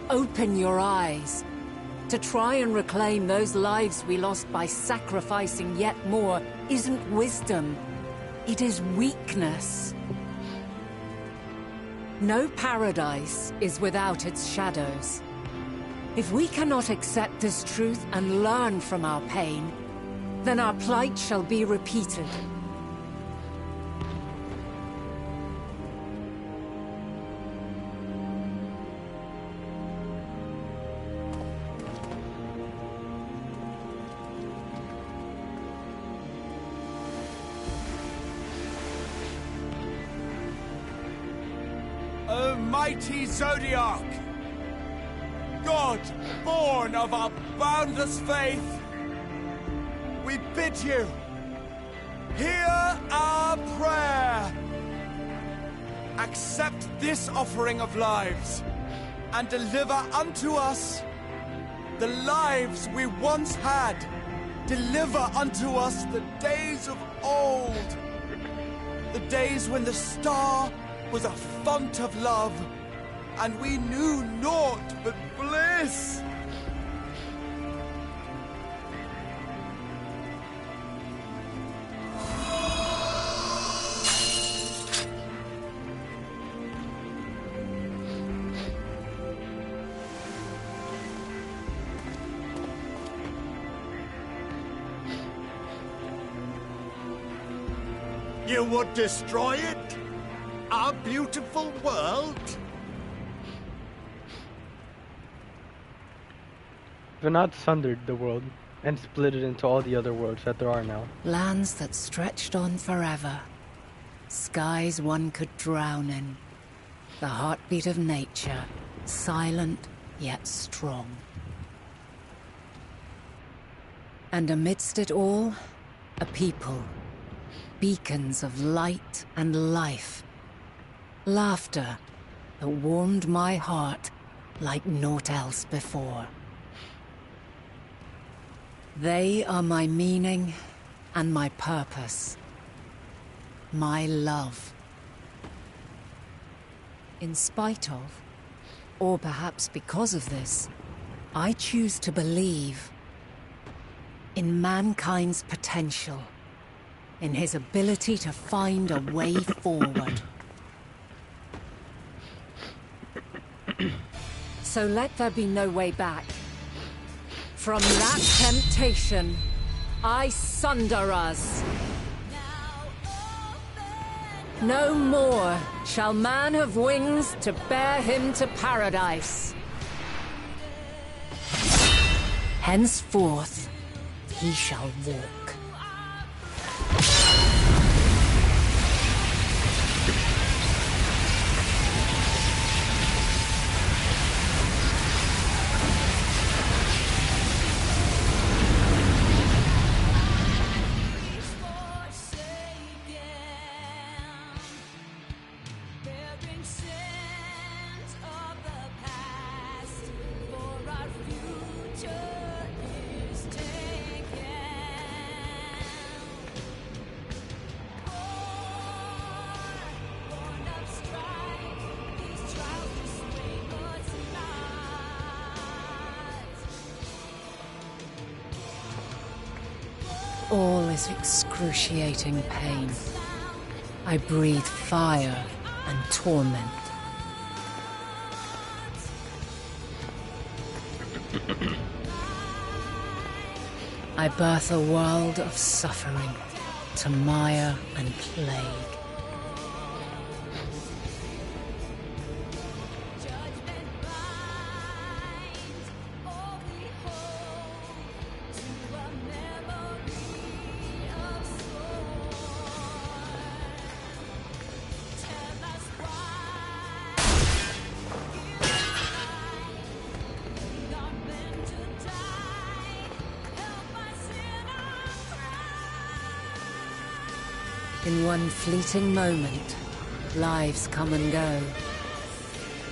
open your eyes. To try and reclaim those lives we lost by sacrificing yet more isn't wisdom. It is weakness. No paradise is without its shadows. If we cannot accept this truth and learn from our pain, then our plight shall be repeated. O mighty Zodiark! God, born of our boundless faith, we bid you, hear our prayer. Accept this offering of lives, and deliver unto us the lives we once had. Deliver unto us the days of old, the days when the star was a font of love, and we knew naught but bliss. You would destroy it? Our beautiful world? Venat sundered the world and split it into all the other worlds that there are now. Lands that stretched on forever. Skies one could drown in. The heartbeat of nature, silent yet strong. And amidst it all, a people. Beacons of light and life. Laughter that warmed my heart like naught else before. They are my meaning and my purpose. My love. In spite of, or perhaps because of this, I choose to believe in mankind's potential, in his ability to find a way forward. So let there be no way back. From that temptation, I sunder us. No more shall man have wings to bear him to paradise. Henceforth, he shall walk. All is excruciating pain. I breathe fire and torment. I birth a world of suffering to mire and plague. In one fleeting moment, lives come and go,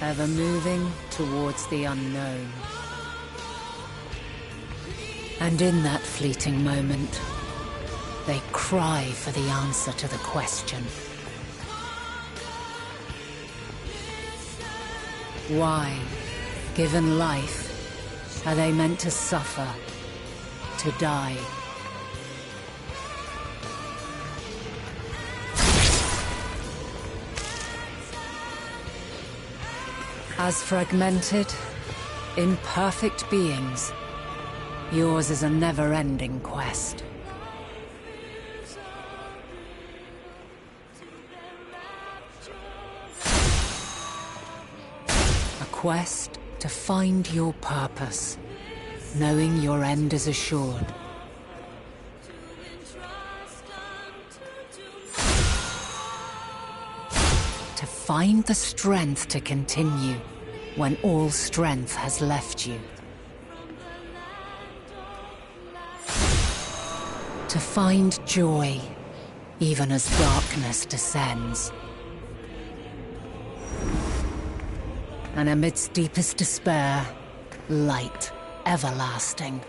ever moving towards the unknown. And in that fleeting moment, they cry for the answer to the question. Why, given life, are they meant to suffer, to die? As fragmented, imperfect beings, yours is a never-ending quest. A quest to find your purpose, knowing your end is assured. To find the strength to continue when all strength has left you. To find joy, even as darkness descends. And amidst deepest despair, light everlasting.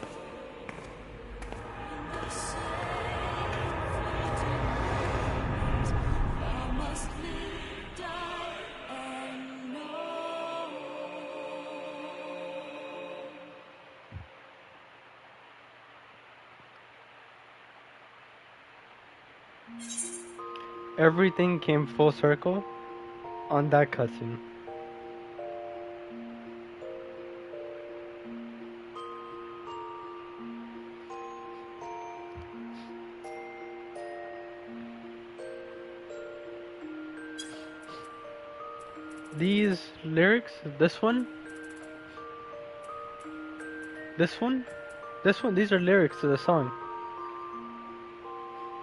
Everything came full circle on that cutscene. These lyrics, this one, these are lyrics to the song.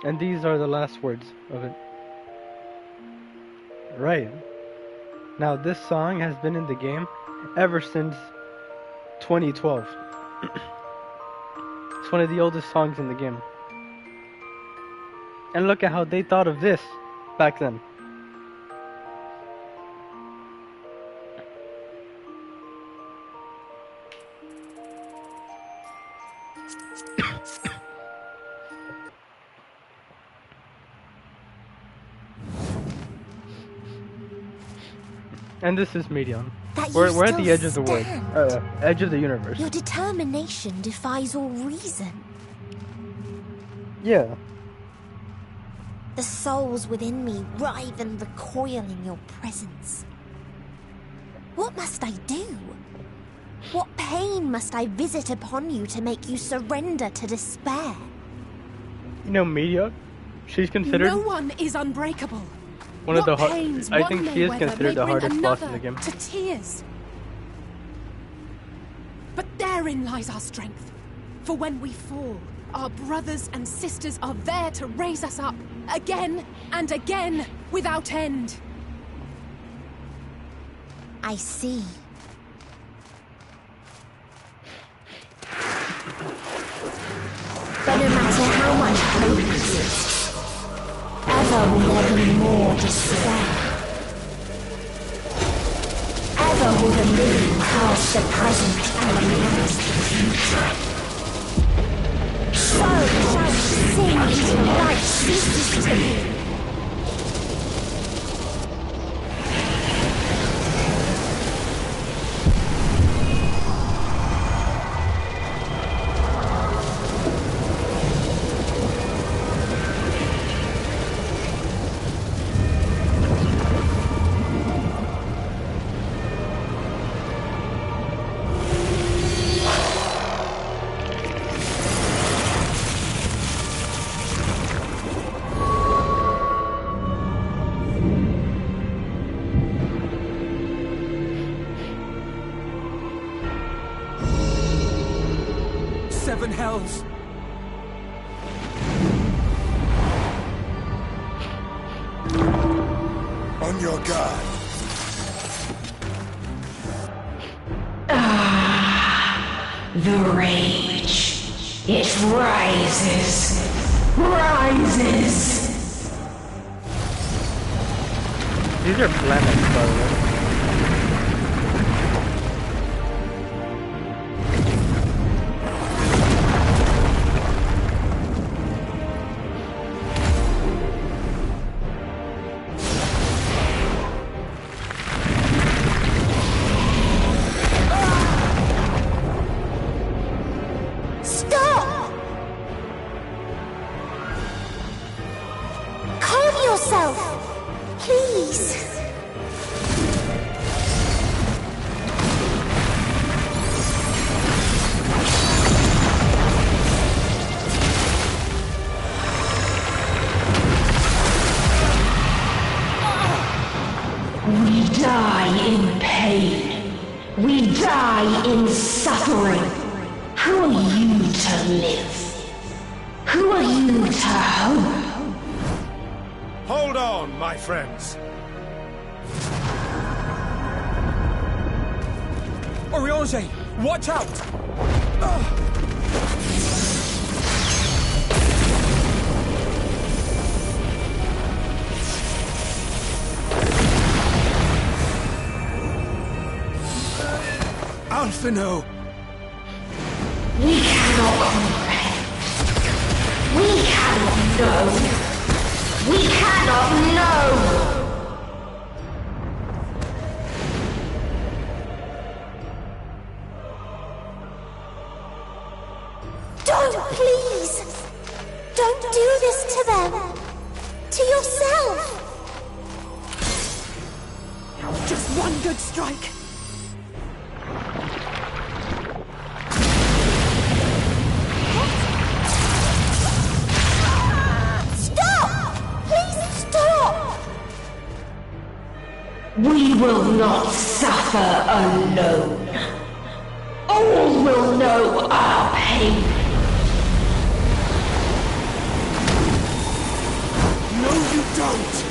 And these are the last words of it. Right. Now, this song has been in the game ever since 2012. It's one of the oldest songs in the game. And look at how they thought of this back then. And this is Medion. That We're at you the edge of still the world. stand. Edge of the universe. Your determination defies all reason. Yeah. The souls within me writhe and recoil in your presence. What must I do? What pain must I visit upon you to make you surrender to despair? You know, Medion, she's considered No one is unbreakable. one of the hard. Pains I one think may she is weather considered may the bring hardest boss in another the game. to tears. But therein lies our strength. For when we fall, our brothers and sisters are there to raise us up again and again without end. I see. But no matter how much hope exists, ever will there be more despair. Ever will the living cast the present and announce the future. So shall we sing until life ceases to be. Seven hells. On your guard. The rage. It rises. Rises. These are planets, by the way. Stop! Calm yourself, please. We die in pain. We die in suffering. Who are you to live? Who are you to hope? Hold on, my friends. Oriange, watch out! Alphino! We cannot comprehend. We cannot know. We cannot know. Don't, please! Don't do this to them! To yourself! Just one good strike. Stop! Please stop! We will not suffer alone. All will know our pain. No, you don't!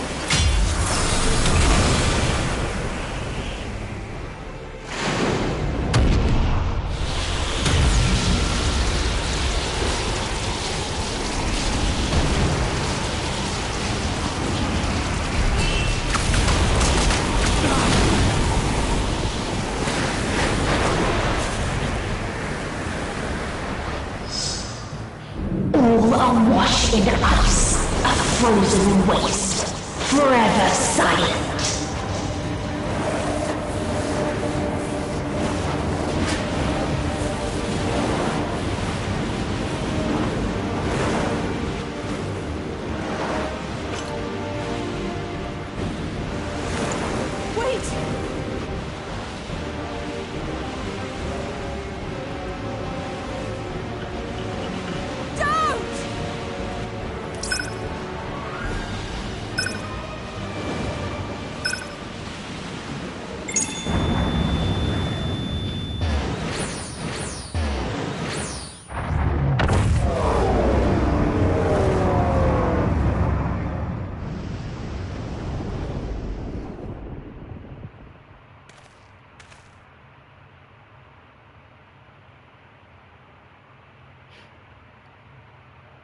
crush in ice, a frozen waste, forever silent.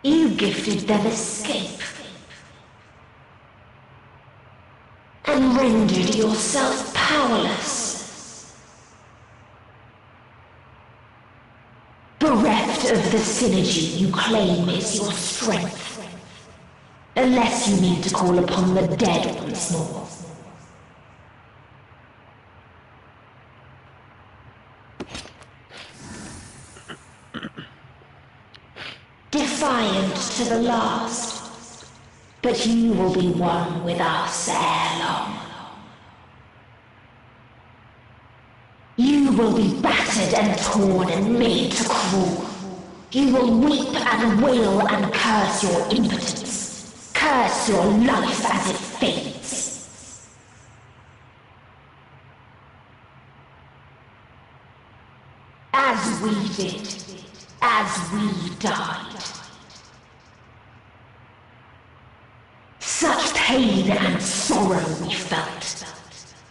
You gifted them escape and rendered yourself powerless. Bereft of the synergy you claim is your strength, unless you mean to call upon the dead once more. Defiant to the last, but you will be one with us ere long. You will be battered and torn and made to crawl. You will weep and wail and curse your impotence, curse your life as it fades. As we did, as we died. Such pain and sorrow we felt,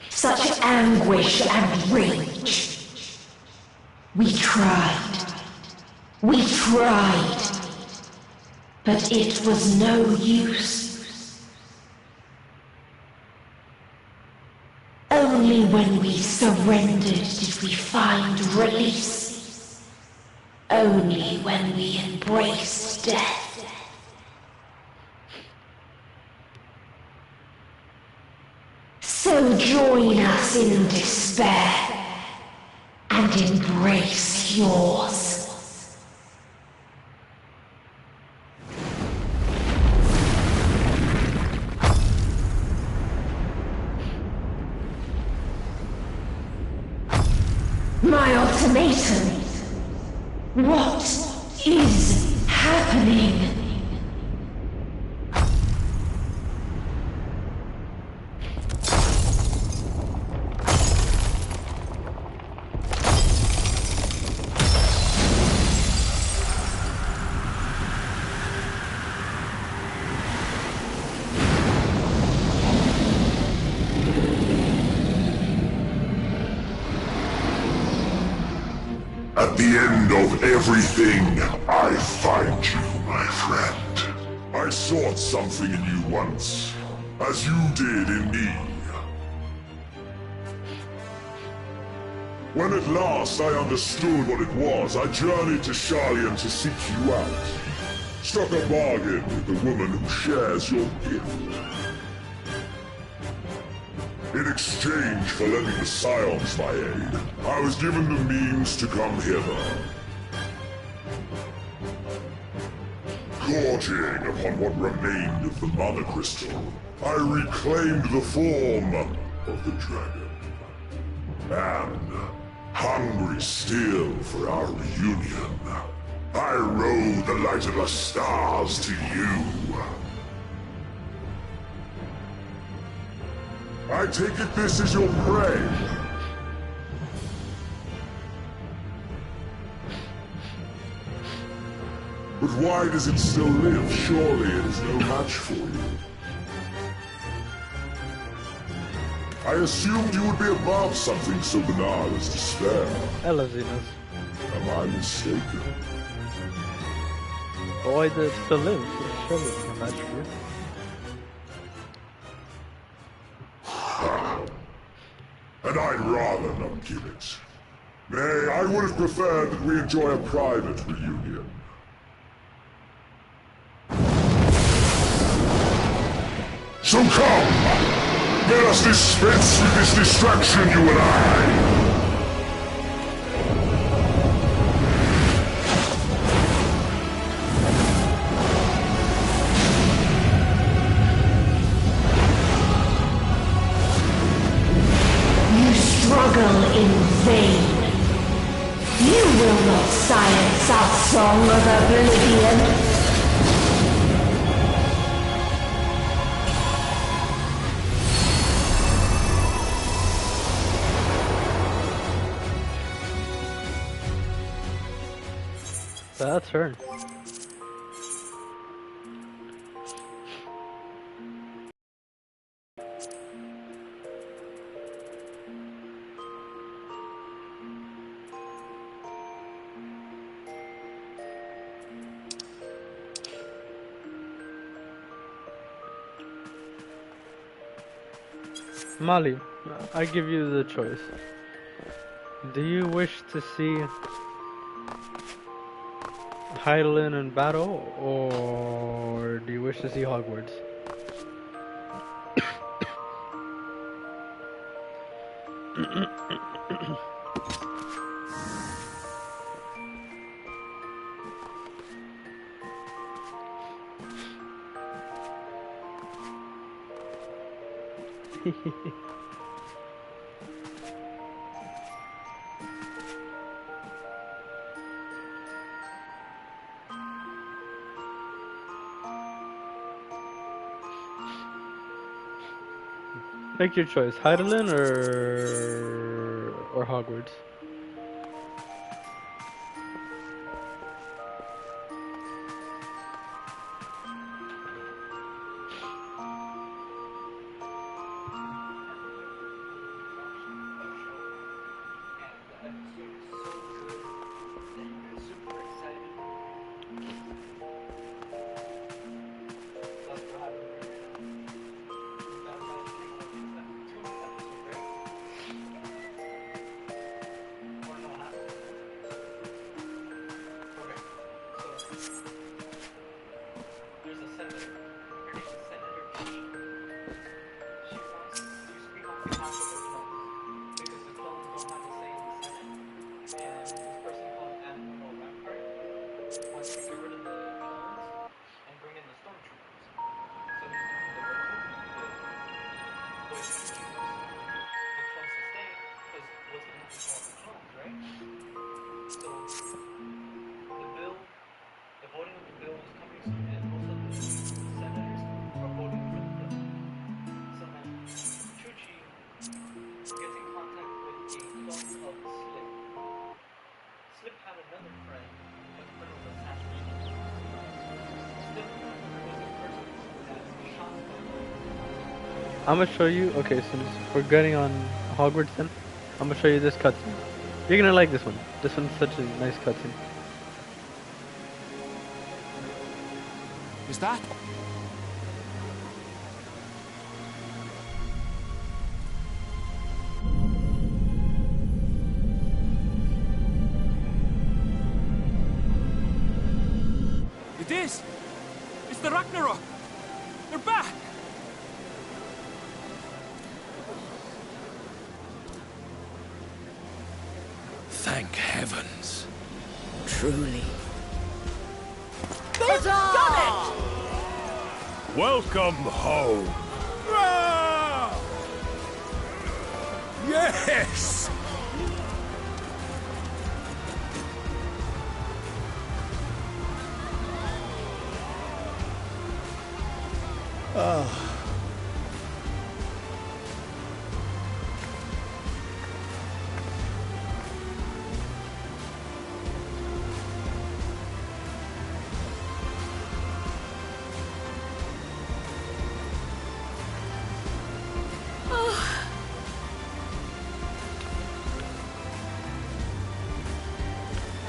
such anguish and rage. We tried, but it was no use. Only when we surrendered did we find release. Only when we embraced death. So join us in despair and embrace yours. My ultimatum. What is happening? At the end of everything, I find you, my friend. I sought something in you once, as you did in me. When at last I understood what it was, I journeyed to Sharlayan to seek you out. Struck a bargain with the woman who shares your gift. In exchange for lending the Scions my aid, I was given the means to come hither. Gorging upon what remained of the Mother Crystal, I reclaimed the form of the dragon. And, hungry still for our reunion, I rode the light of the stars to you. I take it this is your prey. But why does it still live? Surely it is no match for you. I assumed you would be above something so banal as despair. Laziness. Am I mistaken? Why does it still live? Surely it's no match for you. And I'd rather not give it. Nay, I would have preferred that we enjoy a private reunion. So come! Let us dispense with this distraction, you and I! Struggle in vain. You will not silence our song of oblivion. That's her. Molly, I give you the choice. Do you wish to see Hydaelyn in battle, or do you wish to see Hogwarts? Make your choice, Hydaelyn or Hogwarts. I'm gonna show you. Okay, since we're getting on Hogwarts, then I'm gonna show you this cutscene. You're gonna like this one. This one's such a nice cutscene. Is that? It is! It's the Ragnarok! They're back! Thank heavens. Truly. They've done it! Welcome home. Yes! Oh.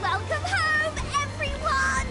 Welcome home, everyone!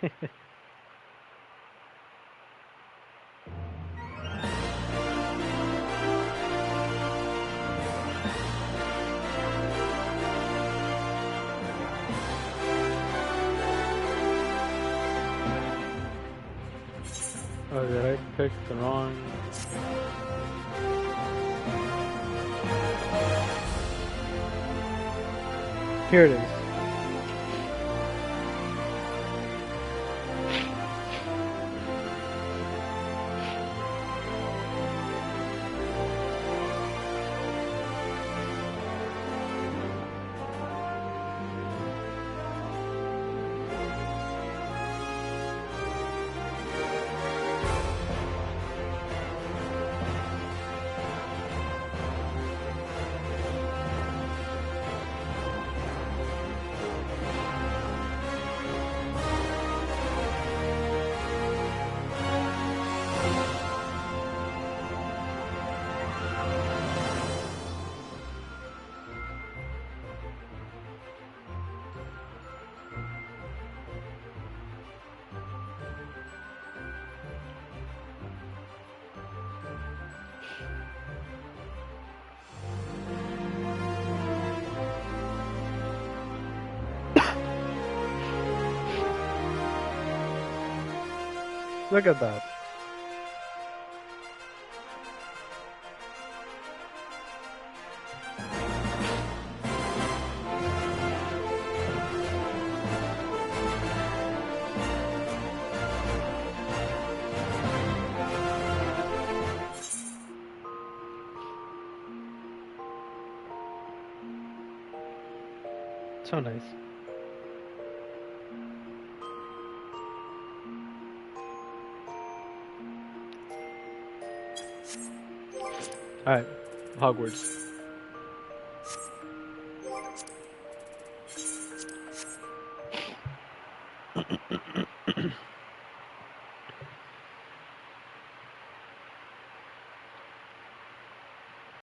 Oh, did I pick the wrong? Here it is. Look at that. So nice. Alright, Hogwarts.